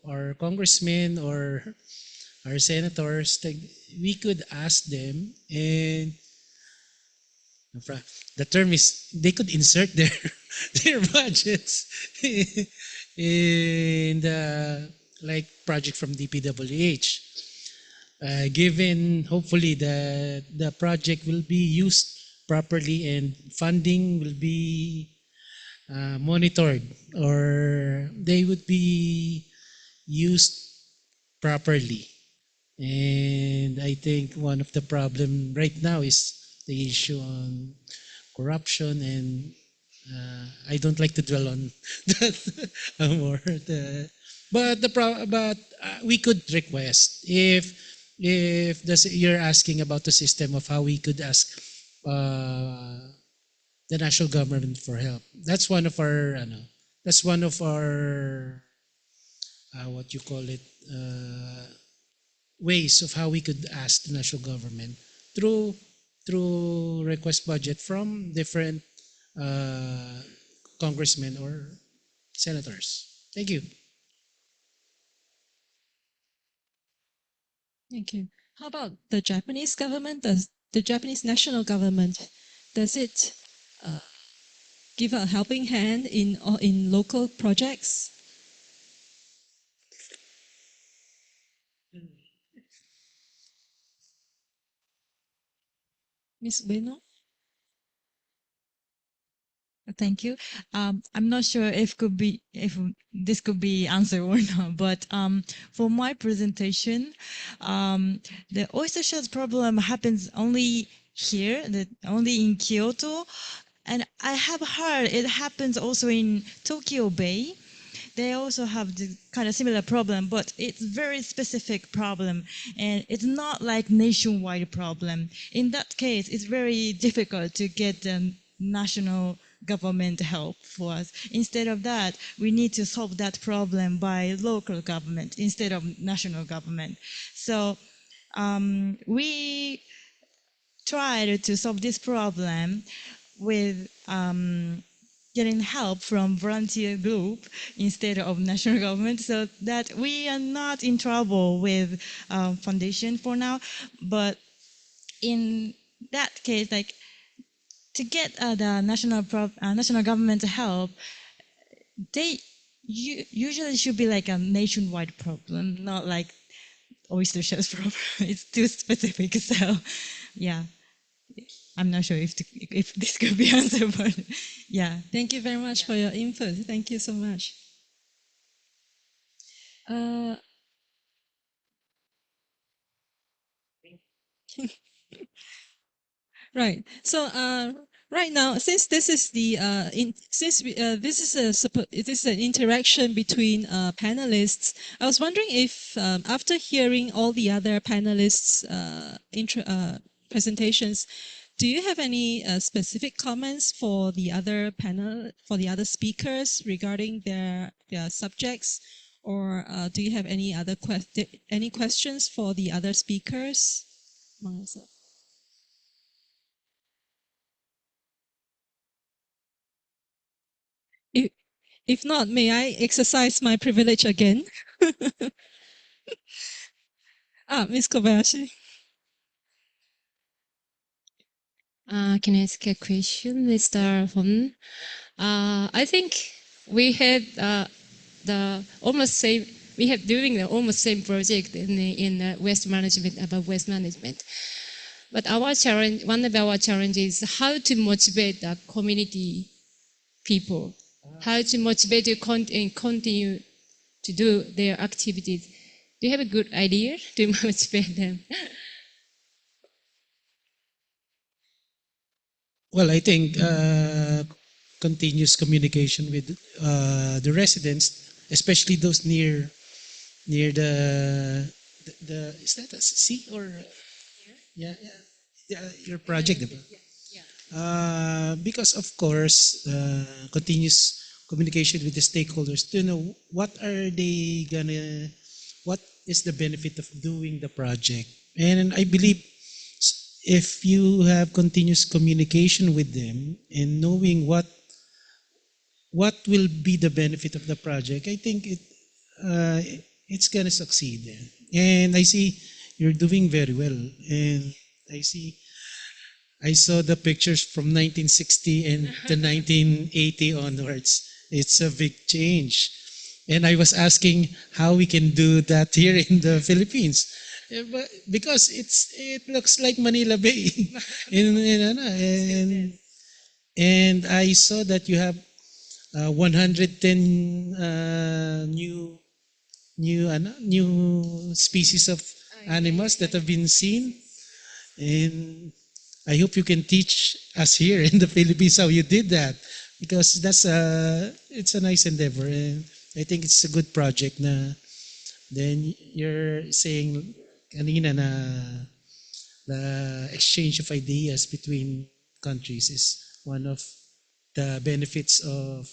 our congressmen or our senators. We could ask them, and the term is they could insert their their budgets in the like project from DPWH. Given hopefully the project will be used properly and funding will be monitored, or they would be used properly. And I think one of the problem right now is the issue on corruption, and I don't like to dwell on that more. But we could request if you're asking about the system of how we could ask the national government for help. That's one of our what you call it, ways of how we could ask the national government through request budget from different congressmen or senators. Thank you. Thank you. How about the Japanese government? Does the Japanese national government, does it give a helping hand in local projects? Ms. Bueno? Thank you. I'm not sure if this could be answered or not, but for my presentation, the oyster shells problem happens only here, only in Kyoto, And I have heard it happens also in Tokyo Bay. They also have the kind of similar problem, but it's very specific problem, and it's not like nationwide problem. In that case, it's very difficult to get the national government help for us. Instead of that, we need to solve that problem by local government instead of national government. So we tried to solve this problem with getting help from volunteer group instead of national government, so that we are not in trouble with foundation for now. But in that case, like to get the national government help, they usually should be like a nationwide problem, not like oyster shells problem. It's too specific, so yeah. I'm not sure if this could be answered, but yeah. Thank you very much for your input. Thank you so much. Right. So right now, since this is the this is an interaction between panelists, I was wondering if after hearing all the other panelists' presentations, do you have any specific comments for the other speakers regarding their subjects, or do you have any other questions for the other speakers? If not, may I exercise my privilege again? Ms. Kobayashi. Can I ask a question, Mr. Hon? I think we had almost same. We have doing the almost same project in waste management, about waste management. But our challenge, one of our challenges, is how to motivate the community people, how to motivate to continue to do their activities. Do you have a good idea to motivate them? Well, I think continuous communication with the residents, especially those near the is that a sea or yeah, your project, diba? Because of course continuous communication with the stakeholders to know what are they gonna, what is the benefit of doing the project. And I believe if you have continuous communication with them and knowing what will be the benefit of the project, I think it's gonna succeed. And I see you're doing very well. And I saw the pictures from 1960 and to 1980 onwards. It's a big change. And I was asking how we can do that here in the Philippines. Because it looks like Manila Bay. And I saw that you have 110 new species of animals that have been seen. And I hope you can teach us here in the Philippines how you did that, because it's a nice endeavor, and I think it's a good project. Then you're saying kanina na the exchange of ideas between countries is one of the benefits of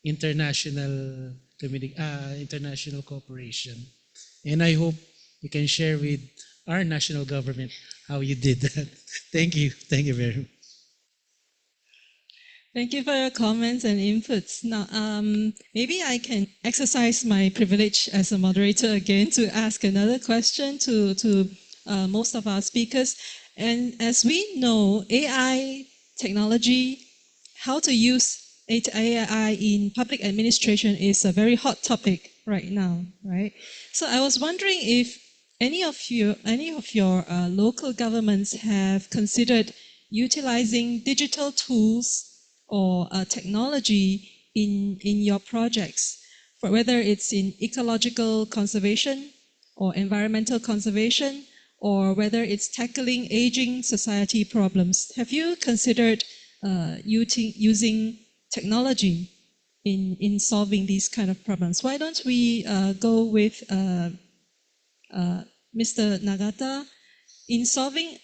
international international cooperation, and I hope you can share with our national government how you did that. Thank you very much. Thank you for your comments and inputs. Now, maybe I can exercise my privilege as a moderator again to ask another question to most of our speakers. And as we know, AI technology, how to use AI in public administration is a very hot topic right now, right? So I was wondering if any of your local governments have considered utilizing digital tools or technology in your projects, for whether it's in ecological conservation or environmental conservation, or whether it's tackling aging society problems. Have you considered using technology in solving these kind of problems. Why don't we go with Mr. Nagata? In solving,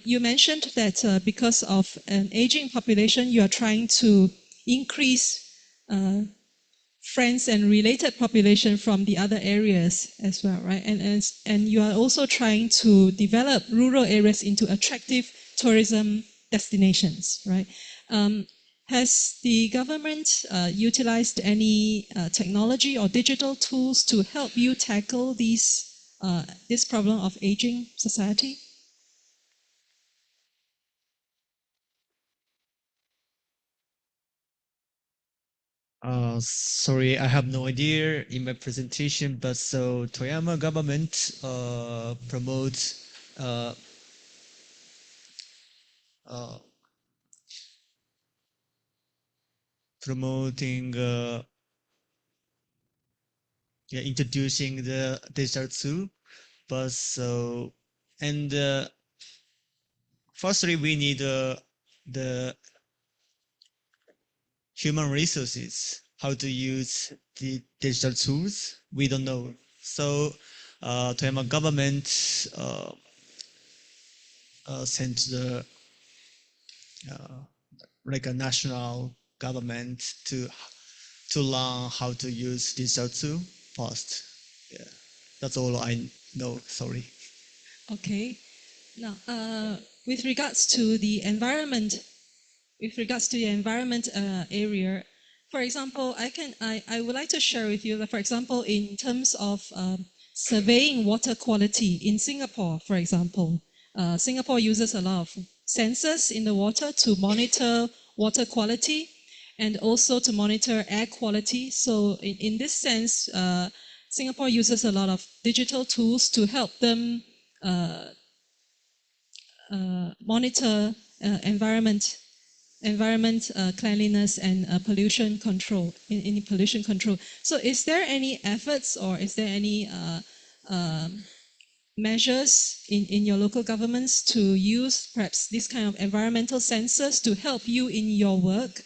you mentioned that because of an aging population, you are trying to increase friends and related population from the other areas as well, right? And you are also trying to develop rural areas into attractive tourism destinations, right? Has the government utilized any technology or digital tools to help you tackle this problem of aging society? Sorry, I have no idea in my presentation, but so Toyama government promotes uh, promoting yeah, introducing the digital tool, but so and firstly we need the human resources, how to use the digital tools. We don't know. So Toyama government sent the like a national government to learn how to use digital tool first. Yeah, that's all I know. Sorry. Okay. Now, with regards to the environment, area, for example, I would like to share with you that, for example, in terms of surveying water quality in Singapore, for example, Singapore uses a lot of sensors in the water to monitor water quality and also to monitor air quality. So in this sense, Singapore uses a lot of digital tools to help them monitor environment cleanliness and pollution control in pollution control. So is there any efforts or is there any measures in your local governments to use perhaps this kind of environmental sensors to help you in your work?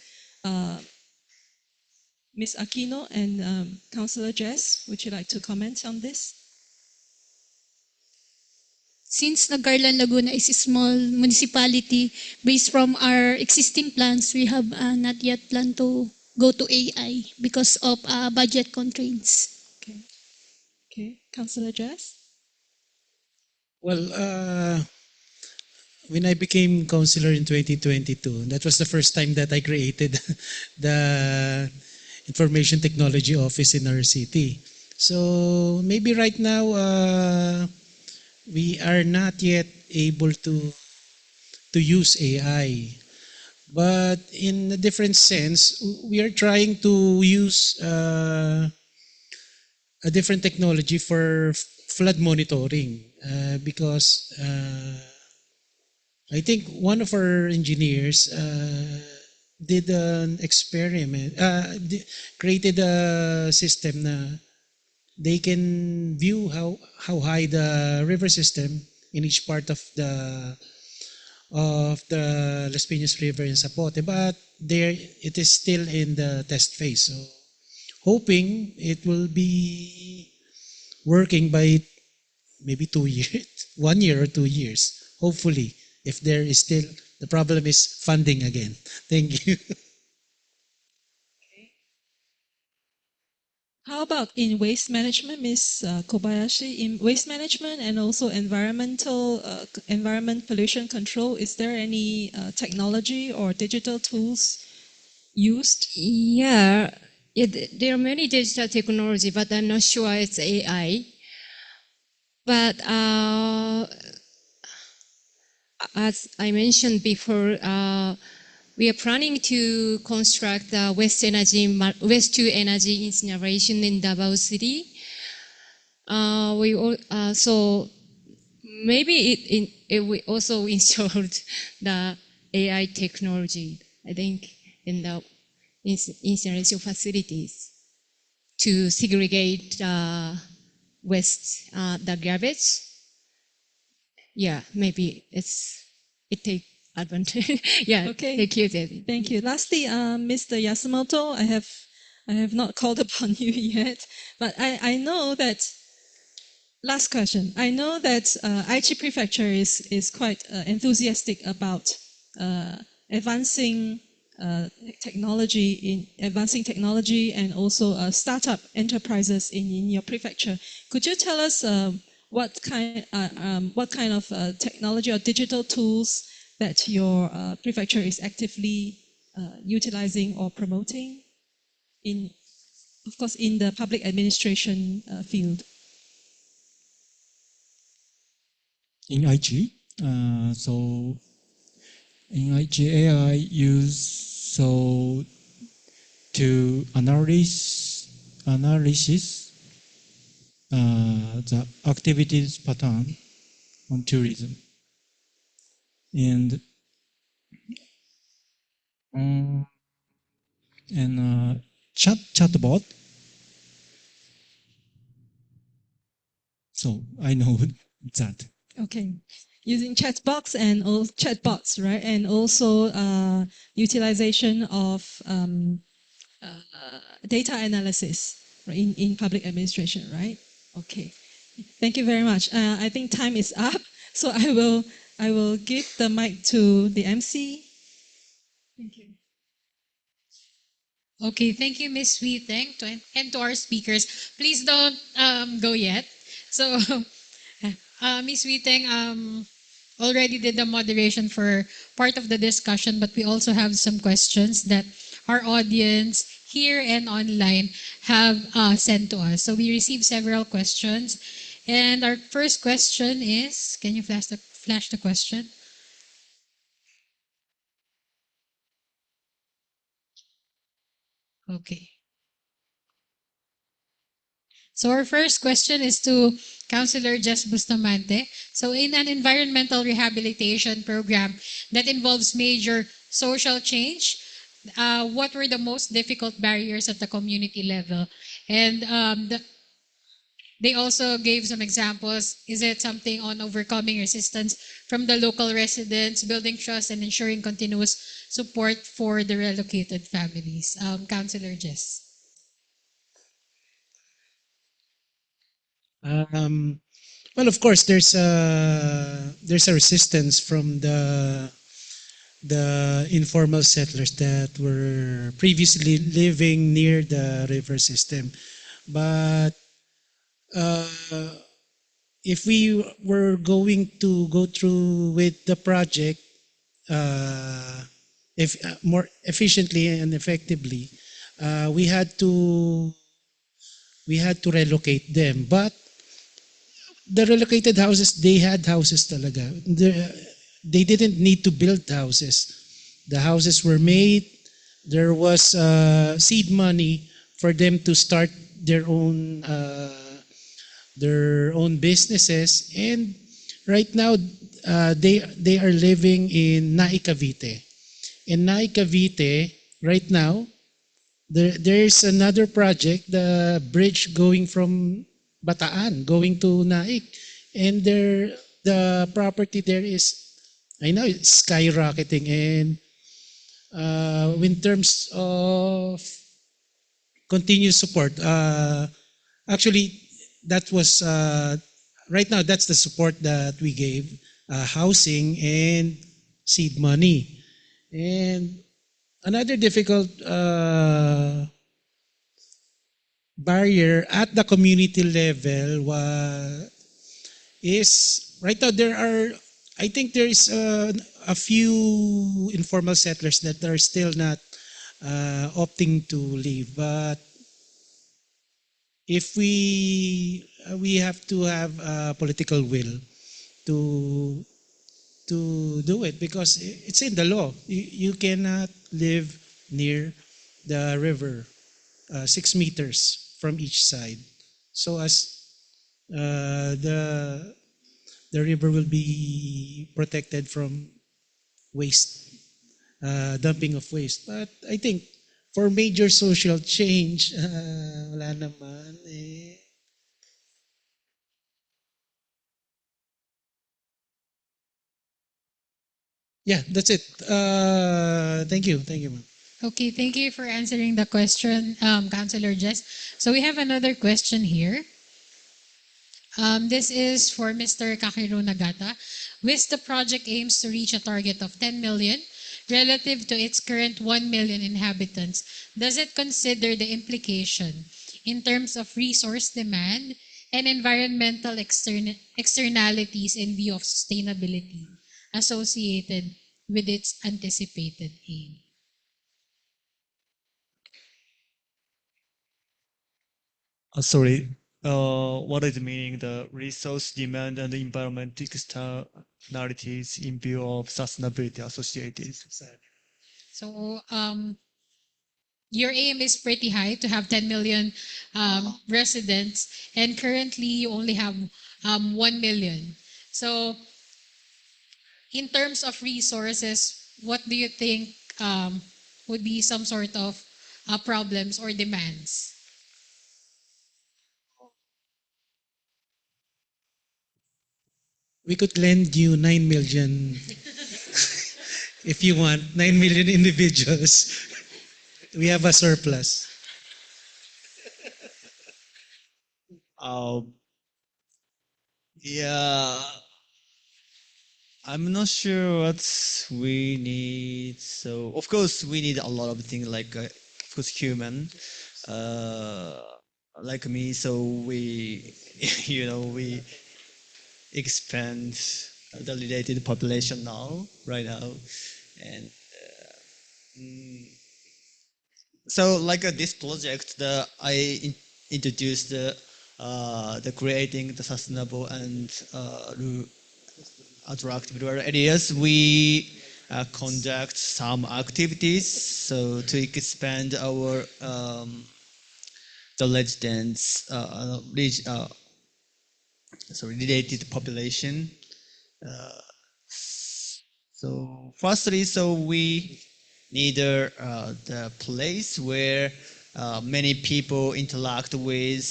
Ms. Aquino and Councillor Jess, would you like to comment on this? Since Nagcarlan, Laguna is a small municipality, based from our existing plans, we have not yet planned to go to AI because of budget constraints. Okay, Councillor Jess? Well, when I became councillor in 2022, that was the first time that I created the information technology office in our city. So maybe right now we are not yet able to use AI, but in a different sense, we are trying to use a different technology for flood monitoring because I think one of our engineers did an experiment, created a system na they can view how high the river system in each part of the Las Piñas River in Zapote, but there it is still in the test phase. So hoping it will be working by maybe 2 years, 1 year or 2 years. Hopefully, if there is still the problem is funding again. Thank you. How about in waste management, Ms. Kobayashi? In waste management and also environment pollution control, is there any technology or digital tools used? Yeah, there are many digital technology, but I'm not sure it's AI. But as I mentioned before, we are planning to construct waste to energy incineration in Davao City. So maybe it will also installed the AI technology, I think, in the incineration facilities to segregate waste, the garbage. Yeah, maybe it take advantage. Yeah, Okay. take it. Thank you. Lastly, Mr. Yasumoto, I have not called upon you yet, but I know that. Last question. I know that Aichi Prefecture is quite enthusiastic about uh, advancing advancing technology and also startup enterprises in your prefecture. Could you tell us what kind of technology or digital tools that your prefecture is actively utilizing or promoting in, of course, in the public administration field? In IG. So in IG AI use so to analysis the activities pattern on tourism and um, chatbot. So I know that. Okay. Using chatbots and all chatbots, right? And also utilization of data analysis, right, in public administration, right? Okay. Thank you very much. I think time is up, so I will give the mic to the MC. Thank you. Okay, thank you, Miss Sweet Teng, and to our speakers. Please don't go yet. So, Miss Sweet Teng already did the moderation for part of the discussion, but we also have some questions that our audience here and online have sent to us. So we received several questions, and our first question is: can you flash the question? Okay. So our first question is to Councilor Jess Bustamante. So in an environmental rehabilitation program that involves major social change, what were the most difficult barriers at the community level? And they also gave some examples. Is it something on overcoming resistance from the local residents, building trust, and ensuring continuous support for the relocated families? Councilor Jess. Well, of course, there's a resistance from the informal settlers that were previously living near the river system. But uh, if we were going to go through with the project if more efficiently and effectively, we had to relocate them. But the relocated houses, they had houses talaga. They didn't need to build houses. The houses were made. There was seed money for them to start their own businesses, and right now they are living in Nai Cavite. In Nai Cavite, right now, there's another project, the bridge going from Bataan, going to Naik. And the property there is, I know it's skyrocketing. And in terms of continuous support, actually, that was, right now, that's the support that we gave, housing and seed money. And another difficult barrier at the community level is right now I think there is a few informal settlers that are still not opting to leave. But if we have to have a political will to do it, because it's in the law. You cannot live near the river 6 meters from each side, so as the river will be protected from waste, dumping of waste. But I think for major social change, wala naman eh. Yeah, that's it. Thank you. Thank you, ma'am. Okay, thank you for answering the question, Councilor Jess. So we have another question here. This is for Mr. Kakiru Nagata. WIS the project aims to reach a target of 10 million relative to its current 1 million inhabitants. Does it consider the implication in terms of resource demand and environmental externalities in view of sustainability associated with its anticipated aim? Sorry. What is meaning the resource demand and the environmental externalities in view of sustainability associated? So your aim is pretty high to have 10 million residents, and currently you only have 1 million. So in terms of resources, what do you think would be some sort of problems or demands? We could lend you 9 million if you want. 9 million individuals. We have a surplus. Yeah, I'm not sure what we need. So of course we need a lot of things like of course human, uh, like me. So we, we expand the related population now, right now, and so like this project, introduced the creating the sustainable and attractive rural areas. We conduct some activities so to expand our the residents related population. Uh, so firstly, so we need the place where many people interact with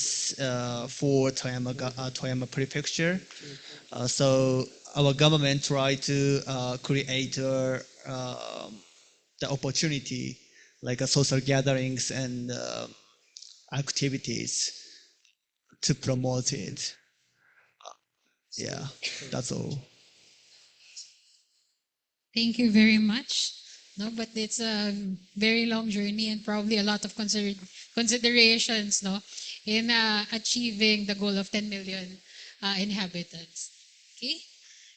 for Toyama Prefecture. So our government try to create the opportunity like social gatherings and activities to promote it. Yeah, that's all. Thank you very much. No, but it's a very long journey and probably a lot of considerations, no, in achieving the goal of 10 million inhabitants. Okay.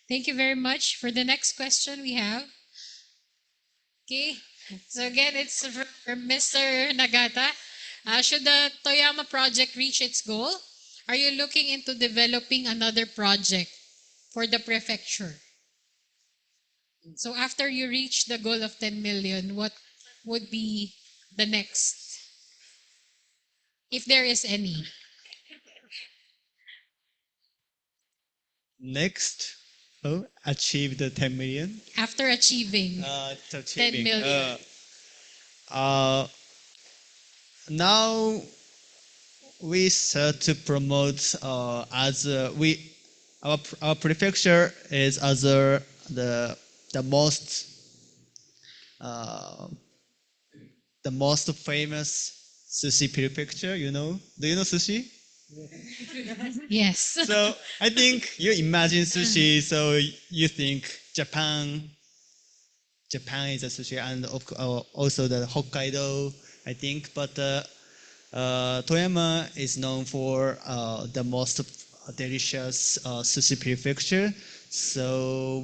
Thank you very much. For the next question we have, okay. So again, it's from Mr. Nagata. Should the Toyama project reach its goal, are you looking into developing another project for the prefecture? So after you reach the goal of 10 million, what would be the next, if there is any? Next, achieve the 10 million. After achieving 10 million. Uh, now we start to promote as we our prefecture is as the most uh, the most famous sushi prefecture. Do you know sushi? Yes. So I think you imagine sushi, so you think Japan is a sushi, and also the Hokkaido, I think. But Toyama is known for the most delicious sushi prefecture. So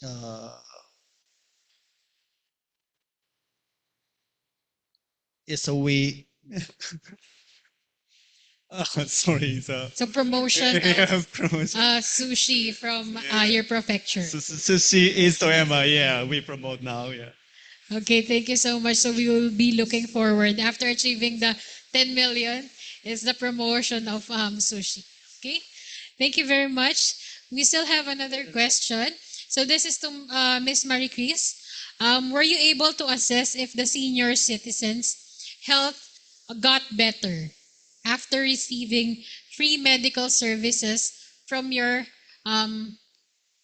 uh, yeah, so we. Sorry. So promotion Yeah, of promotion. sushi from your prefecture. Sushi is Toyama. Yeah, we promote now. Yeah. Okay, thank you so much. So we will be looking forward after achieving the 10 million is the promotion of sushi. Okay, thank you very much. We still have another question. So this is to Miss Marie Chris. Were you able to assess if the senior citizens' health got better after receiving free medical services from your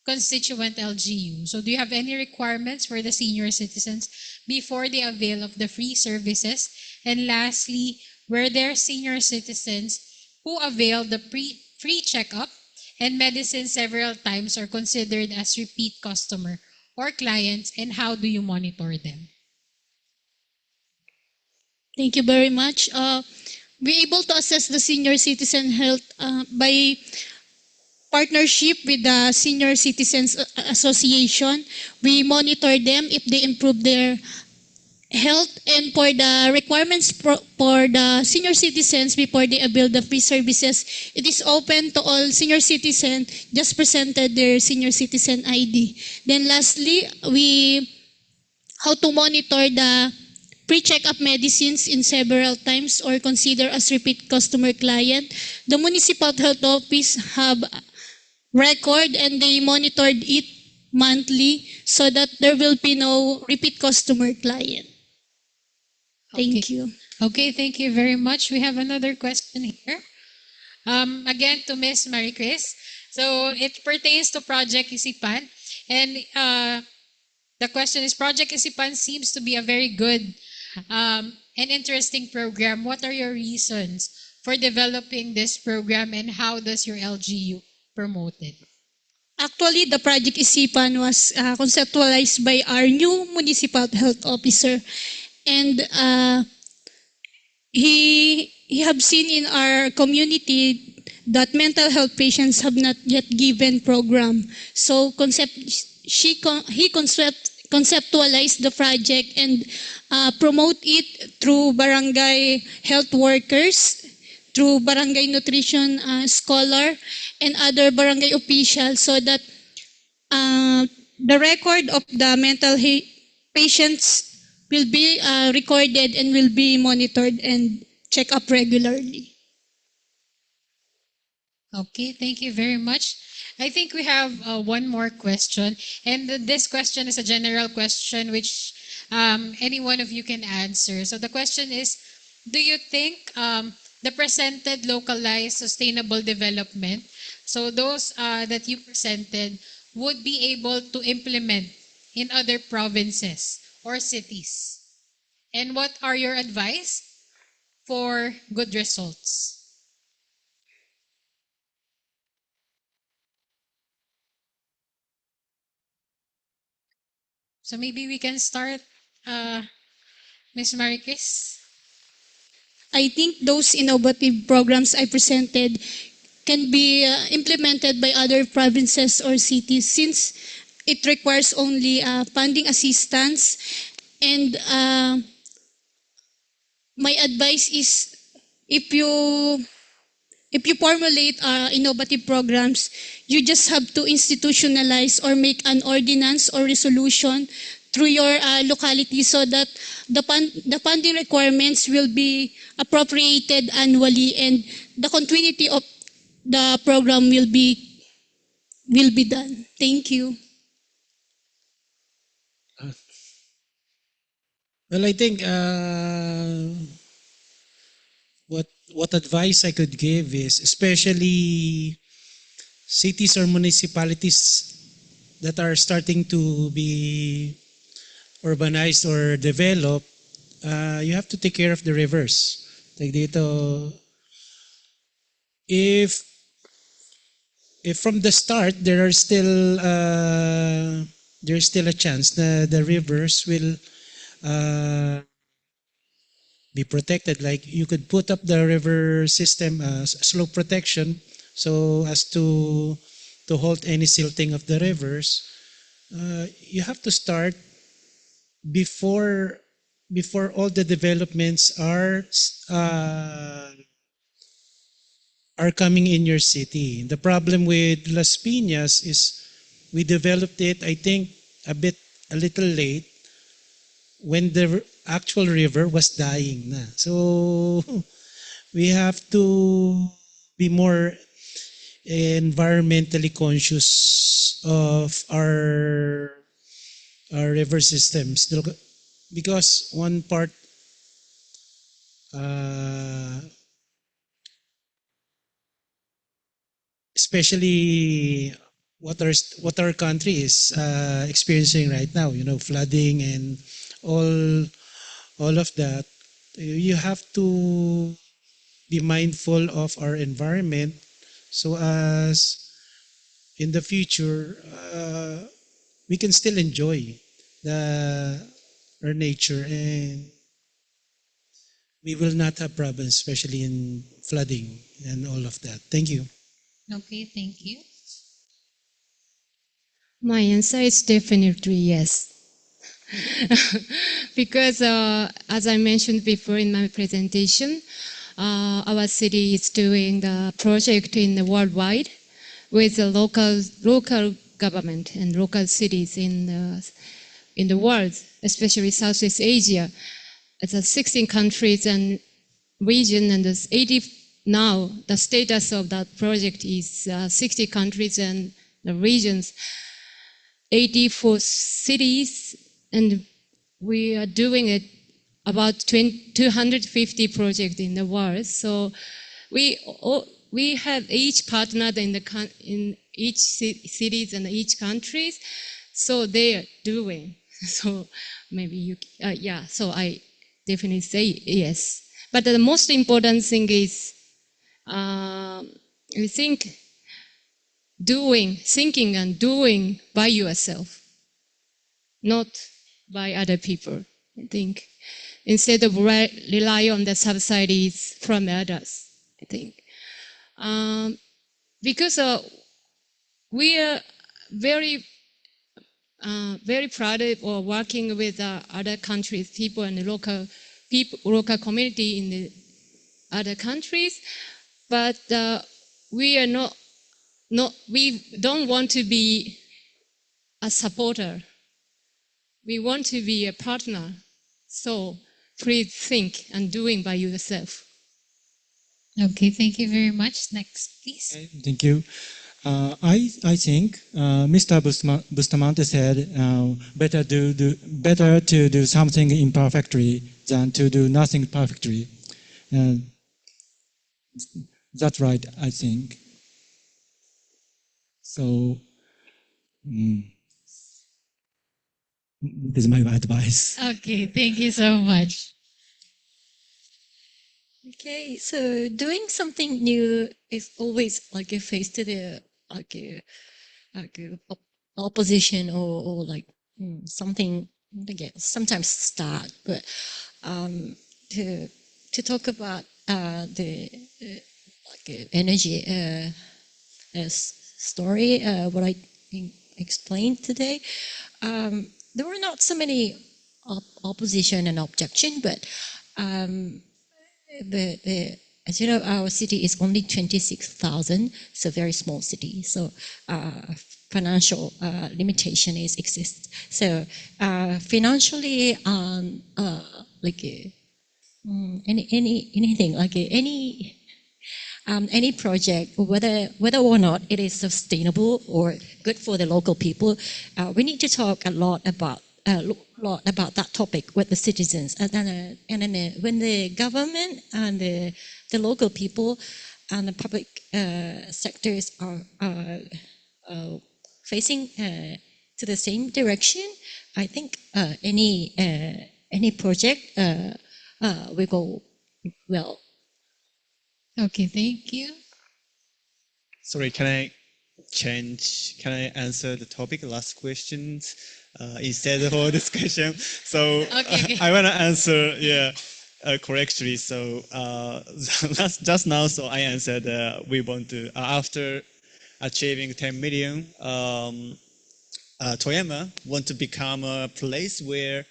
constituent LGU. So do you have any requirements for the senior citizens before they avail of the free services? And lastly, were there senior citizens who availed the free checkup and medicine several times or considered as repeat customer or clients, and how do you monitor them? Thank you very much. We're able to assess the senior citizen health by partnership with the Senior Citizens Association. We monitor them if they improve their health, and for the requirements for the senior citizens before they avail the free services, it is open to all senior citizens just presented their senior citizen ID. Then lastly, we how to monitor the pre-check-up medicines in several times or consider as repeat customer client. The municipal health office have record and they monitored it monthly so that there will be no repeat customer client. Thank you. Okay, thank you very much. We have another question here. Again to Miss Marie Chris. So it pertains to Project Isipan. And the question is, Project Isipan seems to be a very good and interesting program. What are your reasons for developing this program, and how does your LGU promote it? Actually, the Project Isipan was conceptualized by our new municipal health officer. And he have seen in our community that mental health patients have not yet given program. So he conceptualized the project and promote it through barangay health workers, through barangay nutrition scholar, and other barangay officials, so that the record of the mental patients will be recorded and will be monitored and checked up regularly. Okay, thank you very much. I think we have one more question, and this question is a general question which any one of you can answer. So the question is, do you think the presented localized sustainable development, so those that you presented, would be able to implement in other provinces or cities? And what are your advice for good results? So maybe we can start, Ms. Marquez. I think those innovative programs I presented can be implemented by other provinces or cities, since it requires only funding assistance. And my advice is, if you formulate innovative programs, you just have to institutionalize or make an ordinance or resolution through your locality, so that the funding requirements will be appropriated annually, and the continuity of the program will be done. Thank you. Well, I think what advice I could give is, especially cities or municipalities that are starting to be urbanized or developed, you have to take care of the rivers. Like dito, if from the start there's still a chance that the rivers will be protected. Like you could put up the river system slope protection, so as to halt any silting of the rivers. You have to start before all the developments are coming in your city. The problem with Las Piñas is we developed it, I think, a little late, when the actual river was dying na. So we have to be more environmentally conscious of our river systems, because one part especially what our country is experiencing right now, flooding and all of that. You have to be mindful of our environment so as in the future we can still enjoy the our nature and we will not have problems, especially in flooding and all of that. Thank you. Okay, thank you. My answer is definitely yes. Because as I mentioned before in my presentation, our city is doing the project in the worldwide with the local government and local cities in the world, especially Southeast Asia. It's 16 countries and region, and there's 80 now. The status of that project is 60 countries and the regions, 84 cities, and we are doing it about 250 projects in the world. So we have each partner in each cities and each countries. So they are doing. So maybe you, yeah. So I definitely say yes. But the most important thing is, I think, thinking and doing by yourself, not by other people. I think instead of rely on the subsidies from others. I think because we are very very proud of working with other countries, people and local community in the other countries, but we are not we don't want to be a supporter. We want to be a partner. So please think and doing by yourself. Okay, thank you very much. Next, please. Thank you. I think Mr. Bustamante said better to do something imperfectly than to do nothing perfectly. That's right, I think. So this is my advice. Okay, thank you so much. Okay, so doing something new is always like a face to the opposition or like something again sometimes start, but to talk about the energy story, what I explained today, there were not so many opposition and objection, but as you know, our city is only 26,000, so very small city. So financial limitation exists. So financially, like anything, like any project, whether or not it is sustainable or good for the local people, we need to talk a lot about that topic with the citizens, and then when the government and the local people and the public sectors are facing to the same direction, I think any project will go well. Okay, thank you. Sorry, can I answer the topic, last questions, instead of all this question? So Okay. I want to answer, correctly. So just now, so I answered we want to, after achieving 10 million, Toyama want to become a place where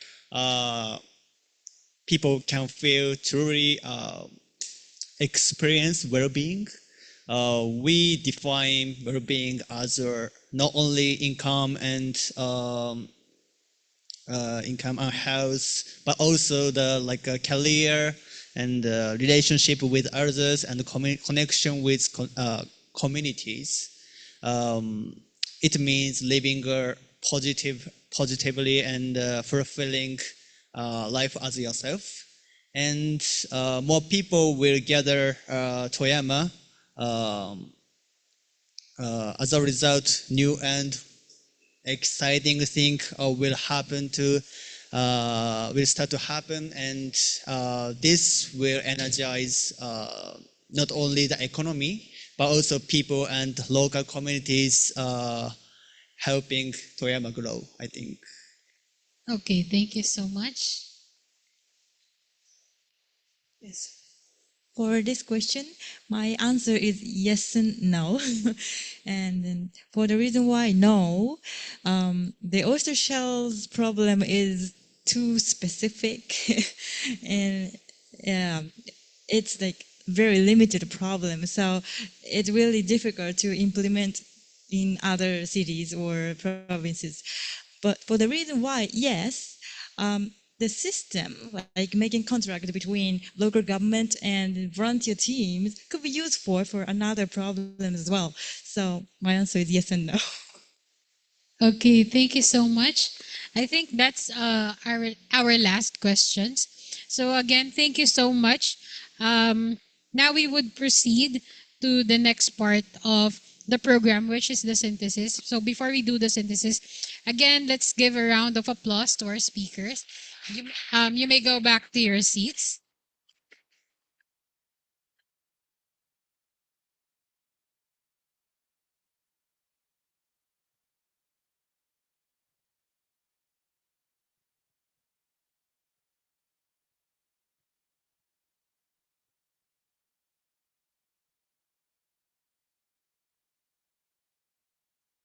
people can feel truly experience well-being. We define well-being as not only income and health, but also the career and relationship with others and connection with communities. It means living a positively and fulfilling life as yourself. And more people will gather Toyama As a result, new and exciting thing will happen to will start to happen, and this will energize not only the economy but also people and local communities, helping Toyama grow, I think. Okay, thank you so much. Yes. For this question, my answer is yes and no. And then for the reason why no, the oyster shells problem is too specific, and it's like very limited problem. So it's really difficult to implement in other cities or provinces. But for the reason why, yes, the system, like making contract between local government and volunteer teams, could be useful for another problem as well. So my answer is yes and no. Okay, thank you so much. I think that's our last questions. So again, thank you so much. Now we would proceed to the next part of the program, which is the synthesis. So before we do the synthesis, again, let's give a round of applause to our speakers. You may go back to your seats.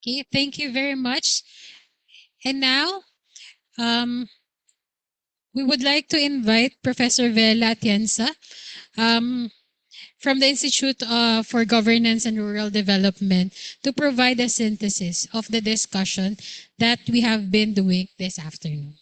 Okay, thank you very much. And now, we would like to invite Professor Vela Atienza from the Institute for Governance and Rural Development to provide a synthesis of the discussion that we have been doing this afternoon.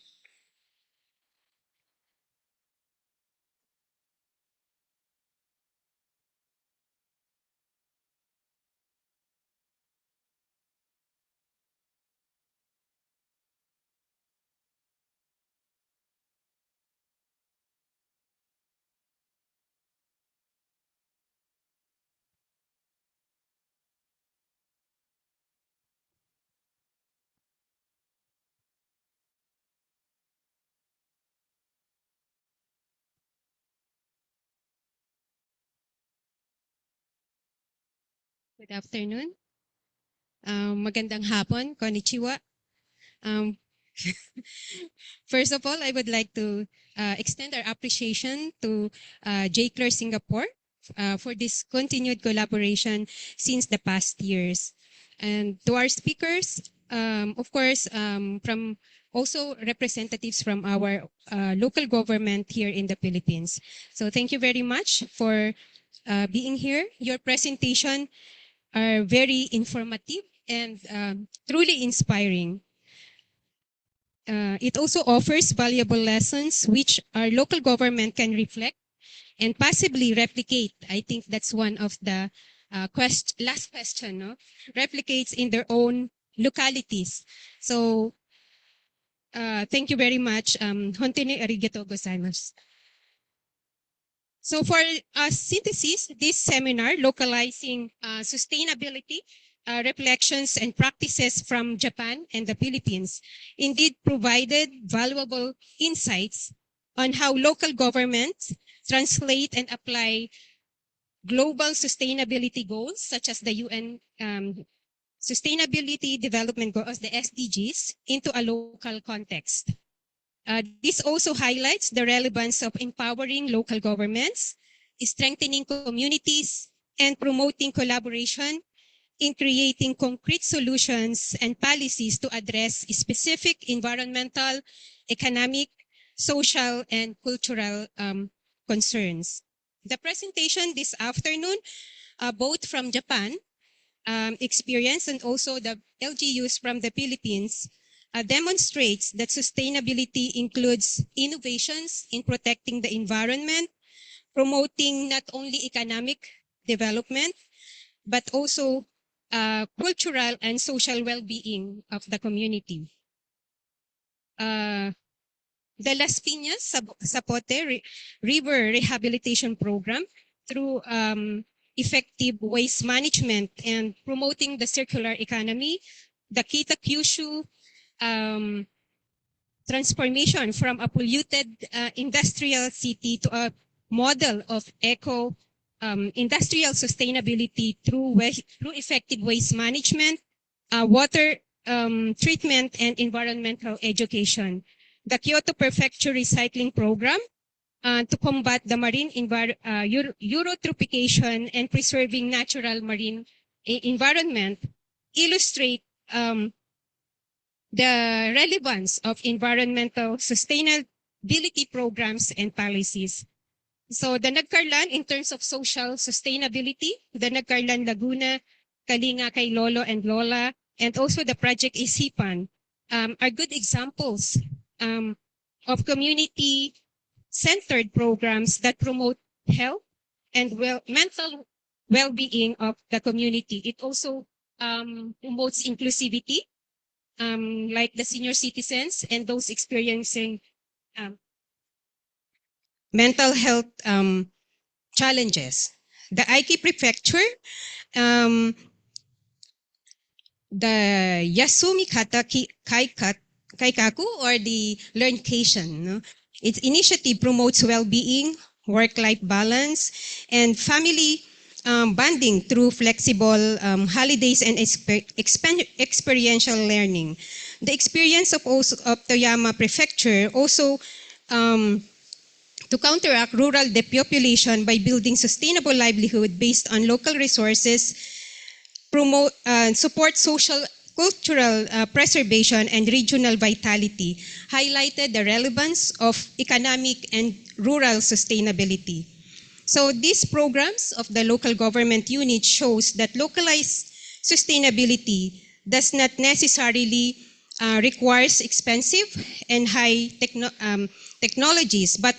Good afternoon. Magandang hapon, konnichiwa. Um, First of all, I would like to extend our appreciation to J.CLAIR Singapore for this continued collaboration since the past years. And to our speakers, of course, from also representatives from our local government here in the Philippines. So thank you very much for being here. Your presentation are very informative and truly inspiring. It also offers valuable lessons which our local government can reflect and possibly replicate. I think that's one of the last question, no? Replicates in their own localities. So thank you very much. Honte ni arigatou gozaimasu. So for synthesis, this seminar, Localizing Sustainability, Reflections and Practices from Japan and the Philippines, indeed provided valuable insights on how local governments translate and apply global sustainability goals, such as the UN Sustainability Development Goals, the SDGs, into a local context. This also highlights the relevance of empowering local governments, strengthening communities, and promoting collaboration in creating concrete solutions and policies to address specific environmental, economic, social, and cultural concerns. The presentation this afternoon, both from Japan experience and also the LGUs from the Philippines, demonstrates that sustainability includes innovations in protecting the environment, promoting not only economic development, but also cultural and social well-being of the community. The Las Piñas Zapote River Rehabilitation Program through effective waste management and promoting the circular economy, the Kita Kyushu transformation from a polluted industrial city to a model of eco industrial sustainability through effective waste management, water treatment, and environmental education. The Kyoto Prefecture Recycling Program to combat the marine eutrophication and preserving natural marine environment illustrate the relevance of environmental sustainability programs and policies. So the Nagcarlan, in terms of social sustainability, the Nagcarlan Laguna, Kalinga kay Lolo and Lola, and also the Project Isipan are good examples of community-centered programs that promote health and mental well-being of the community. It also promotes inclusivity, like the senior citizens and those experiencing mental health challenges. The Aiki Prefecture, the Yasumi Kata Kaikaku, or the Learncation. No? Its initiative promotes well-being, work-life balance, and family bonding through flexible holidays and experiential learning. The experience of Toyama Prefecture also to counteract rural depopulation by building sustainable livelihood based on local resources, promote support social cultural preservation and regional vitality, highlighted the relevance of economic and rural sustainability. So these programs of the local government unit shows that localized sustainability does not necessarily requires expensive and high technologies, but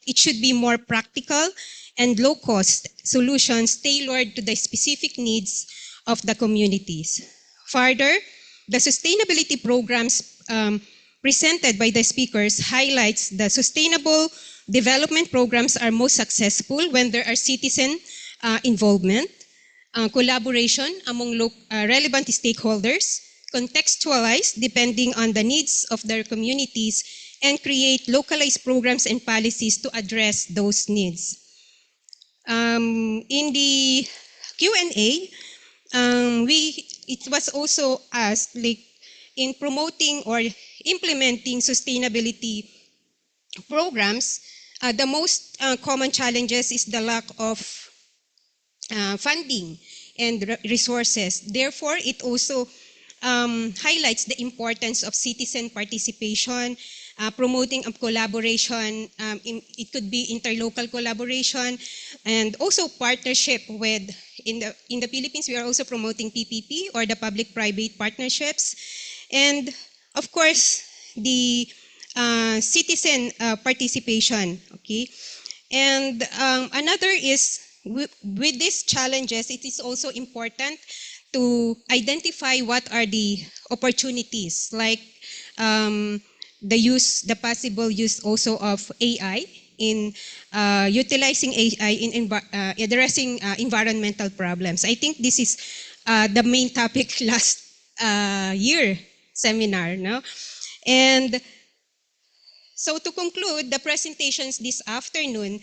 it should be more practical and low-cost solutions tailored to the specific needs of the communities. Further, the sustainability programs presented by the speakers highlights the sustainable development programs are most successful when there are citizen involvement, collaboration among relevant stakeholders, contextualized depending on the needs of their communities, and create localized programs and policies to address those needs. In the Q&A, it was also asked, like, in promoting or implementing sustainability programs, the most common challenges is the lack of funding and resources. Therefore, it also highlights the importance of citizen participation, promoting of collaboration. It could be interlocal collaboration, and also partnership with, in the Philippines, we are also promoting PPP, or the public-private partnerships. And of course, the citizen participation, okay? And another is, with these challenges, it is also important to identify what are the opportunities, like the possible use also of AI in utilizing AI in addressing environmental problems. I think this is the main topic last year seminar, no? And so to conclude the presentations this afternoon,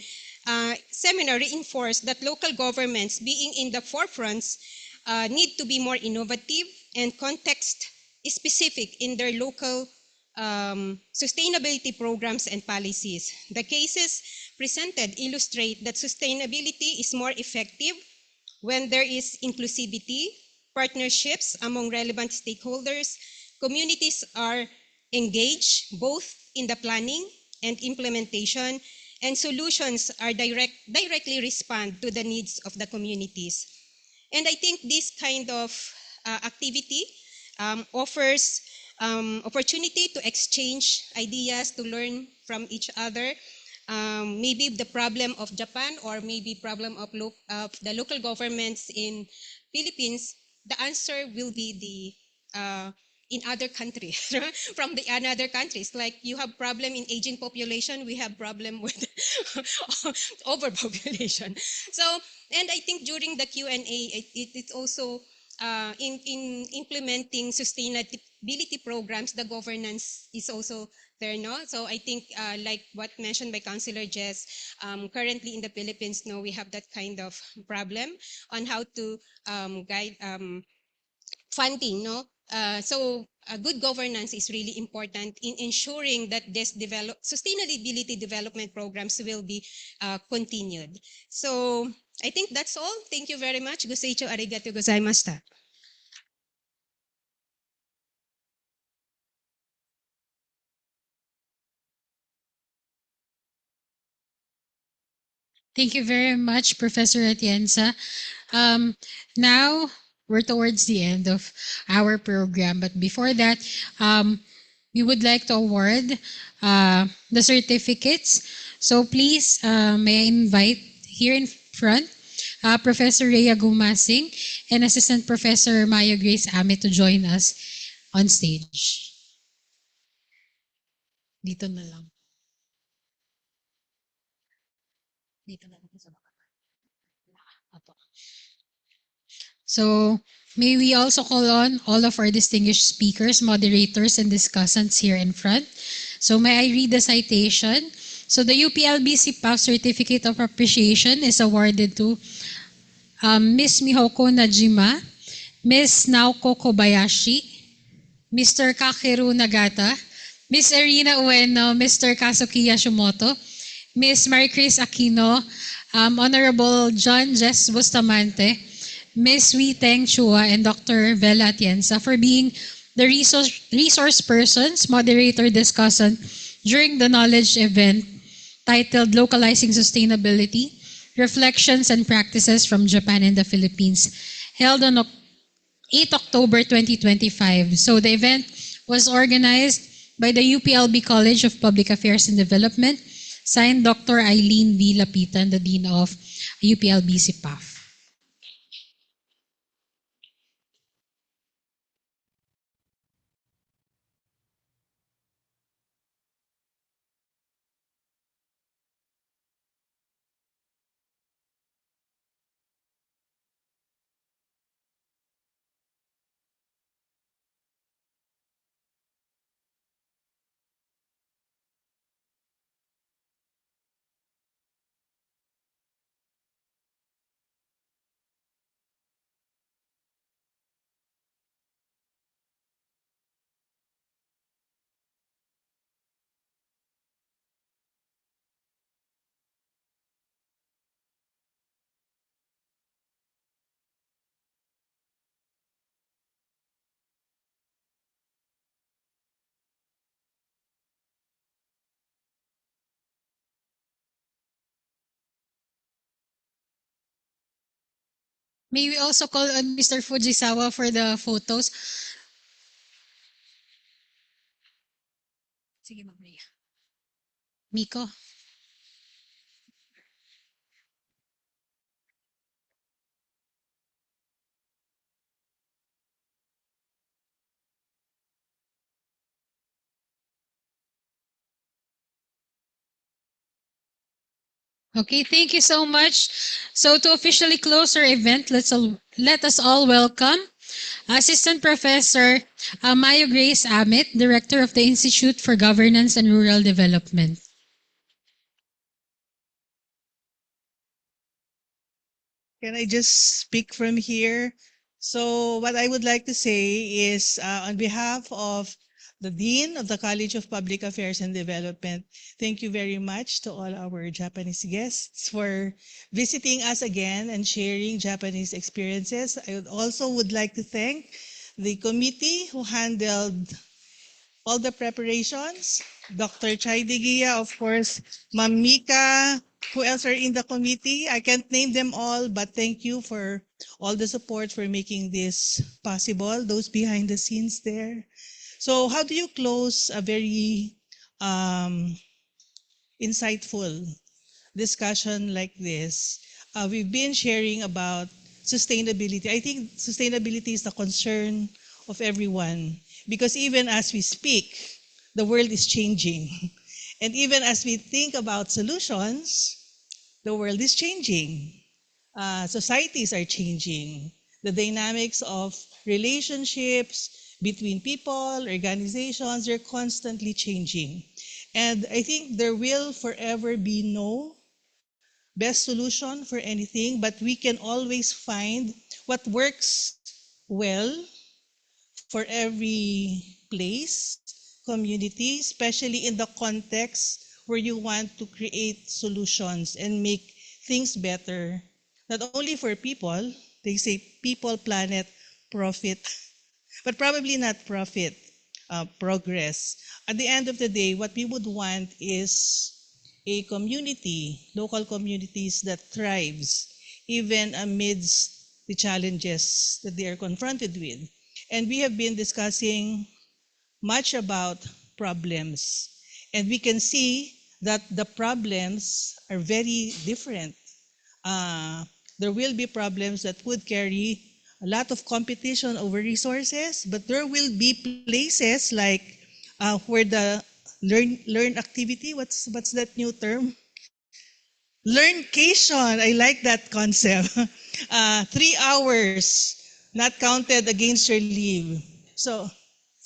seminar reinforced that local governments, being in the forefronts, need to be more innovative and context-specific in their local sustainability programs and policies. The cases presented illustrate that sustainability is more effective when there is inclusivity, partnerships among relevant stakeholders, communities are engaged both in the planning and implementation, and solutions are directly respond to the needs of the communities. And I think this kind of activity offers opportunity to exchange ideas, to learn from each other. Maybe the problem of Japan, or maybe problem of the local governments in Philippines, the answer will be the in other countries from the another countries. Like you have problem in aging population, we have problem with overpopulation. So, and I think during the Q&A, it's also in implementing sustainability programs, the governance is also there, no? So I think like what mentioned by Councillor Jess, currently in the Philippines, no, we have that kind of problem on how to guide funding, no? So good governance is really important in ensuring that this sustainability development programs will be continued. So I think that's all. Thank you very much. Goseicho arigato gozaimashita. Thank you very much, Professor Atienza. Now we're towards the end of our program, but before that, we would like to award the certificates. So please, may I invite here in front Professor Rhea Gumasing and Assistant Professor Maya Grace Ame to join us on stage. Dito na lang. Dito na lang sa baba. Apo. So, may we also call on all of our distinguished speakers, moderators, and discussants here in front. So, may I read the citation? So, the UPLB-CPAf Certificate of Appreciation is awarded to Ms. Mihoko Najima, Ms. Naoko Kobayashi, Mr. Kakeru Nagata, Ms. Irina Ueno, Mr. Kazuki Yashimoto, Ms. Maricris Aquino, Honorable John Jess Bustamante, Ms. Wee Teng Chua, and Dr. Vela Atienza for being the resource persons, moderator, discussant during the knowledge event titled Localizing Sustainability, Reflections and Practices from Japan and the Philippines, held on 8 October 2025. So the event was organized by the UPLB College of Public Affairs and Development, signed Dr. Eileen V. Lapitan, the Dean of UPLB-CPAf. May we also call on Mr. Fujisawa for the photos? Sige, Ma'am Rhea. Miko? Okay, thank you so much. So to officially close our event, let us all welcome Assistant Professor Mayo Grace Amit, Director of the Institute for Governance and Rural Development. Can I just speak from here? So what I would like to say is on behalf of the Dean of the College of Public Affairs and Development, thank you very much to all our Japanese guests for visiting us again and sharing Japanese experiences. I would like to thank the committee who handled all the preparations. Dr. Chai Digia, of course, Ma'am Mika, who else are in the committee? I can't name them all, but thank you for all the support for making this possible, those behind the scenes there. So how do you close a very insightful discussion like this? We've been sharing about sustainability. I think sustainability is the concern of everyone. because even as we speak, the world is changing. And even as we think about solutions, the world is changing. Societies are changing. The dynamics of relationships between people, organizations, are constantly changing. And I think there will forever be no best solution for anything, but we can always find what works well for every place, community, especially in the context where you want to create solutions and make things better, not only for people, they say people, planet, profit, but probably not profit, progress. At the end of the day, what we would want is a community, local communities that thrives even amidst the challenges that they are confronted with. And we have been discussing much about problems. And we can see that the problems are very different. There will be problems that would carry a lot of competition over resources, but there will be places like where the learn activity, what's that new term? Learncation. I like that concept. 3 hours not counted against your leave. So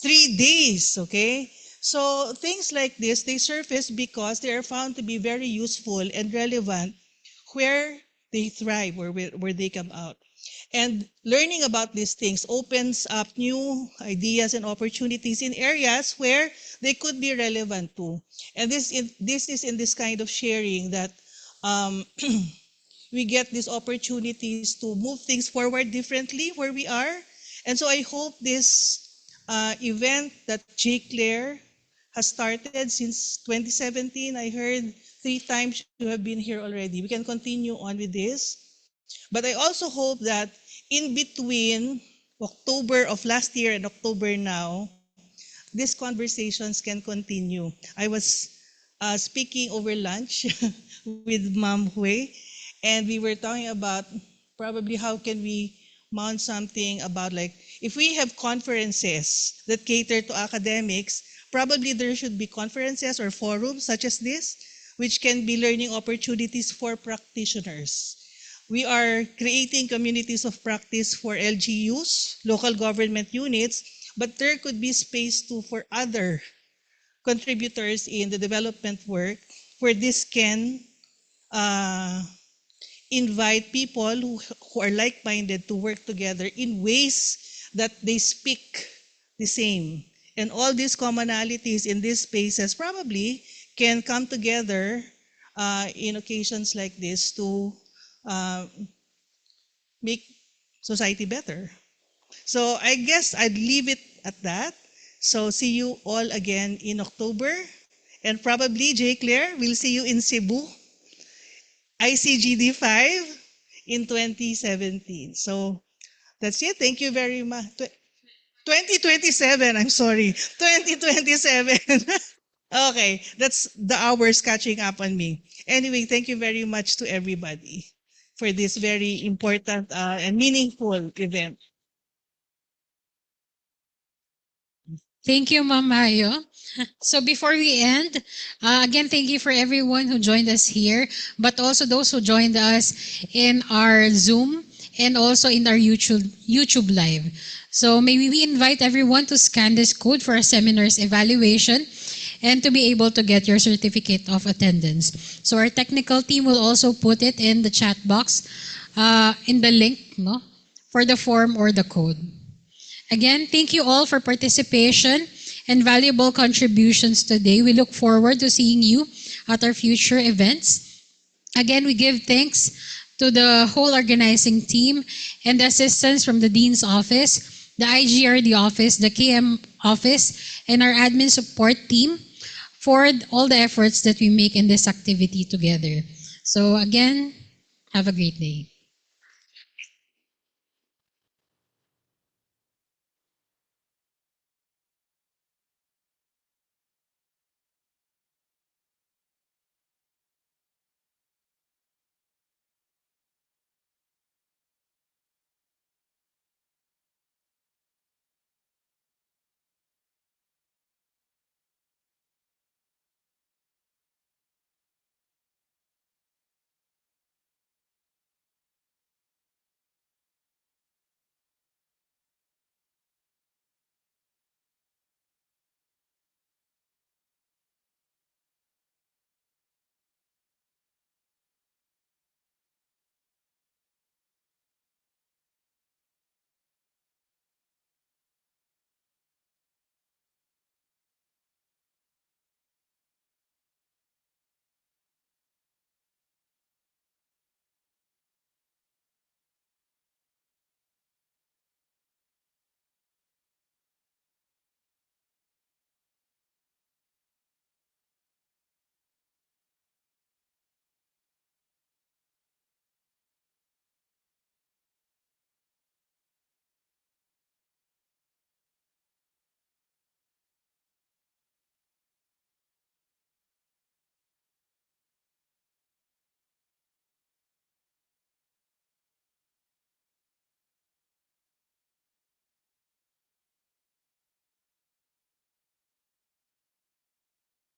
3 days, okay? So things like this, they surface because they are found to be very useful and relevant where they thrive, where they come out. And learning about these things opens up new ideas and opportunities in areas where they could be relevant to. And this is in this kind of sharing that we get these opportunities to move things forward differently where we are. And so I hope this event that J.CLAIR has started since 2017, I heard 3 times you have been here already. We can continue on with this. But I also hope that in between October of last year and October now, these conversations can continue. I was speaking over lunch with Ma'am Hui, and we were talking about probably how can we mount something about like, if we have conferences that cater to academics, probably there should be conferences or forums such as this, which can be learning opportunities for practitioners. We are creating communities of practice for LGUs, local government units, but there could be space too for other contributors in the development work where this can invite people who are like-minded to work together in ways that they speak the same. And all these commonalities in these spaces probably can come together in occasions like this to make society better. So I guess I'd leave it at that. So see you all again in October. And probably, J.CLAIR, we'll see you in Cebu, ICGD 5 in 2017. So that's it. Thank you very much. 2027, I'm sorry. 2027. Okay, that's the hours catching up on me. Anyway, thank you very much to everybody for this very important and meaningful event. Thank you, Ma'am Mayo. So before we end, again, thank you for everyone who joined us here, but also those who joined us in our Zoom and also in our YouTube Live. So maybe we invite everyone to scan this code for our seminar's evaluation and to be able to get your certificate of attendance. So our technical team will also put it in the chat box in the link for the form or the code. Again, thank you all for participation and valuable contributions today. We look forward to seeing you at our future events. Again, we give thanks to the whole organizing team and the assistance from the Dean's Office, the IGRD Office, the KM Office, and our admin support team for all the efforts that we make in this activity together. So again, have a great day.